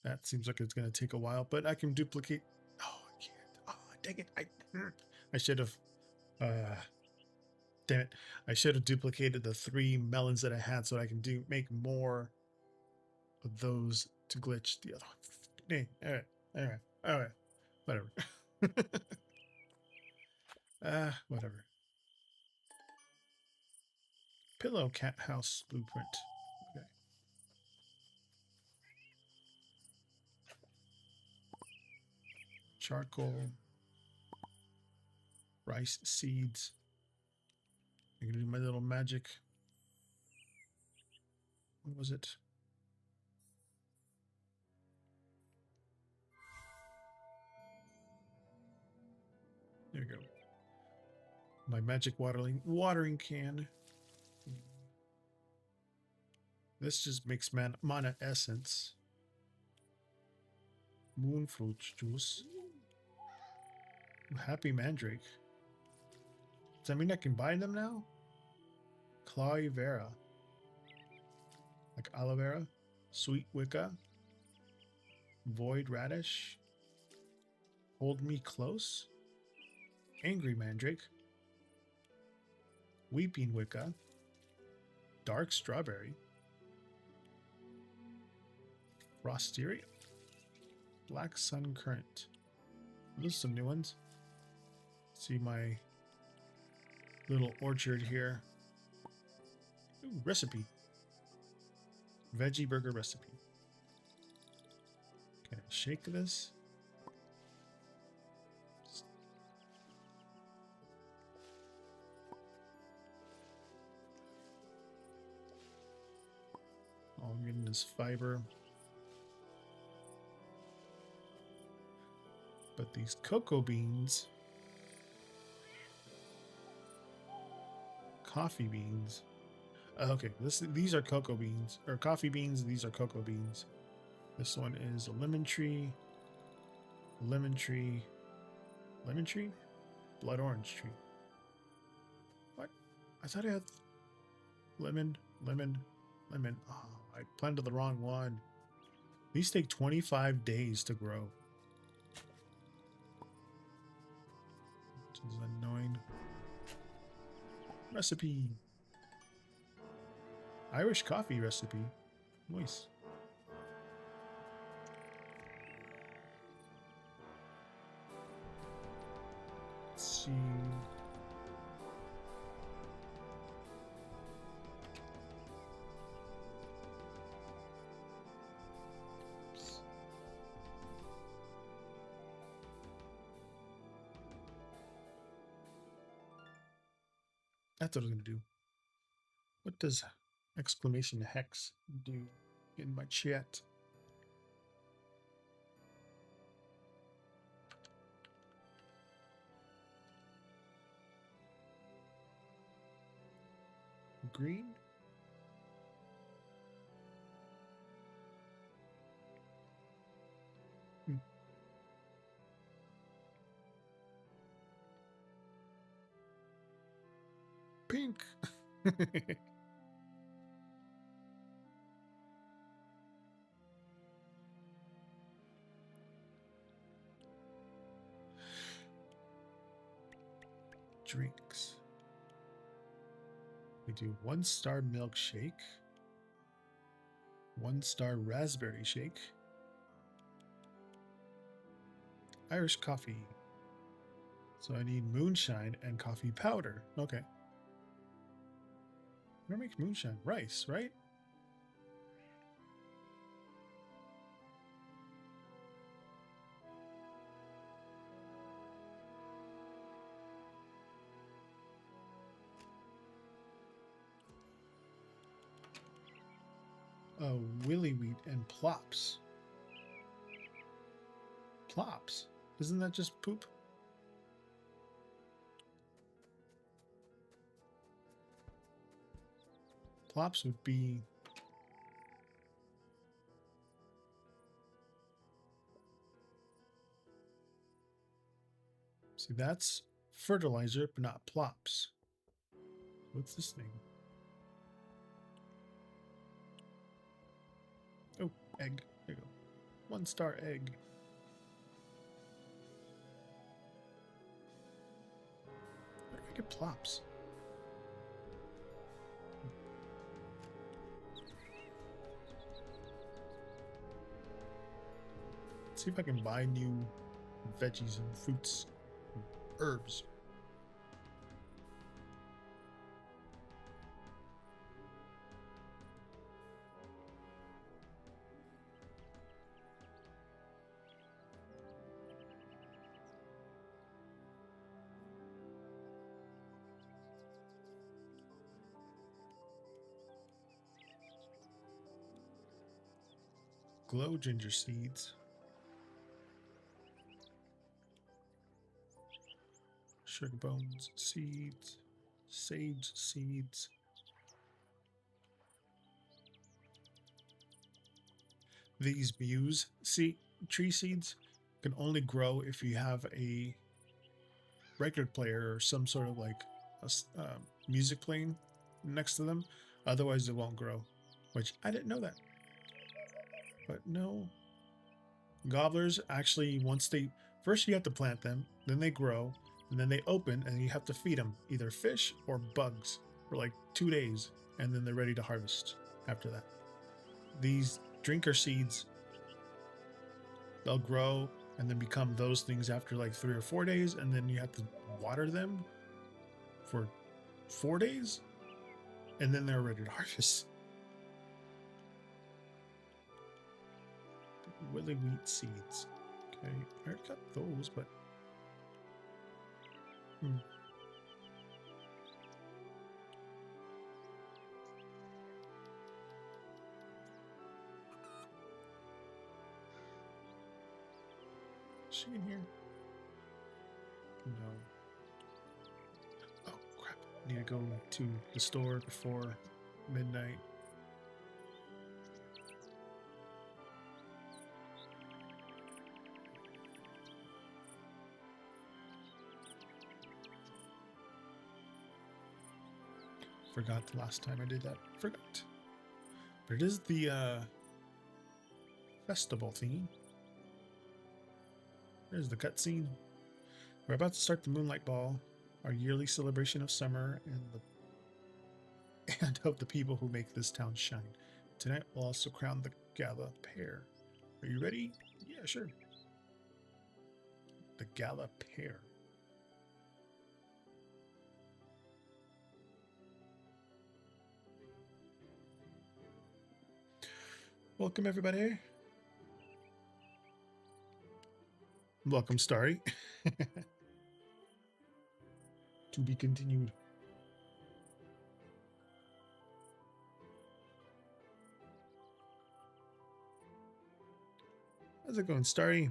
That seems like it's going to take a while, but I can duplicate. Oh, dang it. I should have, damn it. I should have duplicated the 3 melons that I had so I can make more of those to glitch the other one. All right, whatever. Whatever. Pillow cat house blueprint. Okay. Charcoal. Rice seeds. I'm gonna do my little magic. What was it? There we go. My magic watering can. This just makes mana essence. Moonfruit juice. Happy mandrake. Does that mean I can buy them now? Clawy vera. Like aloe vera. Sweet wicca. Void radish. Hold me close. Angry mandrake. Weeping wicca. Dark strawberry. Frosteria. Black sun currant. Those are some new ones. See my little orchard here. Ooh, recipe. Veggie burger recipe. Can I shake this? All I'm getting is fiber. But these cocoa beans, coffee beans. Okay, these are cocoa beans or coffee beans. These are cocoa beans. This one is a lemon tree, lemon tree, lemon tree, blood orange tree. What? I thought I had lemon, lemon, lemon. Oh, I planted the wrong one. These take 25 days to grow. Which is annoying. Recipe. Irish coffee recipe. Nice. Let's see. Oops. That's what I was going to do. What does exclamation hex do in my chat? Green? Pink. Drinks. We do 1-star milkshake, 1-star raspberry shake, Irish coffee. So I need moonshine and coffee powder. Okay. What do I make moonshine? Rice, right? Oh, willy wheat and plops. Plops? Isn't that just poop? Plops would be... See, that's fertilizer, but not plops. What's this thing? Oh, egg. There you go. 1-star egg. think it plops. Let's see if I can buy new veggies and fruits and herbs. Glow ginger seeds. Sugar bones seeds. Sage seeds. These muse tree seeds can only grow if you have a record player or some sort of like a music playing next to them. Otherwise, it won't grow, which I didn't know that. But no. Gobblers actually, first you have to plant them, then they grow, and then they open, and you have to feed them either fish or bugs for like 2 days, and then they're ready to harvest after that. These drinker seeds, they'll grow and then become those things after like 3 or 4 days, and then you have to water them for 4 days, and then they're ready to harvest. Willy wheat seeds. Okay, I got those, but Is she in here? No. Oh crap! I need to go to the store before midnight. Forgot the last time I did that. Forgot. But it is the festival theme. There's the cutscene. We're about to start the Moonlight Ball, our yearly celebration of summer and of the people who make this town shine. Tonight we'll also crown the Gala Pair. Are you ready? Yeah, sure. The Gala Pair. Welcome, everybody. Welcome, Starry. To be continued. How's it going, Starry?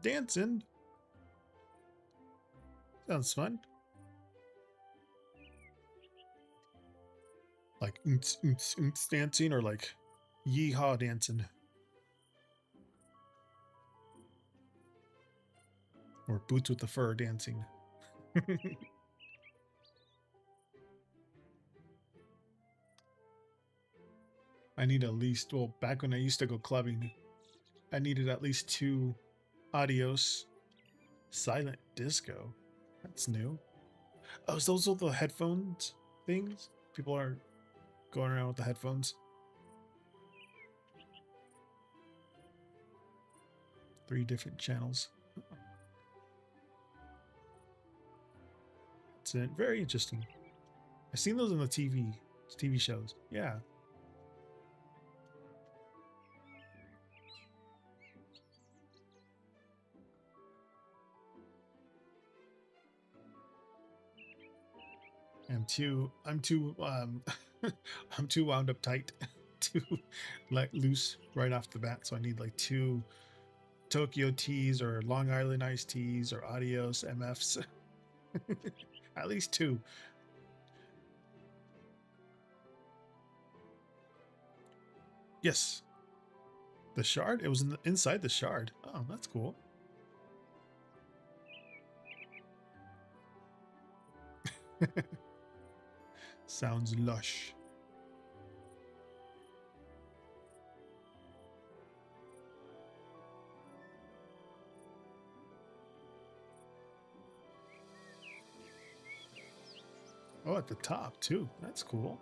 Dancing? Sounds fun. Like dancing or like yeehaw dancing? Or boots with the fur dancing? I need at least, well, back when I used to go clubbing, I needed at least 2 Adios Silent Disco. That's new. Oh, so those are the headphones things? People are going around with the headphones. 3 different channels. It's very interesting. I've seen those in the TV shows. Yeah. I'm too I'm too wound up tight to let loose right off the bat. So I need like 2 Tokyo teas or Long Island iced teas or Adios MFs. At least 2. Yes. The shard? It was inside the shard. Oh, that's cool. Sounds lush. Oh, at the top too. That's cool.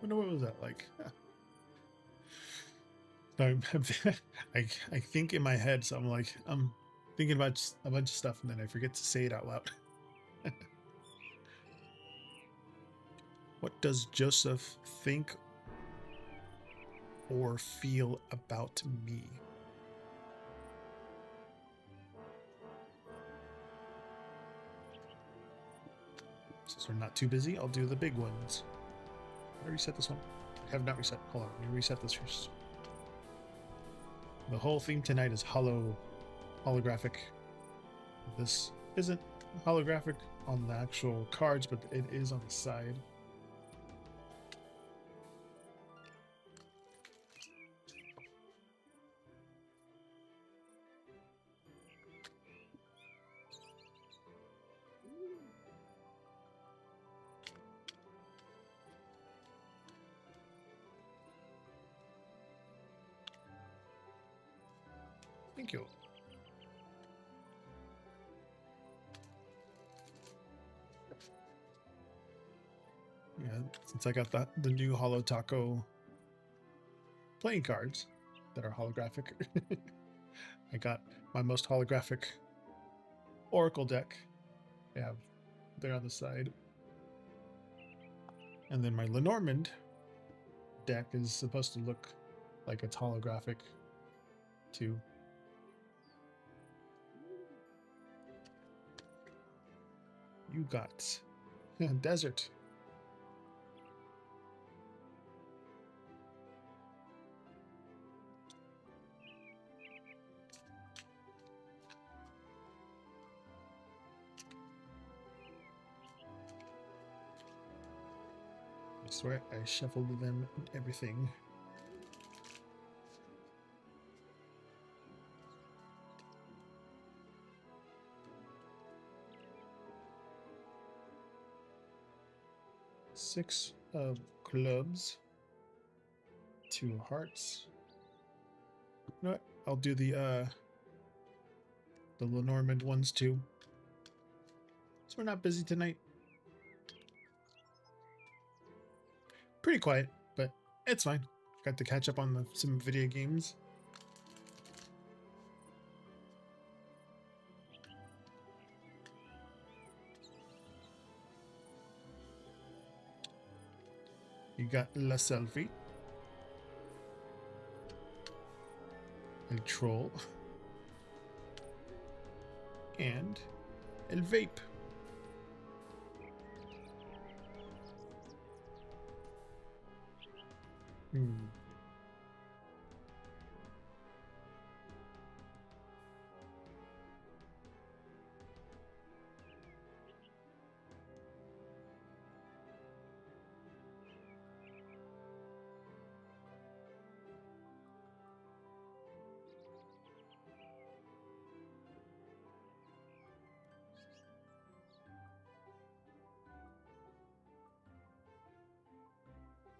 Wonder what was that like? So I think in my head, so I'm thinking about a bunch of stuff, and then I forget to say it out loud. What does Joseph think or feel about me? Since we're not too busy, I'll do the big ones. Did I reset this one? I have not reset. Hold on, let me reset this first. The whole theme tonight is holographic. This isn't holographic on the actual cards, but it is on the side. Thank you. Yeah, since I got the new Holo Taco playing cards that are holographic, I got my most holographic Oracle deck. I have there on the side. And then my Lenormand deck is supposed to look like it's holographic too. You got desert. I swear I shuffled them and everything. Six of clubs. Two hearts. You know what? I'll do the Lenormand ones too. So we're not busy tonight. Pretty quiet, but it's fine. Got to catch up on some video games. You got La Selfie. El Troll. And El Vape.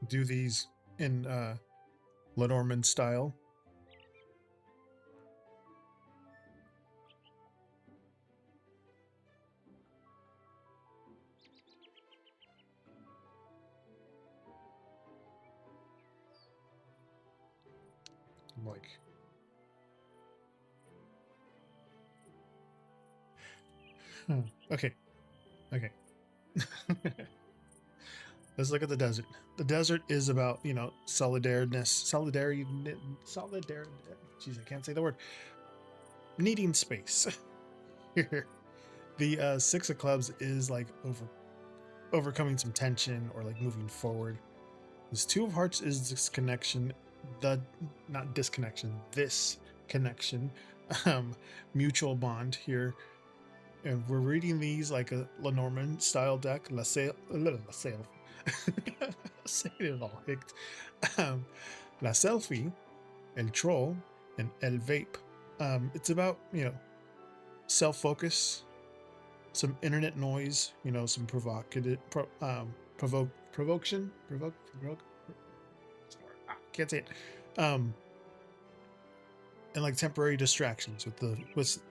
Do these in Lenormand style. Like, okay. Let's look at the desert. The desert is about, solidarity. Jeez, I can't say the word. Needing space. Here, the Six of Clubs is like overcoming some tension or like moving forward. This Two of Hearts is this connection, not disconnection, this connection, mutual bond here. And we're reading these like a Lenormand style deck. La Sail. Saying it all hicked. La Selfie, El Troll, and El Vape. It's about, self-focus, some internet noise, some provocation. can't say it. And like temporary distractions with the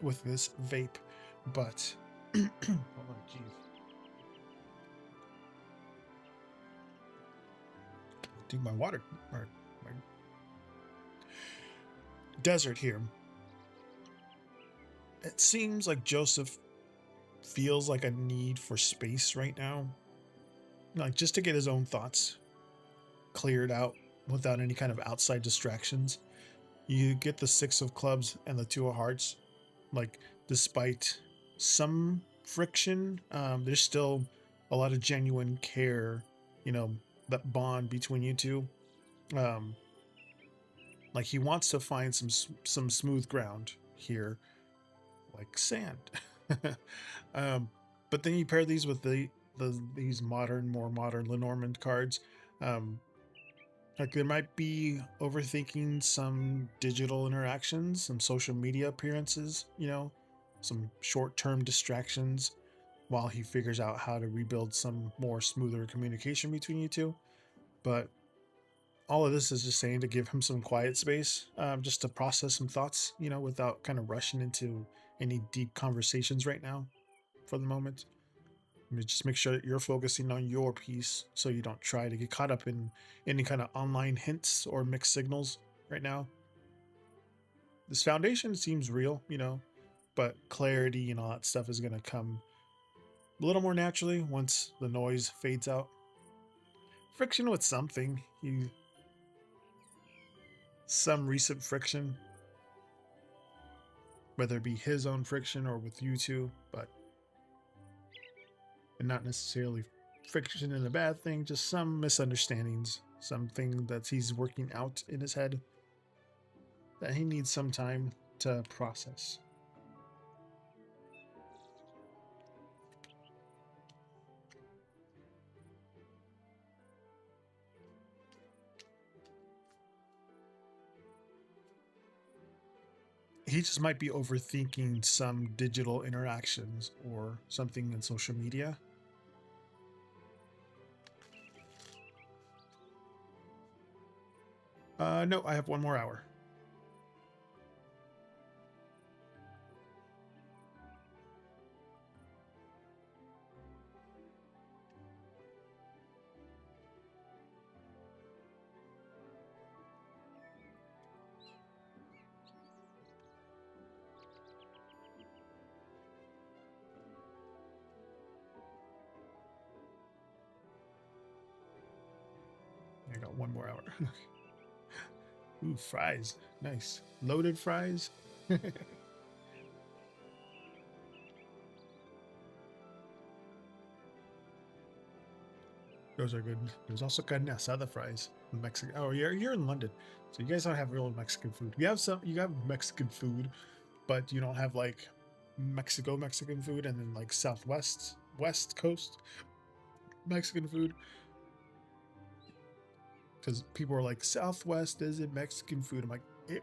with this vape, but hold on, jeez. Do my water or my desert here. It seems like Joseph feels like a need for space right now, like just to get his own thoughts cleared out without any kind of outside distractions. You get the Six of Clubs and the Two of Hearts. Like, despite some friction, there's still a lot of genuine care, you know, that bond between you two. Um, like he wants to find some smooth ground here, like sand. um, but then you pair these with these more modern Lenormand cards. Um, like there might be overthinking some digital interactions, some social media appearances, you know, some short-term distractions while he figures out how to rebuild some more smoother communication between you two. But all of this is just saying to give him some quiet space, just to process some thoughts, you know, without kind of rushing into any deep conversations right now for the moment. Just make sure that you're focusing on your piece so you don't try to get caught up in any kind of online hints or mixed signals right now. This foundation seems real, you know, but clarity and all that stuff is going to come a little more naturally once the noise fades out. Friction with something, some recent friction, whether it be his own friction or with you two, but and not necessarily friction in a bad thing, just some misunderstandings, something that he's working out in his head that he needs some time to process. He just might be overthinking some digital interactions or something in social media. No, I have one more hour. I got one more hour. Ooh, fries. Nice. Loaded fries. Those are good. There's also carne asada fries. Mexican. Oh, you're in London, so you guys don't have real Mexican food. You have some. You have Mexican food, but you don't have like Mexican food, and then like West Coast Mexican food. Because people are like, Southwest isn't Mexican food. I'm like, it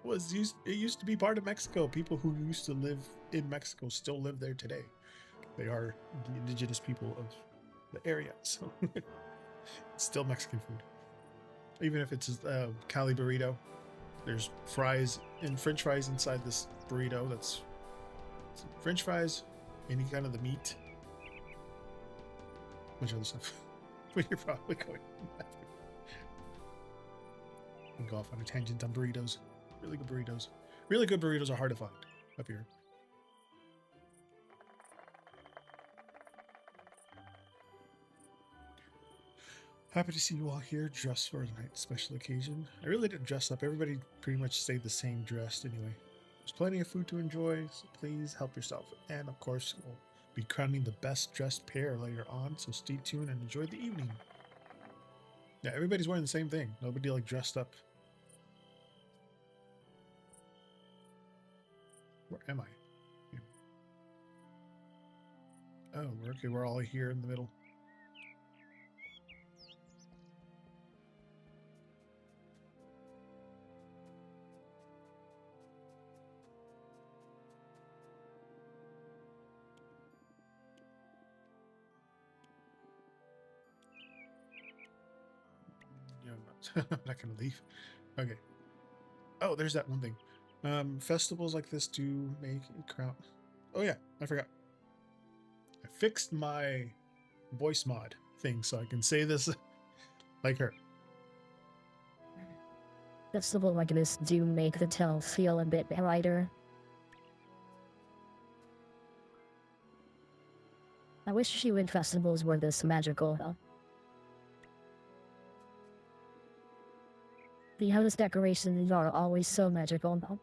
used to be part of Mexico. People who used to live in Mexico still live there today. They are the indigenous people of the area, so it's still Mexican food. Even if it's a Cali burrito, there's fries and French fries inside this burrito. That's French fries, any kind of the meat, which other stuff. But you're probably going. And go off on a tangent on burritos. Really good burritos. Really good burritos are hard to find up here. Happy to see you all here dressed for tonight's special occasion. I really didn't dress up. Everybody pretty much stayed the same dressed anyway. There's plenty of food to enjoy, so please help yourself. And of course, we'll be crowning the best dressed pair later on, so stay tuned and enjoy the evening. Yeah, everybody's wearing the same thing. Nobody like dressed up. Where am I? Here. Oh, okay, we're all here in the middle. Yeah, I'm not gonna leave. Okay. Oh, there's that one thing. Festivals like this do make a crown. Oh yeah, I forgot. I fixed my voice mod thing so I can say this like her. Festival like this do make the tale feel a bit brighter. I wish Shewind festivals were this magical. The house decorations are always so magical.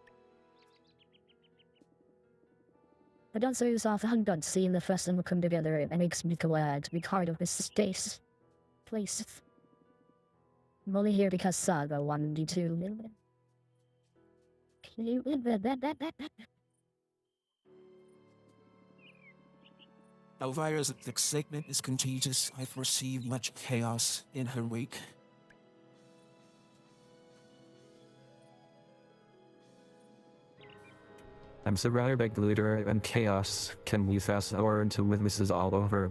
I don't so often don't seeing the festival come together. It makes me glad to be part of this space. Place. I'm only here because Saga wanted me to. Elvira's excitement is contagious. I foresee much chaos in her wake. I'm surrounded by glitter and chaos. Can we fast forward to witnesses all over?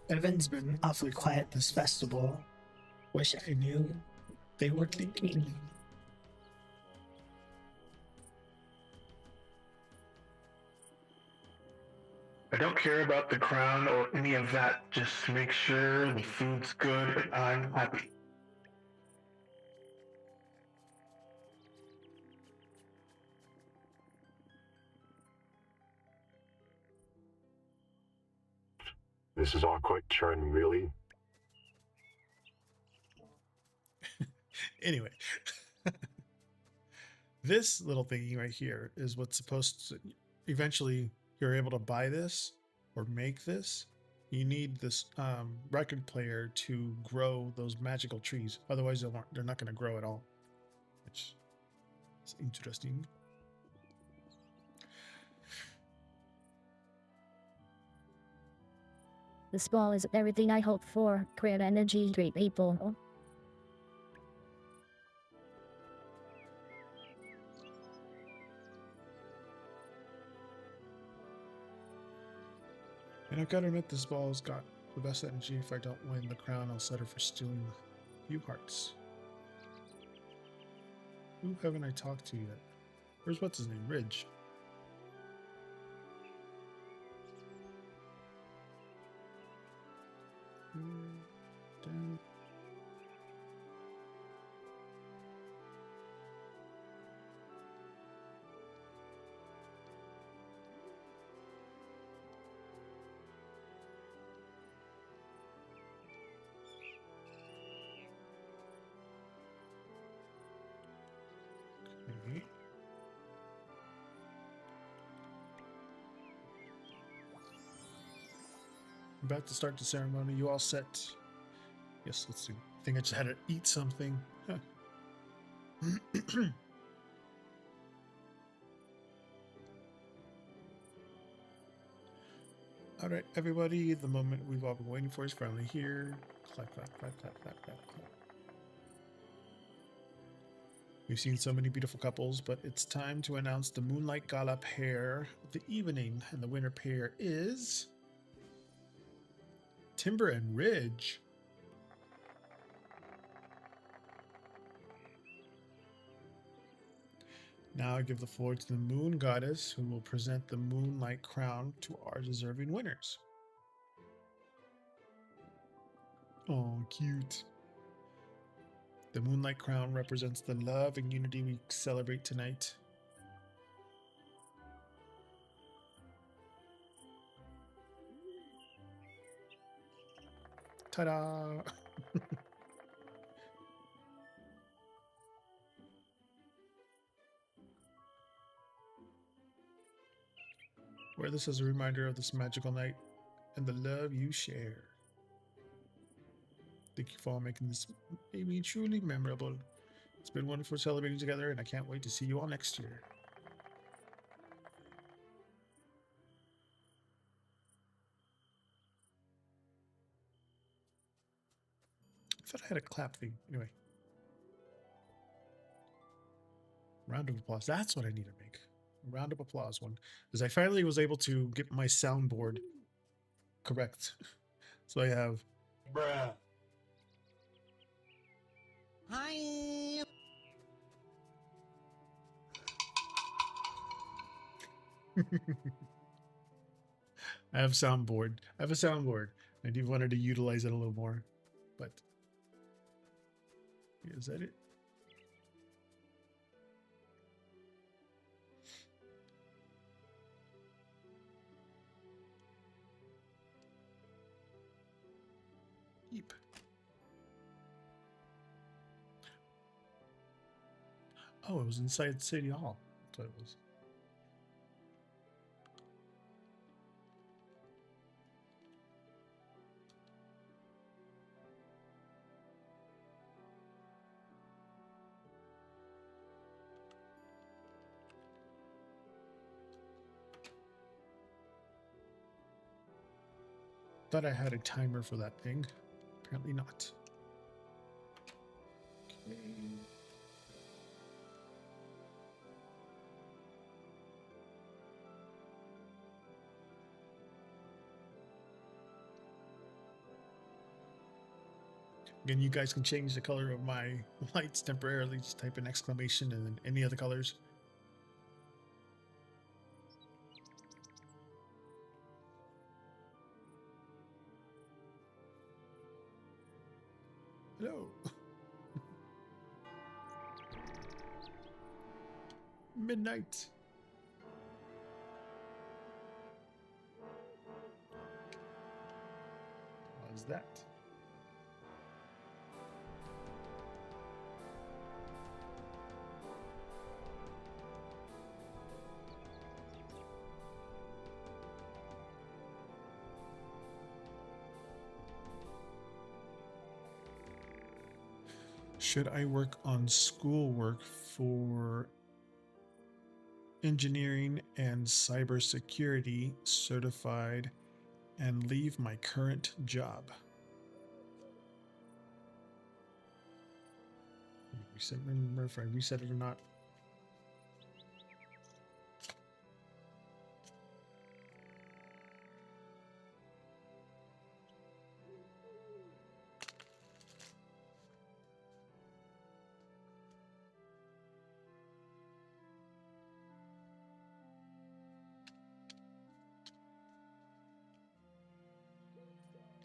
Evan's been awfully quiet this festival. Wish I knew they were thinking. I don't care about the crown or any of that. Just make sure the food's good and I'm happy. This is all quite charming, really. Anyway, this little thingy right here is what's supposed to eventually you're able to buy this or make this. You need this record player to grow those magical trees. Otherwise, they're not going to grow at all. Which is interesting. This ball is everything I hoped for. Create energy, great people. And I've got to admit, this ball's got the best energy. If I don't win the crown, I'll set her for stealing a few hearts. Who haven't I talked to yet? Where's what's his name? Ridge. Down. Okay. About to start the ceremony. You all set? Yes, let's see. I think I just had to eat something. Huh. All right, everybody. The moment we've all been waiting for is finally here. Clap, clap, clap, clap, clap, clap, clap. We've seen so many beautiful couples, but it's time to announce the Moonlight Gala pair of the evening, and the winner pair is Timber and Ridge. Now I give the floor to the Moon Goddess, who will present the Moonlight Crown to our deserving winners. Oh, cute. The Moonlight Crown represents the love and unity we celebrate tonight. Ta-da! Wear this as a reminder of this magical night and the love you share. Thank you for all making this maybe truly memorable. It's been wonderful celebrating together, and I can't wait to see you all next year. I thought I had a clap thing. Anyway. Round of applause. That's what I need to make. round of applause one, because I finally was able to get my soundboard correct. So I have Bruh. Hi. I have soundboard. I have a soundboard. I do wanted to utilize it a little more, but is that it? Eep. Oh, it was inside City Hall. That's what it was. Thought I had a timer for that thing. Apparently not. Okay. Again, you guys can change the color of my lights temporarily. Just type an exclamation and then any other colors. Hello. Midnight. How's that? Should I work on schoolwork for engineering and cybersecurity certified and leave my current job? Remember if I reset it or not.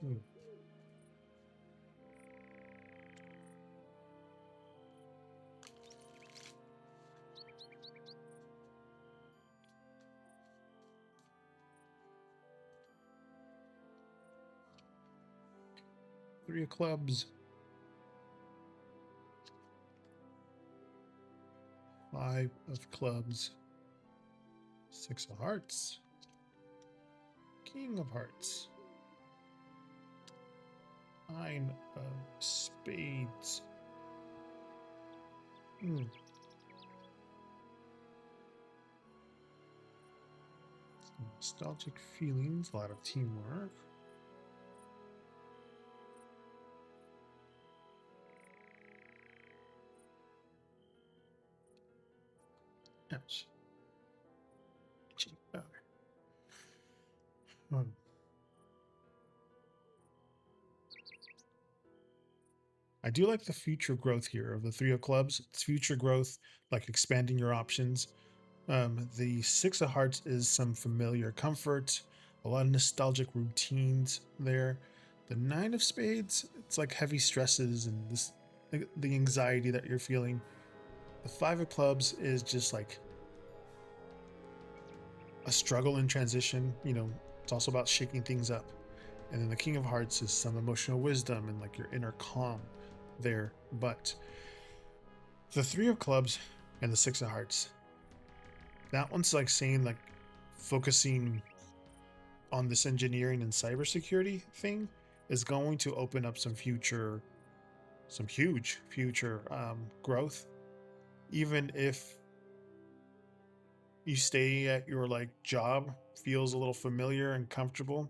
Hmm. Three of clubs. Five of clubs. Six of hearts. King of hearts. Nine of spades. Hmm. Some nostalgic feelings, a lot of teamwork. Ouch. Gee, okay. Hmm. I do like the future growth here of the three of clubs. It's future growth, like expanding your options. The six of hearts is some familiar comfort, a lot of nostalgic routines there. The nine of spades, it's like heavy stresses and this the anxiety that you're feeling. The five of clubs is just like a struggle in transition. You know, it's also about shaking things up. And then the king of hearts is some emotional wisdom and like your inner calm there. But the three of clubs and the six of hearts, that one's like saying like focusing on this engineering and cybersecurity thing is going to open up some huge future growth, even if you stay at your like job feels a little familiar and comfortable.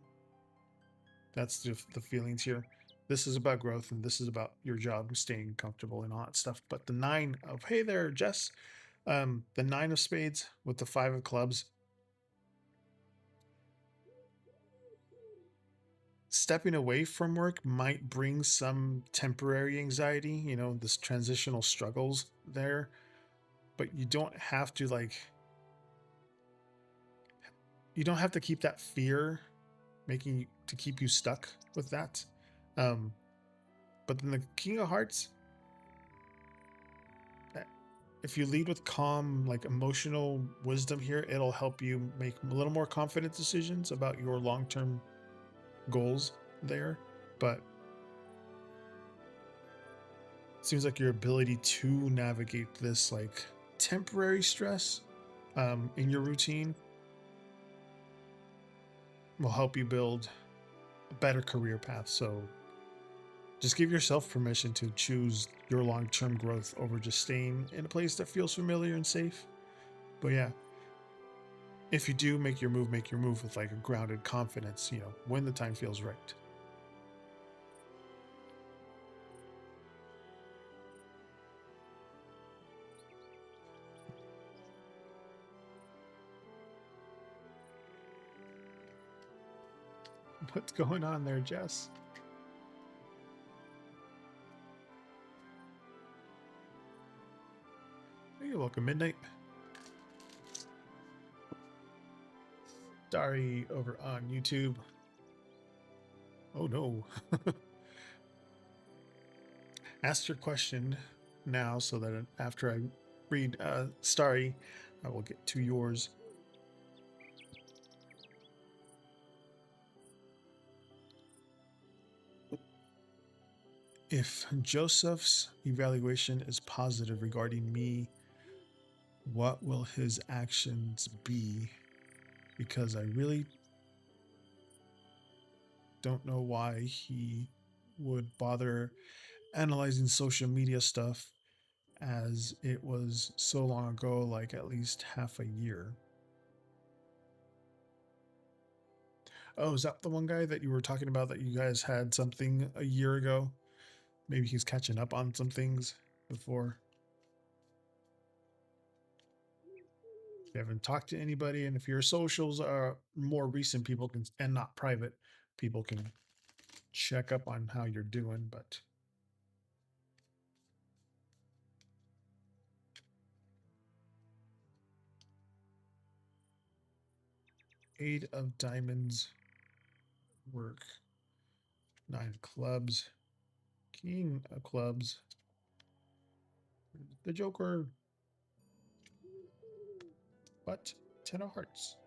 That's the feelings here. This is about growth and this is about your job staying comfortable and all that stuff. But the nine of, hey there, Jess, The 9 of spades with the 5 of clubs. Stepping away from work might bring some temporary anxiety, you know, this transitional struggles there, but you don't have to you don't have to keep that fear making to keep you stuck with that. But then the King of Hearts, if you lead with calm, like emotional wisdom here, it'll help you make a little more confident decisions about your long-term goals there. But it seems like your ability to navigate this like temporary stress in your routine will help you build a better career path. So just give yourself permission to choose your long-term growth over just staying in a place that feels familiar and safe. But yeah, if you do make your move with like a grounded confidence, you know, when the time feels right. What's going on there, Jess? You're welcome, Midnight. Dari over on YouTube. Oh no. Ask your question now so that after I read Starry, I will get to yours. If Joseph's evaluation is positive regarding me, what will his actions be? Because I really don't know why he would bother analyzing social media stuff, as it was so long ago, like at least half a year. Oh, is that the one guy that you were talking about that you guys had something a year ago? Maybe he's catching up on some things before. If you haven't talked to anybody, and if your socials are more recent, people can, and not private, people can check up on how you're doing. But Eight of Diamonds work. 9 of Clubs. King of Clubs. The Joker. But 10 of Hearts.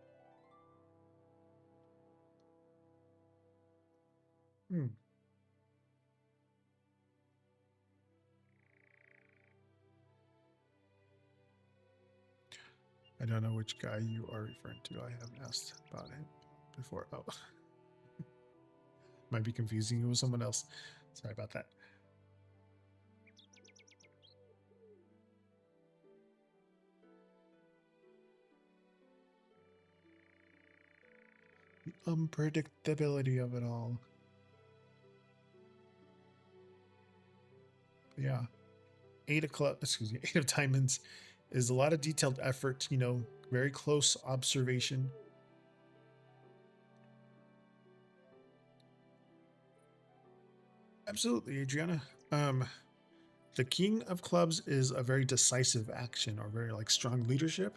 I don't know which guy you are referring to. I haven't asked about it before. Oh. Might be confusing you with someone else. Sorry about that. The unpredictability of it all. Yeah. 8 of Diamonds is a lot of detailed effort, you know, very close observation. Absolutely, Adriana. The King of Clubs is a very decisive action, or very like strong leadership.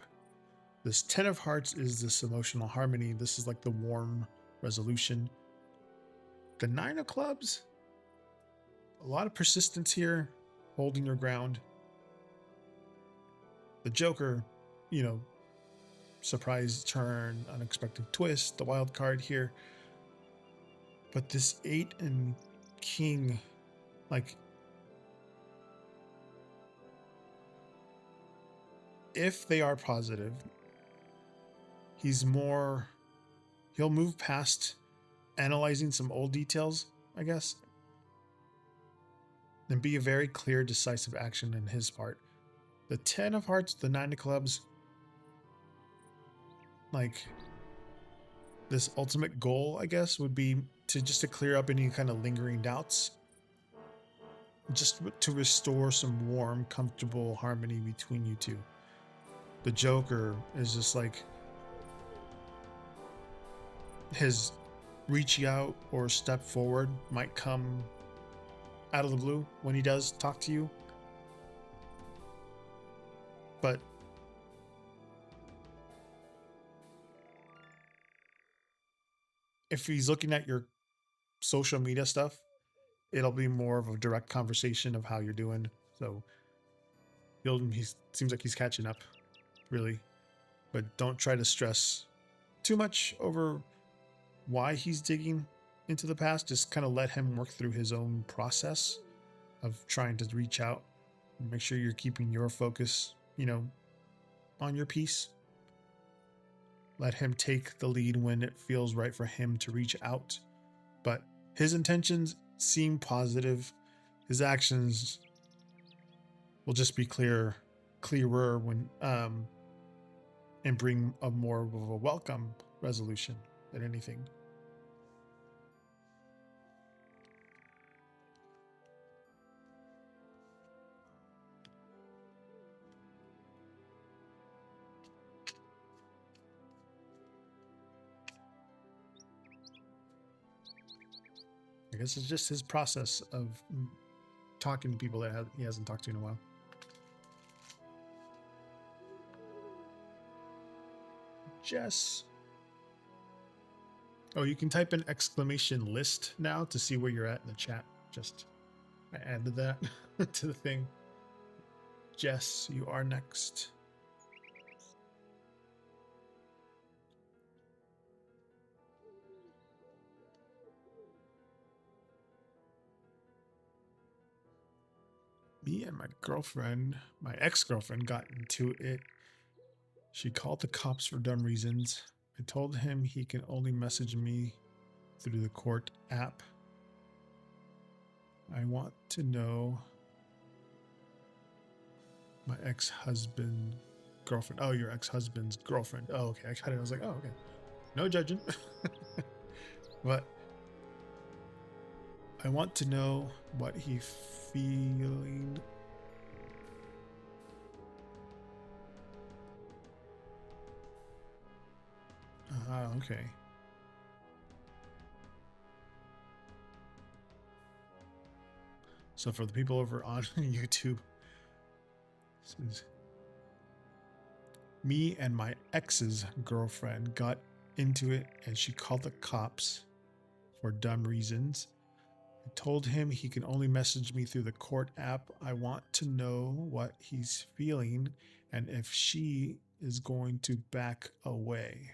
This 10 of Hearts is this emotional harmony. This is like the warm resolution. The 9 of Clubs, a lot of persistence here, holding your ground. The Joker, you know, surprise turn, unexpected twist, the wild card here. But this 8 and King, like, if they are positive, he'll move past analyzing some old details, I guess, and be a very clear, decisive action in his part. The 10 of Hearts, the 9 of Clubs, like, this ultimate goal, I guess, would be to clear up any kind of lingering doubts, just to restore some warm, comfortable harmony between you two. the Joker is just like his reaching out or step forward might come out of the blue when he does talk to you. But if he's looking at your social media stuff, it'll be more of a direct conversation of how you're doing. So he seems like he's catching up, really. But don't try to stress too much over why he's digging into the past. Just kind of let him work through his own process of trying to reach out. Make sure you're keeping your focus, on your piece. Let him take the lead when it feels right for him to reach out. But his intentions seem positive. His actions will just be clearer when and bring a more of a welcome resolution than anything. I guess it's just his process of talking to people that he hasn't talked to in a while. Jess. Oh, you can type in exclamation list now to see where you're at in the chat. I added that to the thing. Jess, you are next. Me and my ex-girlfriend got into it. She called the cops for dumb reasons. I told him he can only message me through the court app. I want to know my ex-husband girlfriend. Oh, your ex-husband's girlfriend. Oh, okay. I got it. I was like, oh, okay. No judging. But I want to know what he's feeling. Okay. So for the people over on YouTube, me and my ex's girlfriend got into it and she called the cops for dumb reasons. I told him he can only message me through the court app. I want to know what he's feeling and if she is going to back away.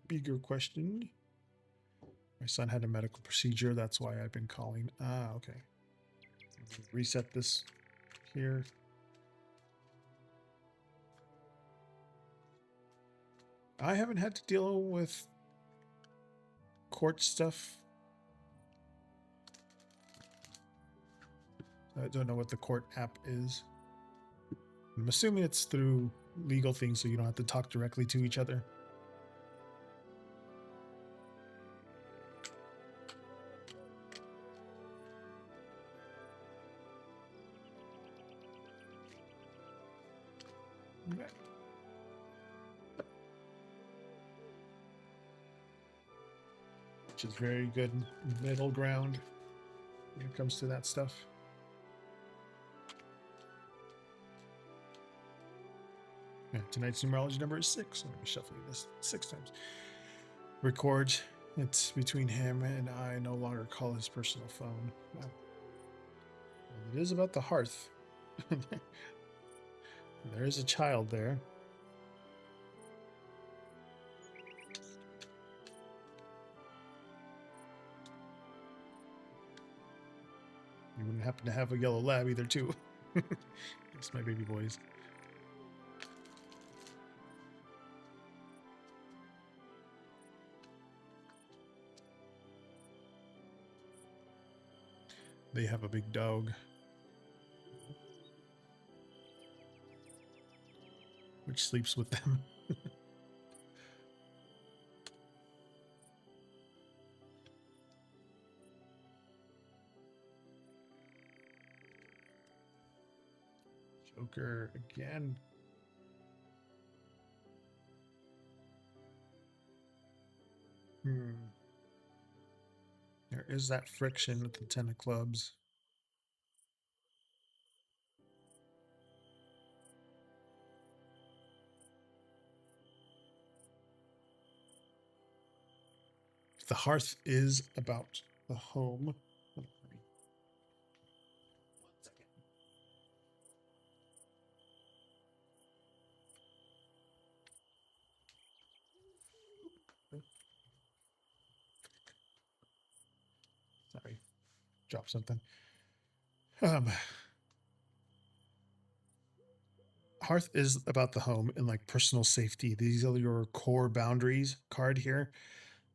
Bigger question. My son had a medical procedure. That's why I've been calling. Okay. Reset this here. I haven't had to deal with court stuff. I don't know what the court app is. I'm assuming it's through legal things so you don't have to talk directly to each other. Which is very good middle ground when it comes to that stuff. Yeah, tonight's numerology number is 6. Let me shuffle this 6 times. Record. It's between him and I. No longer call his personal phone. Well, it is about the hearth. There is a child there. You wouldn't happen to have a yellow lab either, too. That's my baby boys. They have a big dog, which sleeps with them. Joker again. There is that friction with the Ten of Clubs. The hearth is about the home. One second. Sorry, dropped something. Hearth is about the home and like personal safety. These are your core boundaries card here.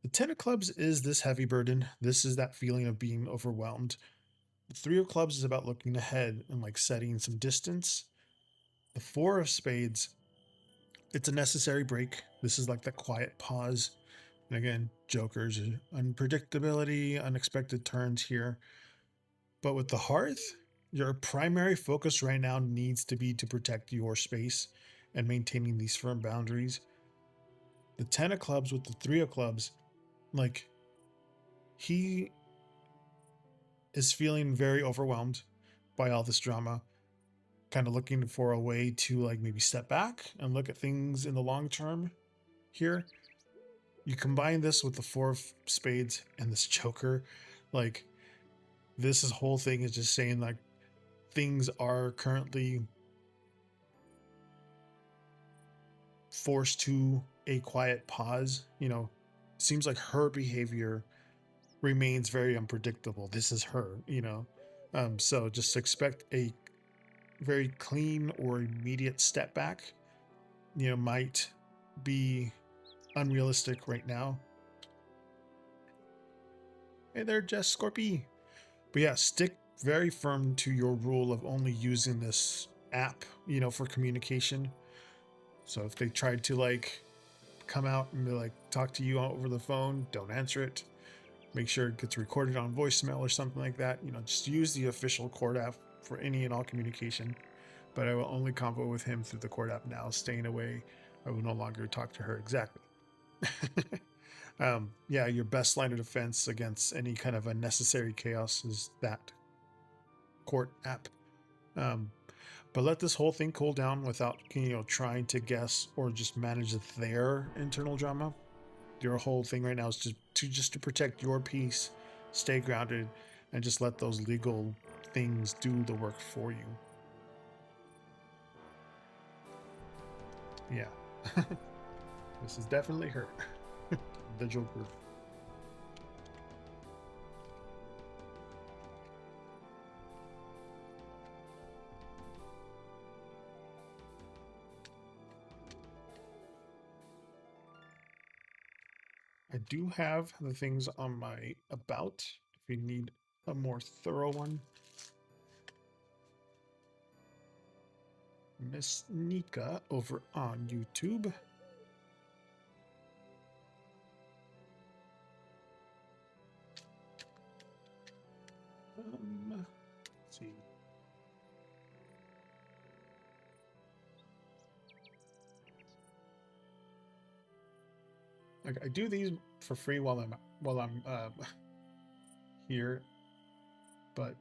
The Ten of Clubs is this heavy burden. This is that feeling of being overwhelmed. The Three of Clubs is about looking ahead and like setting some distance. The Four of Spades, it's a necessary break. This is like that quiet pause. And again, Jokers, unpredictability, unexpected turns here. But with the Hearth, your primary focus right now needs to be to protect your space and maintaining these firm boundaries. The Ten of Clubs with the Three of Clubs, like, he is feeling very overwhelmed by all this drama, kind of looking for a way to like maybe step back and look at things in the long term here. You combine this with the Four of Spades and this Joker, like, this whole thing is just saying like things are currently forced to a quiet pause. You know, seems like her behavior remains very unpredictable. This is her, you know. So just expect a very clean or immediate step back. You know, might be unrealistic right now. Hey there, Jess Scorpy. But yeah, stick very firm to your rule of only using this app, you know, for communication. So if they tried to like come out and like talk to you over the phone, don't answer it. Make sure it gets recorded on voicemail or something like that. You know, just use the official Court app for any and all communication. But I will only convo with him through the Court app now. Staying away, I will no longer talk to her. Exactly. Yeah, your best line of defense against any kind of unnecessary chaos is that Court app. But let this whole thing cool down without, you know, trying to guess or just manage their internal drama. Your whole thing right now is just to protect your peace, stay grounded, and just let those legal things do the work for you. Yeah. This is definitely her. The Joker. I do have the things on my about if you need a more thorough one. Miss Nika over on YouTube. Let's see. Like, I do these for free while I'm here, but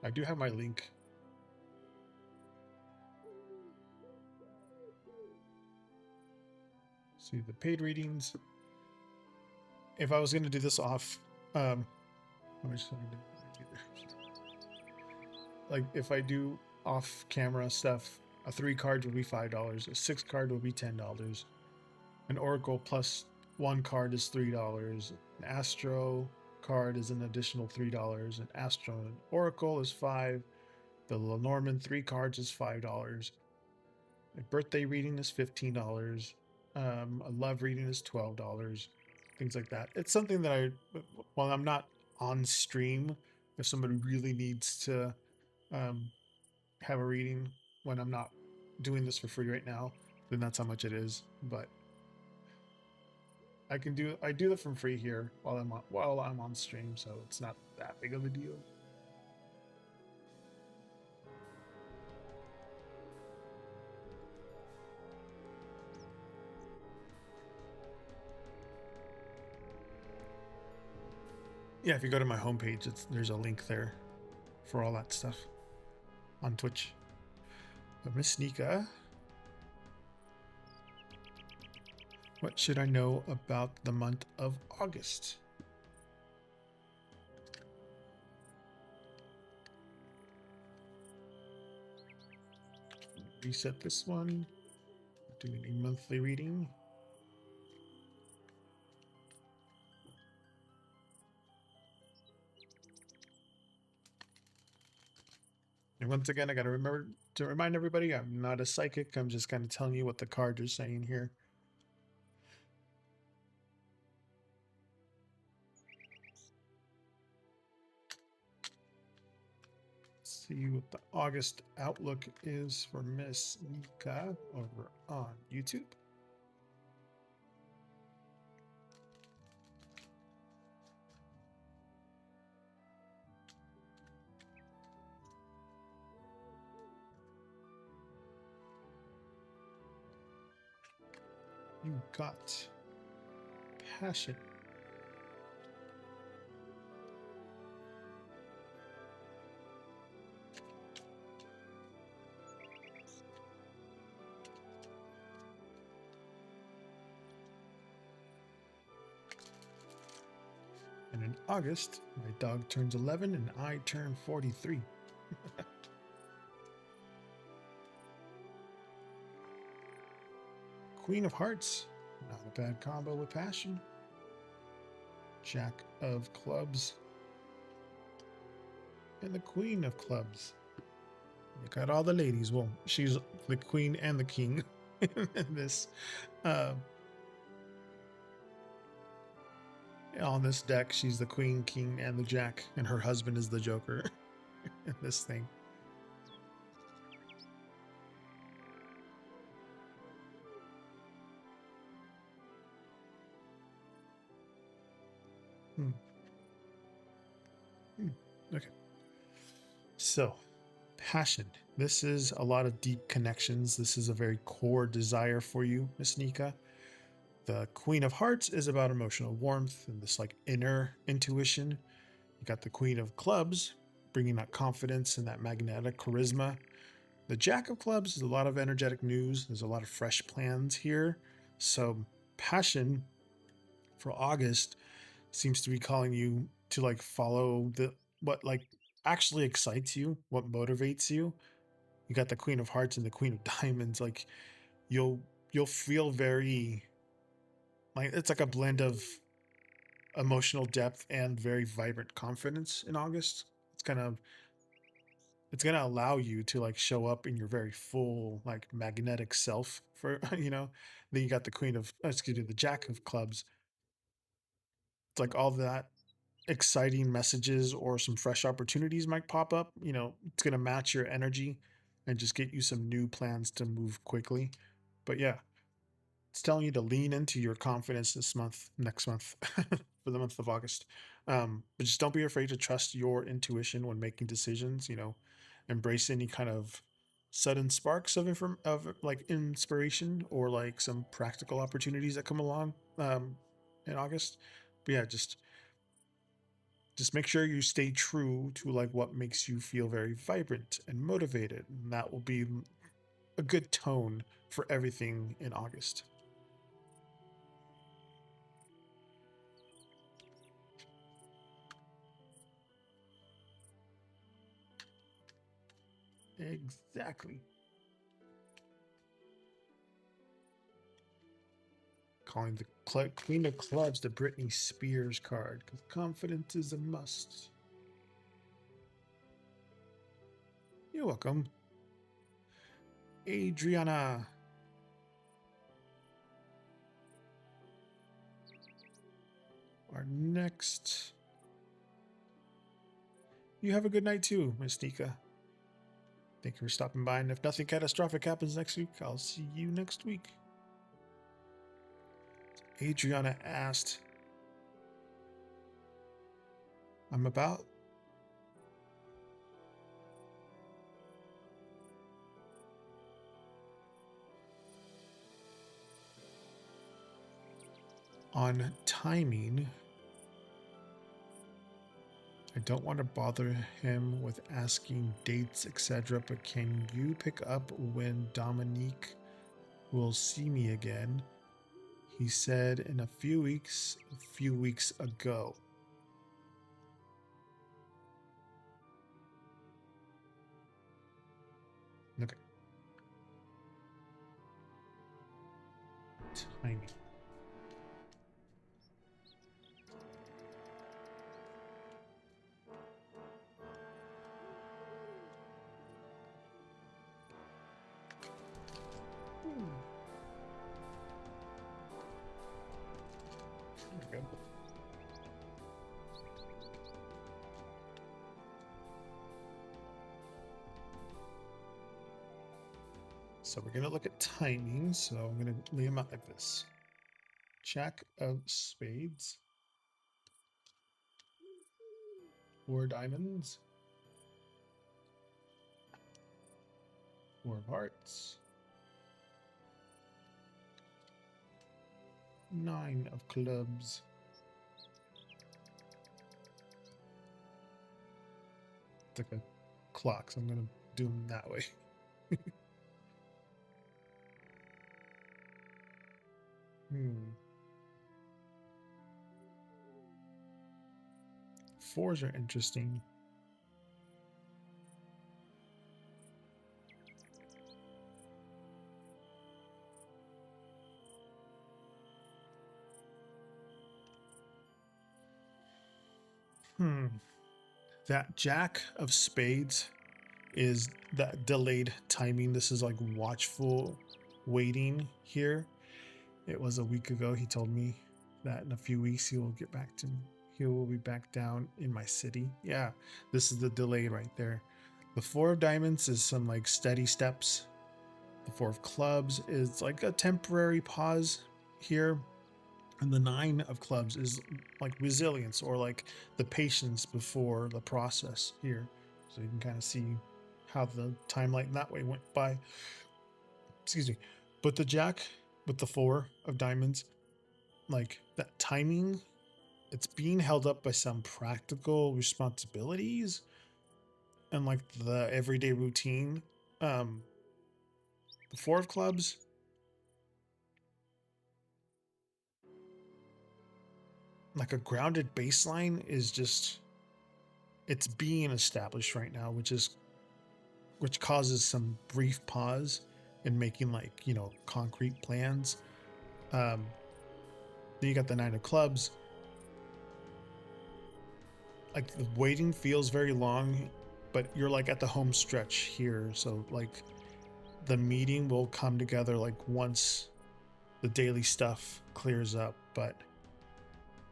I do have my link. See the paid readings. If I was going to do this off, like if I do off camera stuff, a 3 card will be $5, a 6 card will be $10. An Oracle plus 1 card is $3. An Astro card is an additional $3. An Astro and Oracle is $5. The Lenormand 3 cards is $5. A birthday reading is $15. A love reading is $12. Things like that. It's something that while I'm not on stream. If somebody really needs to have a reading when I'm not doing this for free right now, then that's how much it is. But I do it from free here while I'm on stream, so it's not that big of a deal. Yeah, if you go to my homepage, there's a link there for all that stuff on Twitch. But Miss Sneeka, what should I know about the month of August? Reset this one. Doing a monthly reading. And once again, I got to remember to remind everybody, I'm not a psychic. I'm just kind of telling you what the cards are saying here. Let's see what the August outlook is for Miss Nika over on YouTube. You got passion. And in August, my dog turns 11 and I turn 43. Queen of Hearts, not a bad combo with passion. Jack of Clubs. And the Queen of Clubs. You got all the ladies. Well, she's the Queen and the King in this. On this deck, she's the Queen, King, and the Jack, and her husband is the Joker in this thing. Okay. So, passion. This is a lot of deep connections. This is a very core desire for you, Miss Nika. The Queen of Hearts is about emotional warmth and this like inner intuition. You got the Queen of Clubs, bringing that confidence and that magnetic charisma. The Jack of Clubs is a lot of energetic news. There's a lot of fresh plans here. So passion for August seems to be calling you to like follow what like actually excites you, what motivates you. You got the Queen of Hearts and the Queen of Diamonds. Like you'll feel very like it's like a blend of emotional depth and very vibrant confidence in August. It's gonna allow you to like show up in your very full like magnetic self for then you got the the Jack of Clubs. It's like all that exciting messages or some fresh opportunities might pop up. It's gonna match your energy and just get you some new plans to move quickly. But yeah, it's telling you to lean into your confidence next month, for the month of August. But just don't be afraid to trust your intuition when making decisions. Embrace any kind of sudden sparks of like inspiration or like some practical opportunities that come along in August. But yeah, just make sure you stay true to like what makes you feel very vibrant and motivated, and that will be a good tone for everything in August. Exactly. Calling the Queen of Clubs the Britney Spears card, because confidence is a must. You're welcome. Adriana. Our next You have a good night too, Miss Nika. Thank you for stopping by, and if nothing catastrophic happens next week, I'll see you next week. Adriana asked, I'm about. On timing, I don't want to bother him with asking dates, etc., but can you pick up when Dominique will see me again? He said in a few weeks ago. Okay. Timing. There we go. So we're going to look at timing. So I'm going to lay them out like this. Jack of spades. 4 diamonds. 4 of hearts. 9 of clubs. It's like a clock, so I'm going to do them that way. Fours are interesting. That Jack of spades is that delayed timing. This is like watchful waiting here. It was a week ago. He told me that in a few weeks he will get back to me. He will be back down in my city. Yeah, this is the delay right there. The 4 of diamonds is some like steady steps. The 4 of clubs is like a temporary pause here. And the 9 of clubs is like resilience or like the patience before the process here. So you can kind of see how the timeline that way went by. Excuse me. But the Jack with the 4 of diamonds, like that timing, it's being held up by some practical responsibilities and like the everyday routine. The 4 of clubs, like a grounded baseline is just, it's being established right now, which causes some brief pause in making like, you know, concrete plans. Then you got the 9 of clubs. Like the waiting feels very long, but you're like at the home stretch here. So like the meeting will come together like once the daily stuff clears up, but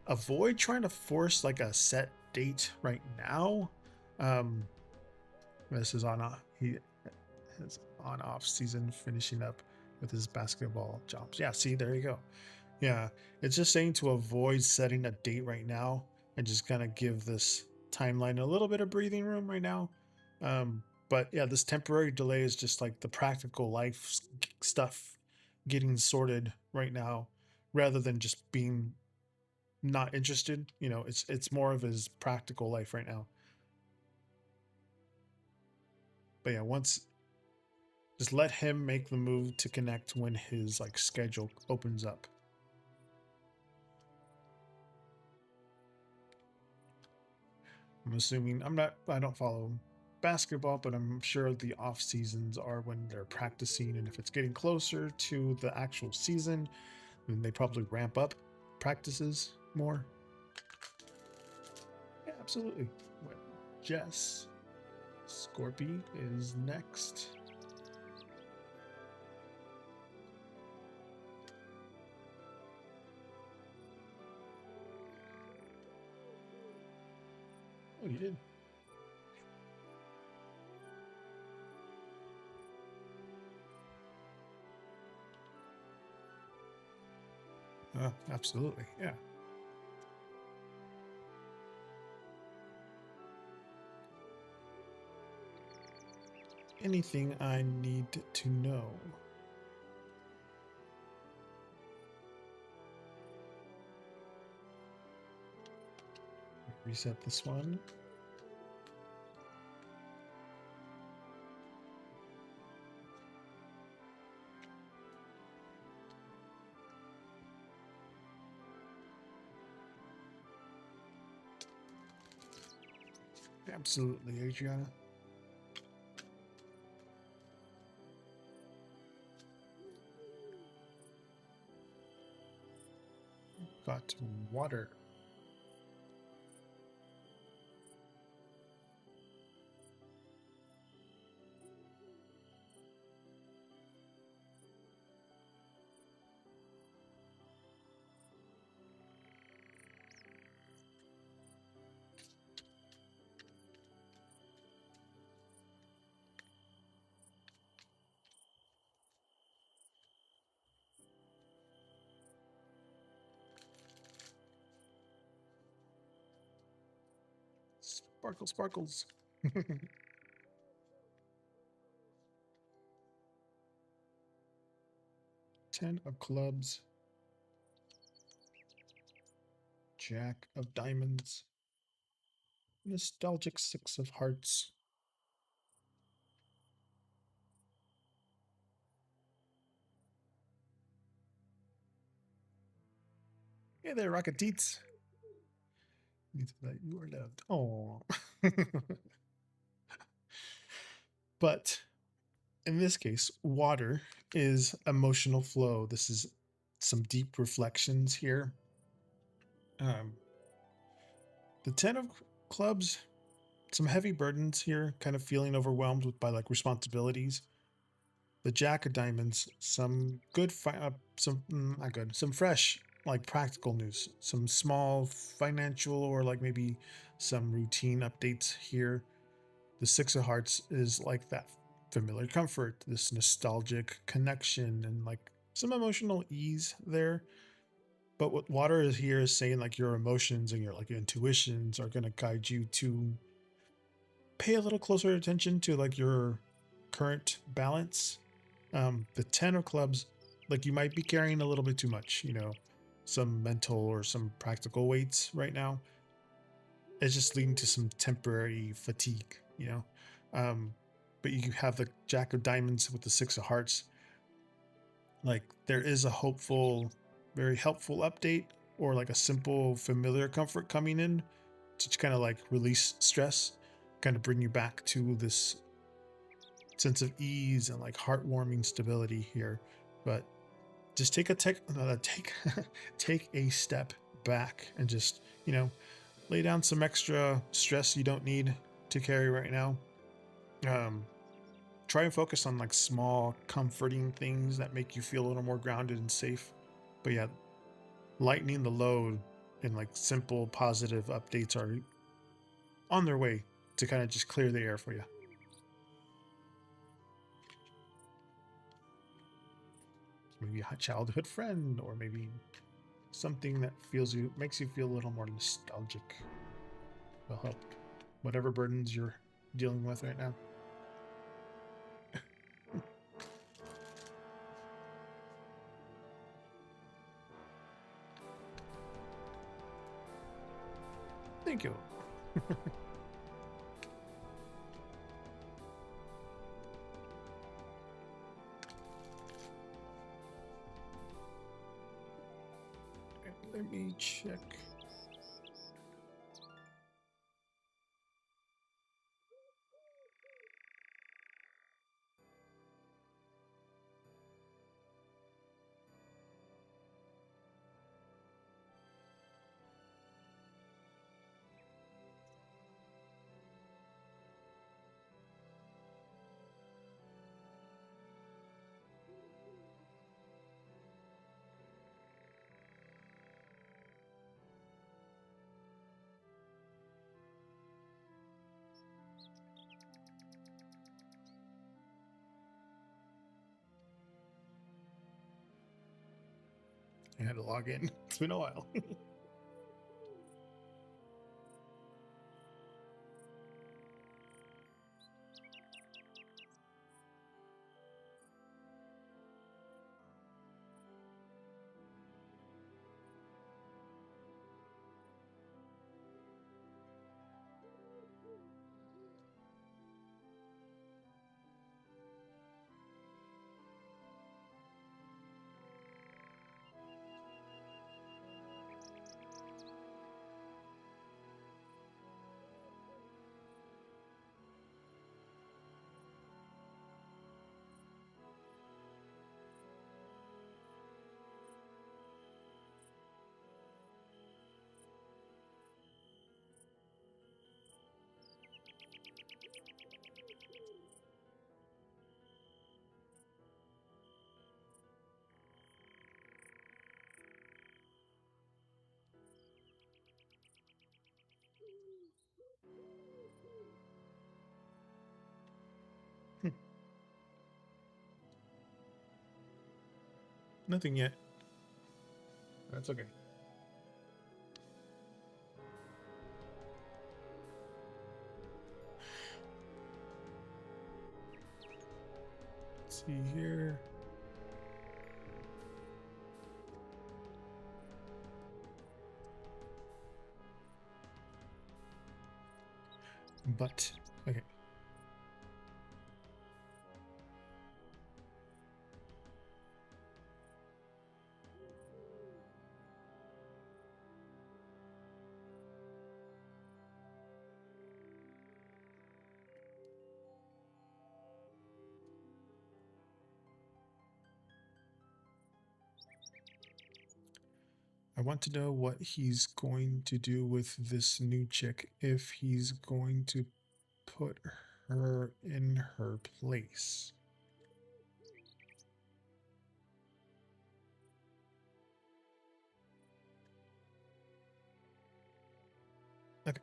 avoid trying to force like a set date right now. This is on he has on off season finishing up with his basketball jobs. Yeah, see, there you go. Yeah, it's just saying to avoid setting a date right now and just kind of give this timeline a little bit of breathing room right now. But yeah, this temporary delay is just like the practical life stuff getting sorted right now rather than just being not interested. You know, it's more of his practical life right now. But yeah, once just let him make the move to connect when his like schedule opens up. I'm assuming I don't follow basketball, but I'm sure the off seasons are when they're practicing, and if it's getting closer to the actual season, then they probably ramp up practices more. Yeah, absolutely. What, Jess Scorpy is next. Oh, you did. Absolutely, yeah. Anything I need to know? Reset this one. Absolutely, Adriana. Got water. Sparkle, sparkles. 10 of clubs. Jack of diamonds. Nostalgic 6 of hearts. Hey there, Rocketeets. That you are loved. Oh. But in this case, water is emotional flow. This is some deep reflections here. The 10 of clubs, some heavy burdens here, kind of feeling overwhelmed with by like responsibilities. The Jack of diamonds, some good, not good, some fresh, like practical news, some small financial or like maybe some routine updates here. The 6 of hearts is like that familiar comfort, this nostalgic connection, and like some emotional ease there. But what water is here is saying like your emotions and your like intuitions are going to guide you to pay a little closer attention to like your current balance. The 10 of clubs, like you might be carrying a little bit too much, some mental or some practical weights right now. It's just leading to some temporary fatigue. But you have the Jack of diamonds with the 6 of hearts. Like there is a hopeful, very helpful update or like a simple familiar comfort coming in to kind of like release stress, kind of bring you back to this sense of ease and like heartwarming stability here. But just take take a step back and just lay down some extra stress you don't need to carry right now. Try and focus on like small comforting things that make you feel a little more grounded and safe. But yeah, lightening the load and like simple positive updates are on their way to kind of just clear the air for you. Maybe a childhood friend, or maybe something that makes you feel a little more nostalgic will help whatever burdens you're dealing with right now. Thank you. Let me check. log in. It's been a while. Nothing yet. That's okay. Let's see here. But okay. I want to know what he's going to do with this new chick, if he's going to put her in her place. Okay.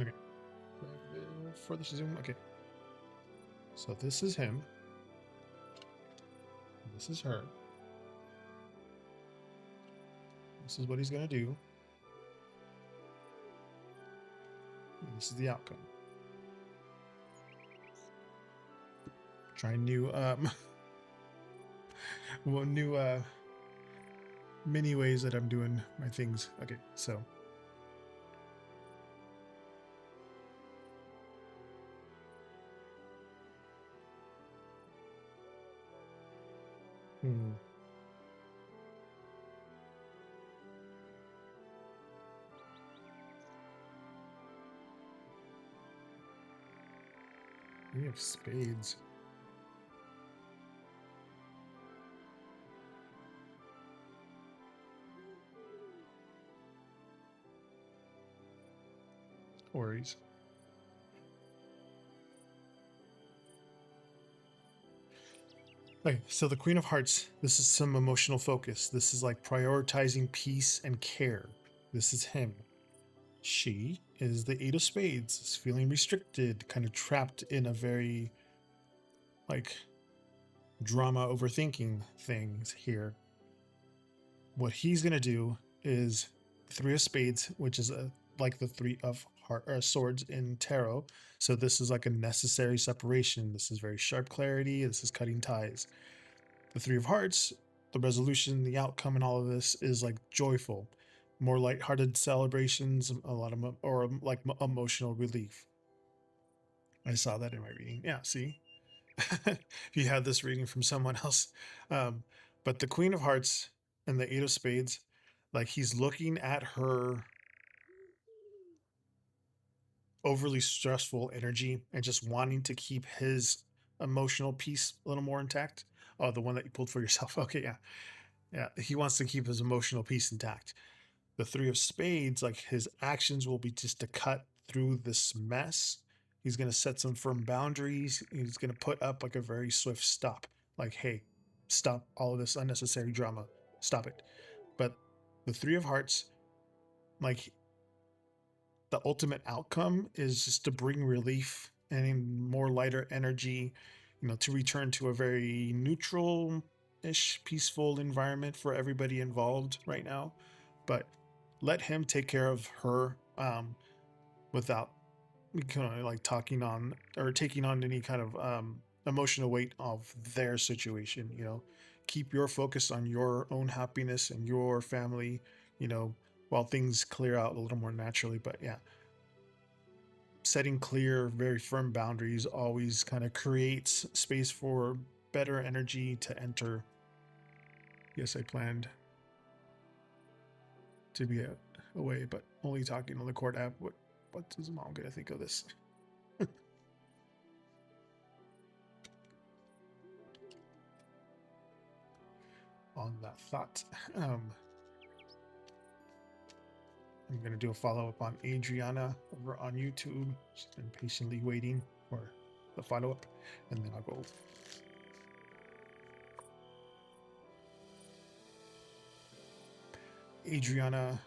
Okay. For the zoom, okay. So this is him. This is her. This is what he's gonna do. And this is the outcome. Try new well, new many ways that I'm doing my things. Okay, so we have spades. No worries. Okay, so the Queen of Hearts, this is some emotional focus. This is like prioritizing peace and care. This is him. She is the Eight of Spades, is feeling restricted, kind of trapped in a very like drama overthinking things here. What he's gonna do is Three of Spades, which is like the Three of Swords in tarot. So this is like a necessary separation. This is very sharp clarity. This is cutting ties. The Three of Hearts, the resolution, the outcome, and all of this is like joyful, more lighthearted celebrations, a lot of like emotional relief. I saw that in my reading. Yeah, see, if you had this reading from someone else, but the Queen of Hearts and the Eight of Spades, like he's looking at her overly stressful energy and just wanting to keep his emotional peace a little more intact. Oh, the one that you pulled for yourself. Okay, yeah. Yeah, he wants to keep his emotional peace intact. The Three of Spades, like his actions will be just to cut through this mess He's going to set some firm boundaries. He's going to put up like a very swift stop. Like, hey, stop all of this unnecessary drama. Stop it. But the Three of Hearts, like, the ultimate outcome is just to bring relief and more lighter energy, to return to a very neutral-ish, peaceful environment for everybody involved right now. But let him take care of her without kind of like talking on or taking on any kind of emotional weight of their situation. Keep your focus on your own happiness and your family, while things clear out a little more naturally. But yeah, setting clear, very firm boundaries always kind of creates space for better energy to enter. Yes, I planned to be away, but only talking on the court app. What is mom gonna think of this? On that thought, I'm gonna do a follow-up on Adriana over on YouTube. She's been patiently waiting for the follow-up, and then I'll go. Adriana,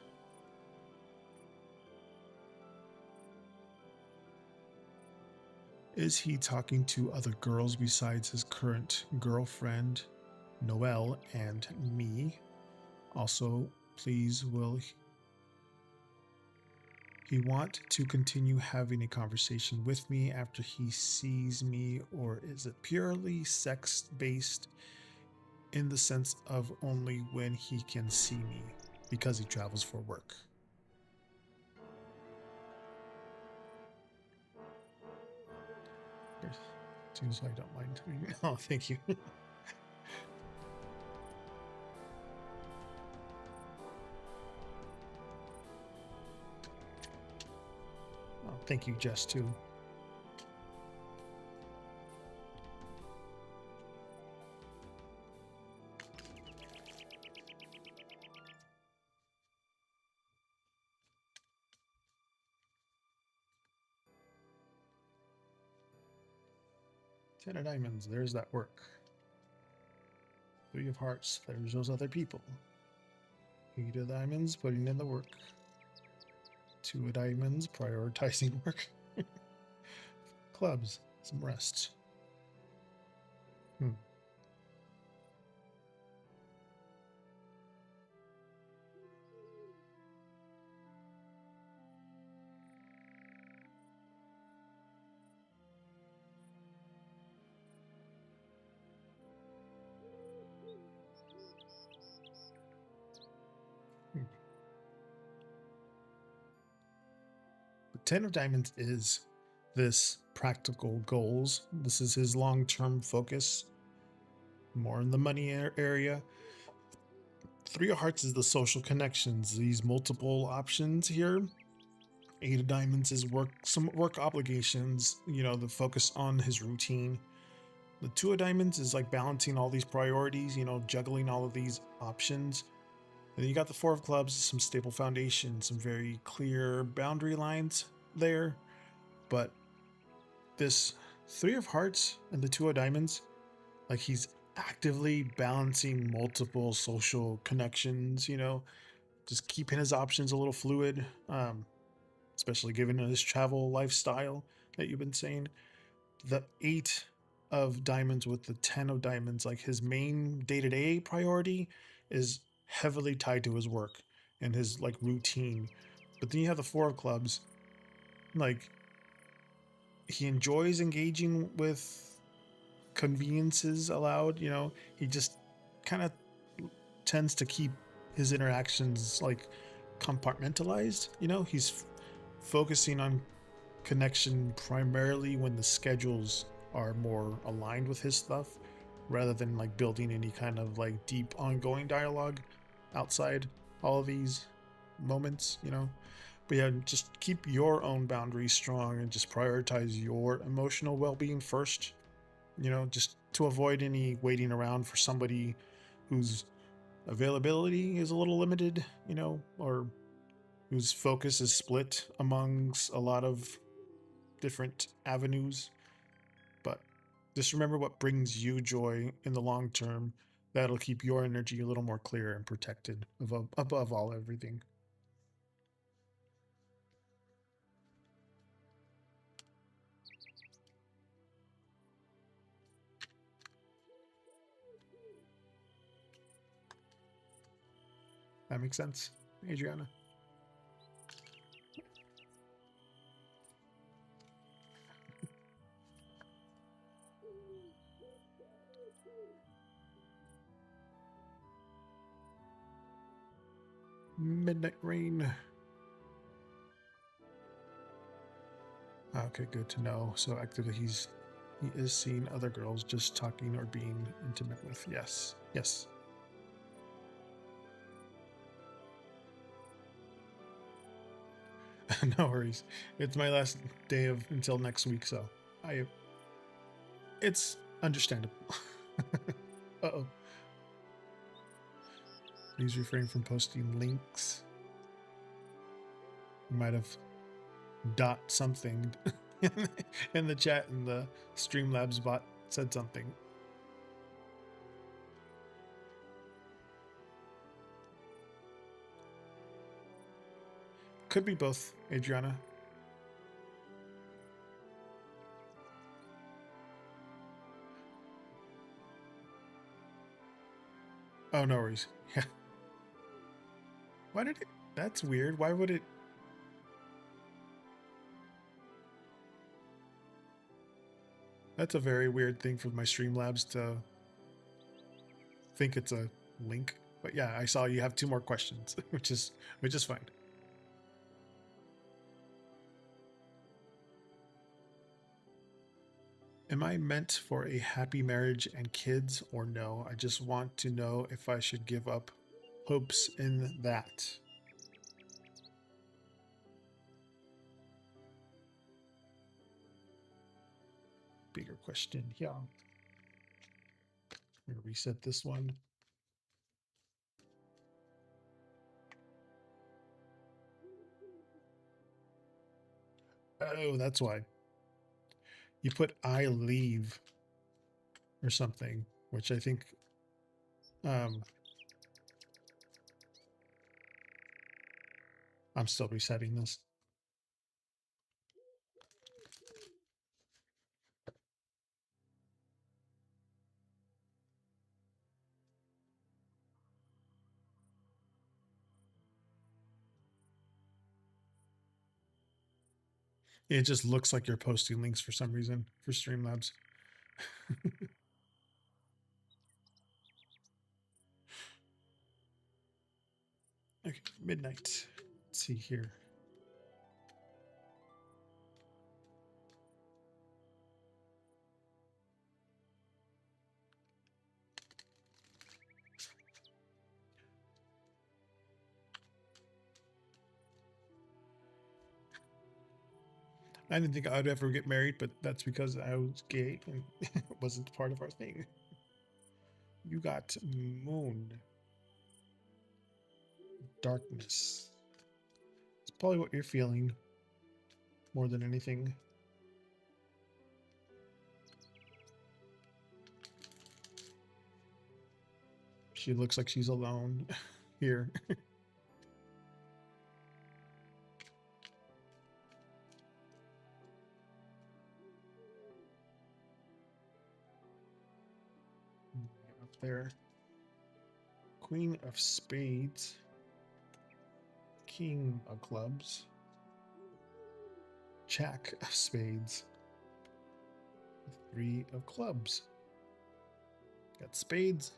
is he talking to other girls besides his current girlfriend, Noelle, and me? Also, please, will he want to continue having a conversation with me after he sees me, or is it purely sex-based in the sense of only when he can see me because he travels for work? Seems I don't mind. Oh, thank you. Oh, thank you, Jess, too. Ten of Diamonds, there's that work. Three of Hearts, there's those other people. Eight of Diamonds, putting in the work. Two of Diamonds, prioritizing work. Clubs, some rest. The Ten of Diamonds is this practical goals. This is his long-term focus, more in the money area. Three of Hearts is the social connections, these multiple options here. Eight of Diamonds is some work obligations, the focus on his routine. The Two of Diamonds is like balancing all these priorities, juggling all of these options. And then you got the Four of Clubs, some stable foundation, some very clear boundary lines there. But this Three of Hearts and the Two of Diamonds, like he's actively balancing multiple social connections, just keeping his options a little fluid, especially given his travel lifestyle that you've been saying. The Eight of Diamonds with the 10 of Diamonds, like his main day-to-day priority is heavily tied to his work and his like routine. But then you have the Four of Clubs, like he enjoys engaging with conveniences allowed, he just kind of tends to keep his interactions like compartmentalized, he's focusing on connection primarily when the schedules are more aligned with his stuff, rather than like building any kind of like deep ongoing dialogue outside all of these moments, But yeah, just keep your own boundaries strong and just prioritize your emotional well-being first, just to avoid any waiting around for somebody whose availability is a little limited, or whose focus is split amongst a lot of different avenues. But just remember what brings you joy in the long term. That'll keep your energy a little more clear and protected above all everything. That makes sense, Adriana. Midnight rain. Okay, good to know. So actively he is seeing other girls just talking or being intimate with. Yes. Yes. No worries. It's my last day of until next week, so it's understandable. Uh-oh. Please refrain from posting links. You might have dot something in the chat, and the Streamlabs bot said something. Could be both, Adriana. Oh, no worries. Yeah. Why did it? That's weird. Why would it? That's a very weird thing for my Streamlabs to think it's a link. But yeah, I saw you have 2 more questions, which is fine. Am I meant for a happy marriage and kids, or no? I just want to know if I should give up hopes in that. Bigger question. Yeah. I'm going to reset this one. Oh, that's why. You put I leave or something, which I think I'm still resetting this. It just looks like you're posting links for some reason for Streamlabs. Okay, midnight. Let's see here. I didn't think I'd ever get married, but that's because I was gay and it wasn't part of our thing. You got moon. Darkness. It's probably what you're feeling more than anything. She looks like she's alone here. Up there. Queen of Spades. King of Clubs. Jack of Spades. 3 of Clubs. Got spades.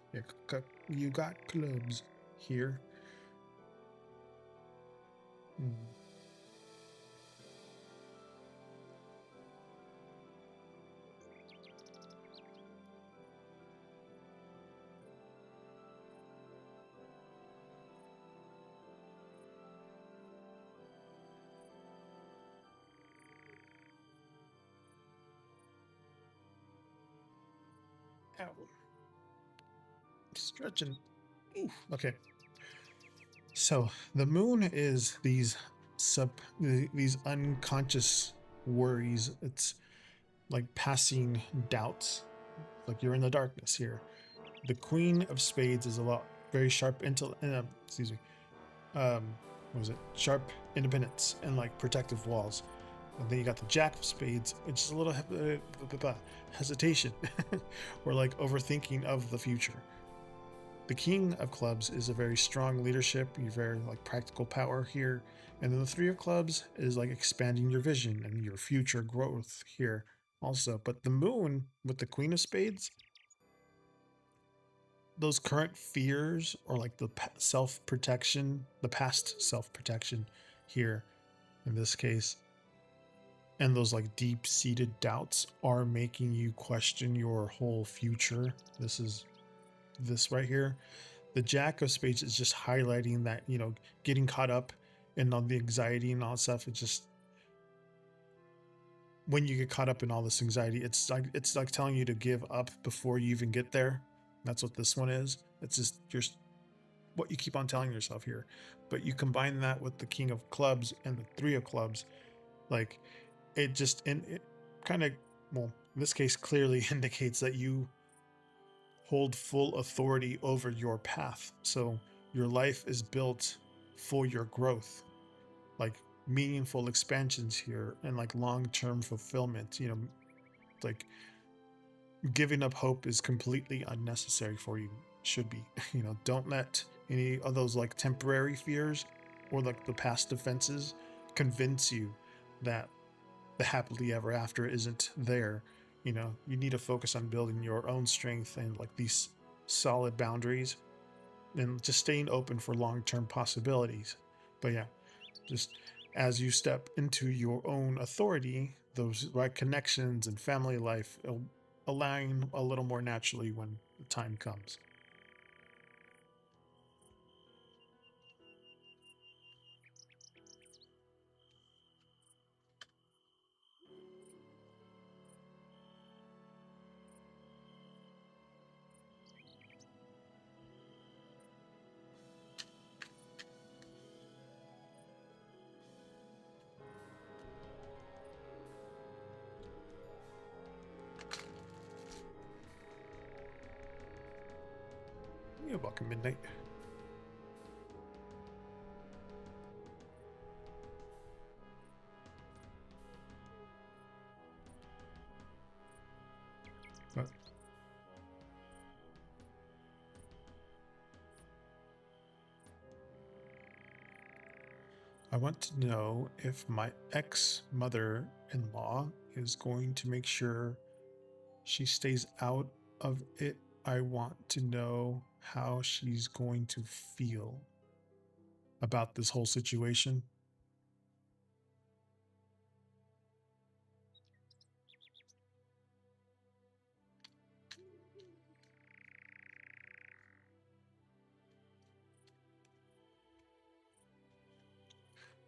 You got clubs here. Ow. Stretching. Ooh, okay. So the moon is these unconscious worries. It's like passing doubts. Like you're in the darkness here. The Queen of Spades is a lot very sharp excuse me. What was it? Sharp independence and like protective walls. And then you got the Jack of Spades, which is a little hesitation or like overthinking of the future. The King of Clubs is a very strong leadership. You're very like practical power here. And then the Three of Clubs is like expanding your vision and your future growth here also. But the Moon with the Queen of Spades, those current fears or like the self-protection, the past self-protection here in this case, and those like deep-seated doubts are making you question your whole future. This is this right here. The Jack of Spades is just highlighting that, you know, getting caught up in all the anxiety and all that stuff. It's just when you get caught up in all this anxiety, it's like telling you to give up before you even get there. That's what this one is. It's just what you keep on telling yourself here. But you combine that with the King of Clubs and the Three of Clubs, like it kind of, well, in this case clearly indicates that you hold full authority over your path. So your life is built for your growth, like meaningful expansions here and like long-term fulfillment. You know, like giving up hope is completely unnecessary for you. Should be. You know, don't let any of those like temporary fears or like the past defenses convince you that the happily ever after isn't there. You know, you need to focus on building your own strength and like these solid boundaries and just staying open for long-term possibilities. But yeah, just as you step into your own authority, those right connections and family life will align a little more naturally when the time comes. You're welcome, Midnight. What? I want to know if my ex-mother-in-law is going to make sure she stays out of it. I want to know how she's going to feel about this whole situation.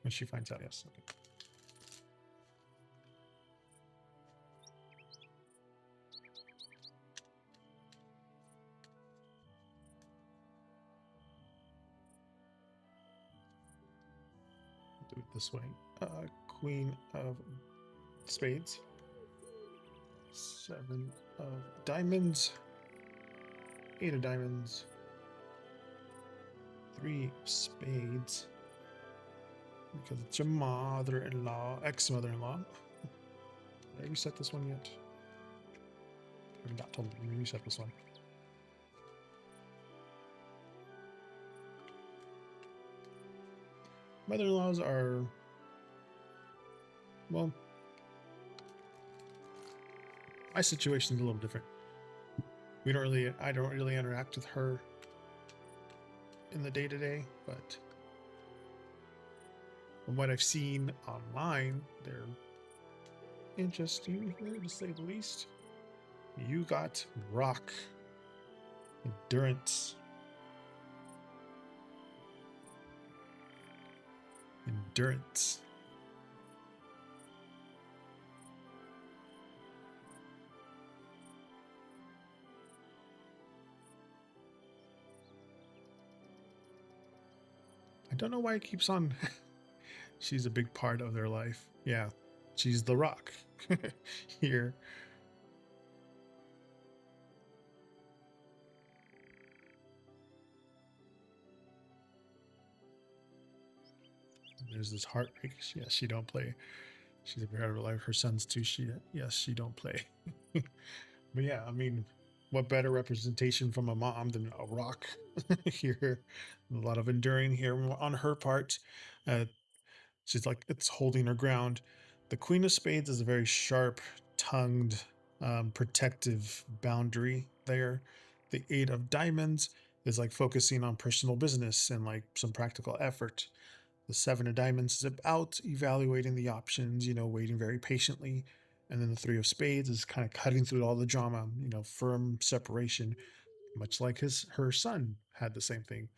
When she finds out, yes. Okay. Do it this way. Queen of Spades. 7 of Diamonds. 8 of Diamonds. 3 of Spades. Because it's your mother-in-law, ex-mother-in-law. Did I reset this one yet? I'm not told. Let me reset this one. Mother-in-laws are, well, my situation is a little different. I don't really interact with her in the day-to-day, but from what I've seen online, they're interesting, to say the least. You got rock, endurance, endurance. I don't know why it keeps on. She's a big part of their life. Yeah, She's the rock here. There's this heartbreak. Yes, she don't play. She's a part of her life. Her sons too. Yes, she don't play. But yeah, I mean, what better representation from a mom than a rock here? A lot of enduring here on her part. Uh, she's like, it's holding her ground. The Queen of Spades is a very sharp tongued, protective boundary there. The Eight of Diamonds is like focusing on personal business and like some practical effort. The Seven of Diamonds is about evaluating the options, waiting very patiently. And then the Three of Spades is kind of cutting through all the drama, firm separation, much like her son had the same thing.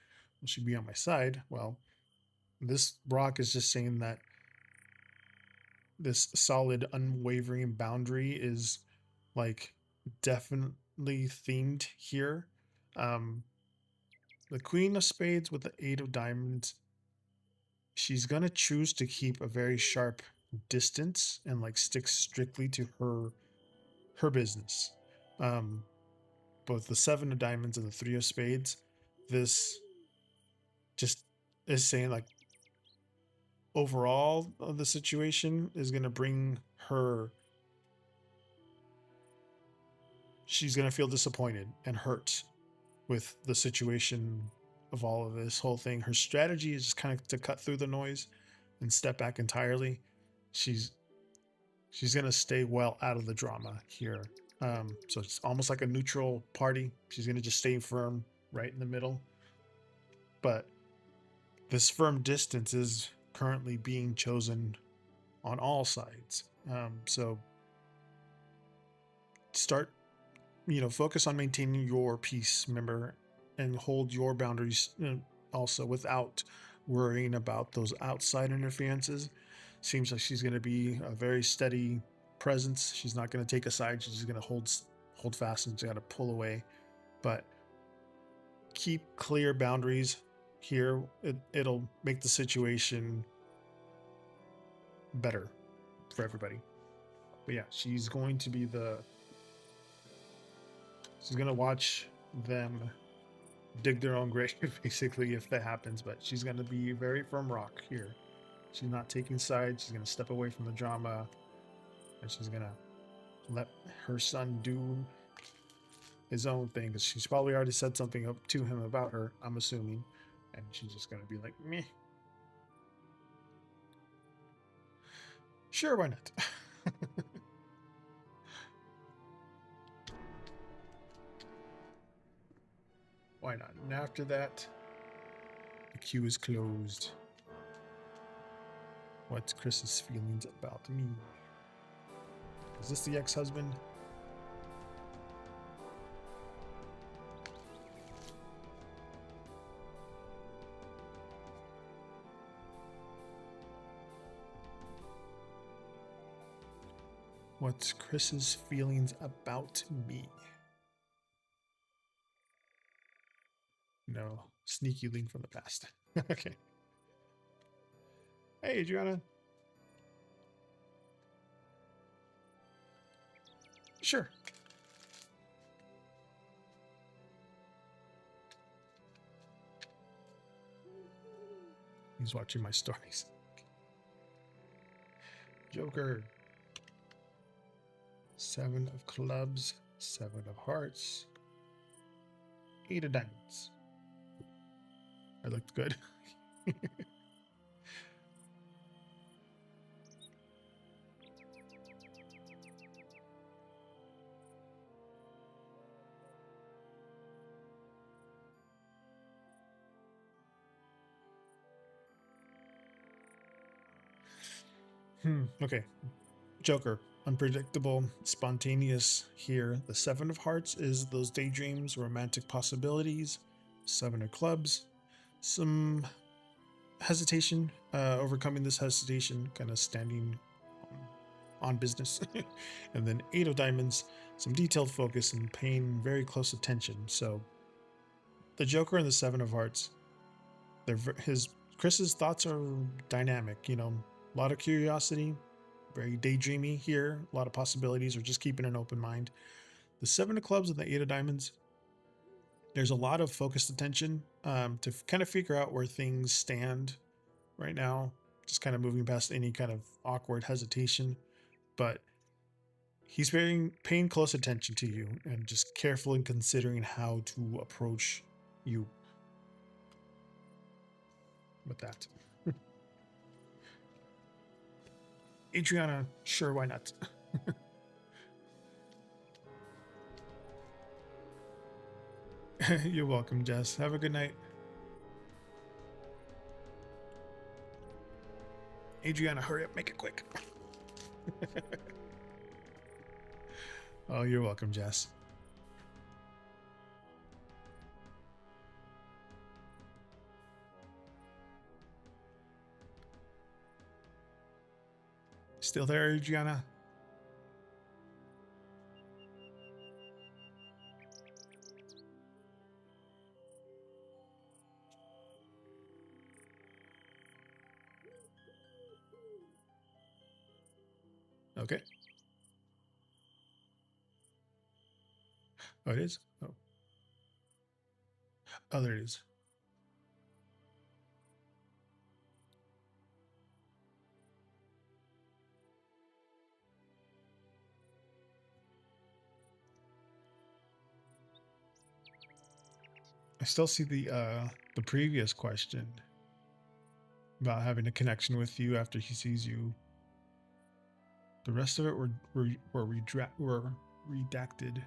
Will she be on my side? Well, this rock is just saying that this solid, unwavering boundary is like definitely themed here. The Queen of Spades with the Eight of Diamonds, she's gonna choose to keep a very sharp distance and like stick strictly to her business. Both the Seven of Diamonds and the Three of Spades, this just is saying like overall the situation is gonna bring her. She's gonna feel disappointed and hurt with the situation of all of this whole thing. Her strategy is just kind of to cut through the noise and step back entirely. She's gonna stay well out of the drama here. So it's almost like a neutral party. She's gonna just stay firm right in the middle. But this firm distance is currently being chosen on all sides. So start, focus on maintaining your peace, remember, and hold your boundaries also without worrying about those outside interferences. Seems like she's going to be a very steady presence. She's not going to take a side. She's just going to hold fast and she's got to pull away. But keep clear boundaries here. It'll make the situation better for everybody. But yeah, she's going to be she's going to watch them dig their own grave, basically, if that happens. But she's going to be very firm rock here. She's not taking sides. She's going to step away from the drama. And she's going to let her son do his own thing. Because she's probably already said something up to him about her, I'm assuming. And she's just going to be like, meh. Sure, why not? Why not? And after that, the queue is closed. What's Chris's feelings about me? Is this the ex-husband? What's Chris's feelings about me? No, sneaky link from the past. Okay. Hey, Adriana. Sure. He's watching my stories. Joker. 7 of clubs, 7 of hearts, 8 of diamonds. I looked good. Okay. Joker. Unpredictable, spontaneous here. The 7 of hearts is those daydreams, romantic possibilities. 7 of clubs. Some hesitation, overcoming this hesitation, kind of standing on business. And then 8 of diamonds, some detailed focus and paying very close attention. So the Joker and the 7 of hearts, Chris's thoughts are dynamic, a lot of curiosity, very daydreamy here. A lot of possibilities, or just keeping an open mind. The 7 of clubs and the 8 of diamonds. There's a lot of focused attention to kind of figure out where things stand right now. Just kind of moving past any kind of awkward hesitation. But he's paying close attention to you and just careful in considering how to approach you with that. Adriana, sure, why not? You're welcome, Jess. Have a good night. Adriana, hurry up, make it quick. Oh, you're welcome, Jess. Still there, Adriana? Okay. Oh, it is? Oh. Oh, there it is. I still see the previous question about having a connection with you after he sees you. The rest of it were redacted.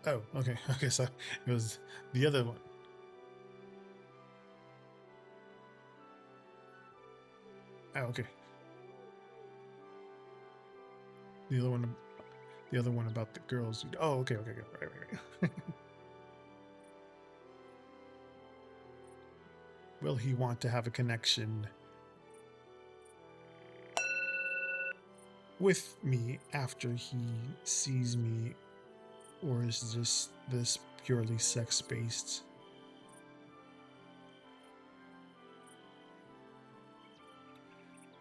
Oh, okay. Okay, so it was the other one. Oh, okay. The other one about the girls. Oh, okay, okay, okay. Right. Will he want to have a connection with me after he sees me, or is this purely sex-based?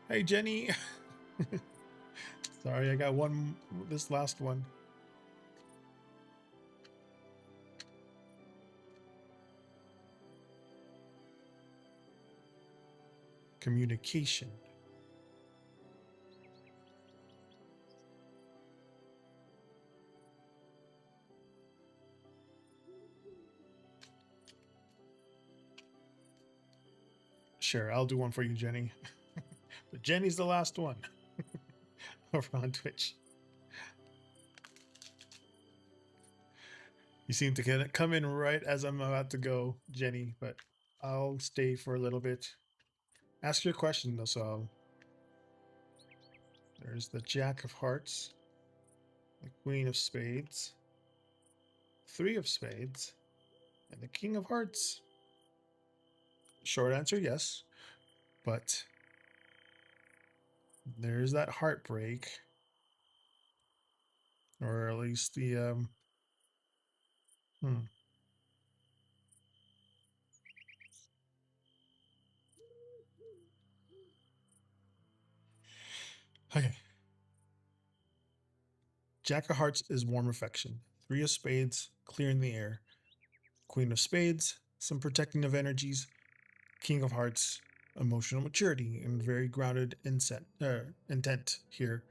Hey, Jenny. Sorry, I got this last one. Communication. Sure, I'll do one for you, Jenny. But Jenny's the last one. Over on Twitch. You seem to come in right as I'm about to go, Jenny, but I'll stay for a little bit. Ask your question, though, so there's the Jack of Hearts, the Queen of Spades, 3 of Spades, and the King of Hearts. Short answer, yes, but there's that heartbreak, or at least the Okay. Jack of Hearts is warm affection. 3 of Spades, clearing the air. Queen of Spades, some protecting energies. King of Hearts, emotional maturity and very grounded intent here.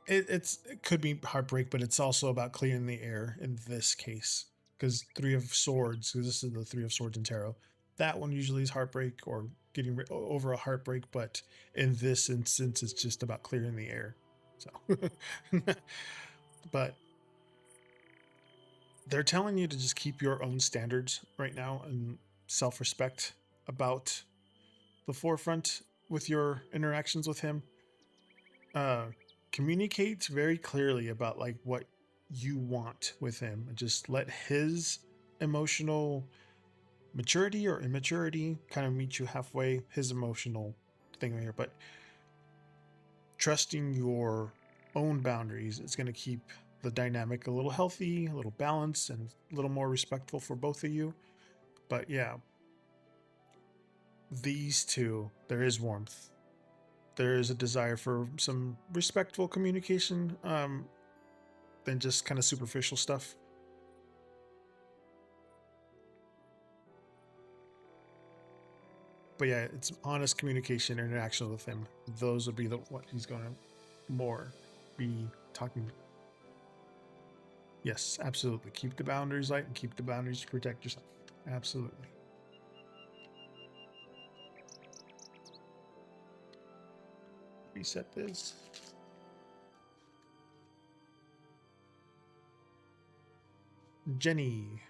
It could be heartbreak, but it's also about clearing the air in this case, because 3 of Swords, because this is the 3 of Swords in tarot, that one usually is heartbreak or getting over a heartbreak, but in this instance it's just about clearing the air. So but they're telling you to just keep your own standards right now and self-respect about the forefront with your interactions with him. Communicate very clearly about like what you want with him, and just let his emotional maturity or immaturity, kind of meet you halfway. His emotional thing right here, but trusting your own boundaries is going to keep the dynamic a little healthy, a little balanced, and a little more respectful for both of you. But yeah, these two, there is warmth. There is a desire for some respectful communication, than just kind of superficial stuff. But yeah, it's honest communication and interaction with him. Those would be what he's going to more be talking. Yes, absolutely. Keep the boundaries light and keep the boundaries to protect yourself. Absolutely. Reset this. Jenny.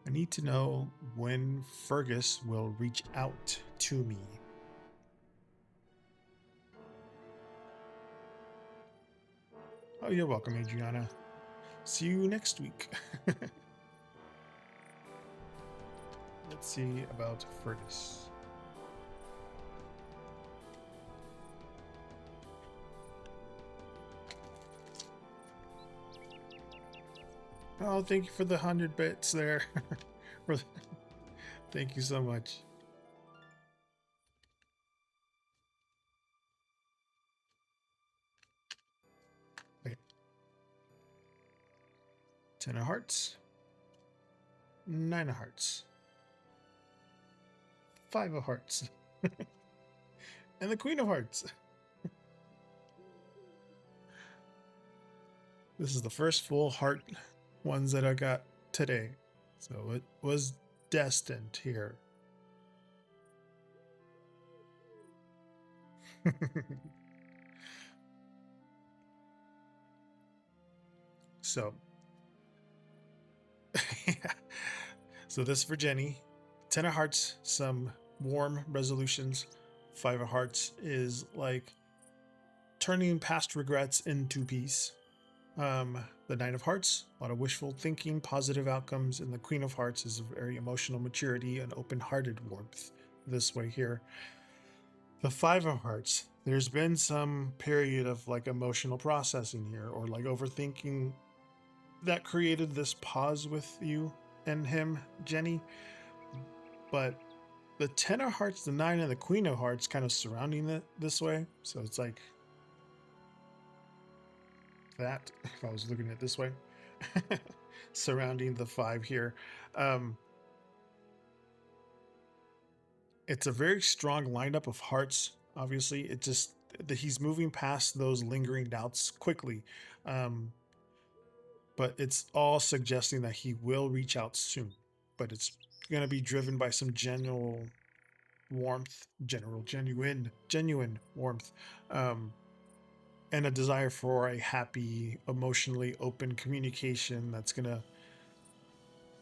I need to know when Fergus will reach out to me. Oh, you're welcome, Adriana. See you next week. Let's see about Fergus. Oh, thank you for the 100 bits there. Thank you so much. Okay. 10 of hearts. 9 of hearts. 5 of hearts. And the Queen of Hearts. This is the first full heart ones that I got today. So it was destined here. So, yeah. So this is for Jenny. 10 of hearts, some warm resolutions. 5 of hearts is like turning past regrets into peace. The 9 of hearts, a lot of wishful thinking, positive outcomes, and the Queen of Hearts is a very emotional maturity and open-hearted warmth this way here. The 5 of hearts, there's been some period of like emotional processing here, or like overthinking that created this pause with you and him, Jenny. But the 10 of hearts, the 9, and the Queen of Hearts kind of surrounding it this way. So it's like that, if I was looking at it this way, surrounding the 5 here. It's a very strong lineup of hearts. Obviously, it just he's moving past those lingering doubts quickly. But it's all suggesting that he will reach out soon. But it's going to be driven by some genuine warmth, genuine warmth, and a desire for a happy, emotionally open communication that's going to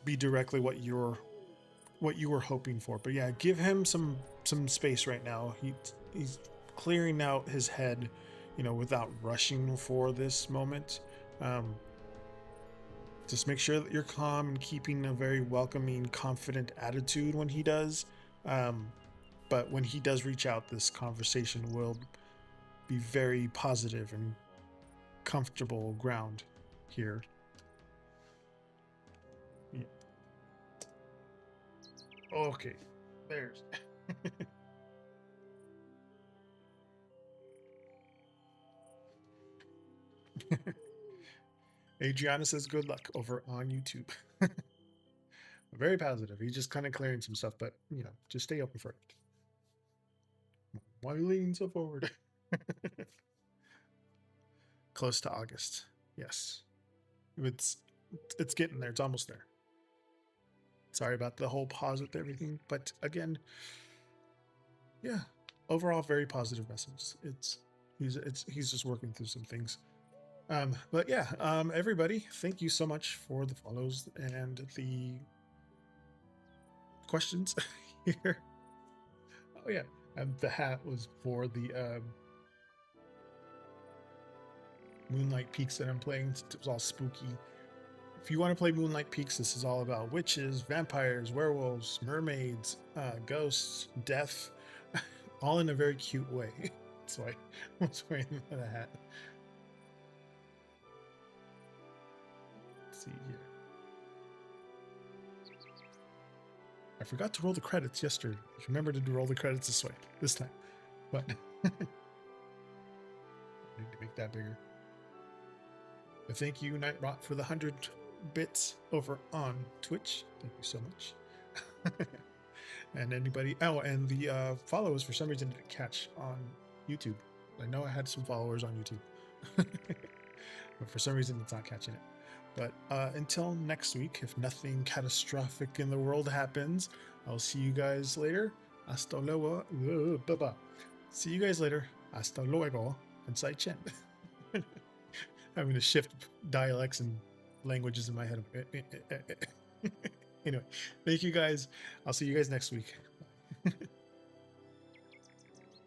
be directly what you were hoping for. But yeah, give him some space right now. He's clearing out his head, without rushing for this moment. Just make sure that you're calm and keeping a very welcoming, confident attitude when he does. But when he does reach out, this conversation will be very positive and comfortable ground here. Yeah. Okay, there's. Adriana says good luck over on YouTube. Very positive. He's just kind of clearing some stuff, but just stay open for it. Why lean so forward? Close to August. Yes. It's getting there. It's almost there. Sorry about the whole pause with everything, but again, yeah, overall very positive message. He's just working through some things. But yeah, everybody, thank you so much for the follows and the questions here. Oh yeah, and the hat was for the Moonlight Peaks that I'm playing. It was all spooky. If you want to play Moonlight Peaks, this is all about witches, vampires, werewolves, mermaids, ghosts, death, all in a very cute way. That's why I was wearing the hat. Let's see here. I forgot to roll the credits yesterday. Remember to roll the credits this time. But I need to make that bigger. But thank you, Nightrot, for the 100 bits over on Twitch. Thank you so much. And anybody, oh, and the followers for some reason didn't catch on YouTube. I know I had some followers on YouTube, but for some reason it's not catching it. But until next week, if nothing catastrophic in the world happens, I'll see you guys later. Hasta luego. Bye-bye. See you guys later. Hasta luego. And Sai Chen. Having to shift dialects and languages in my head. Anyway, thank you guys. I'll see you guys next week.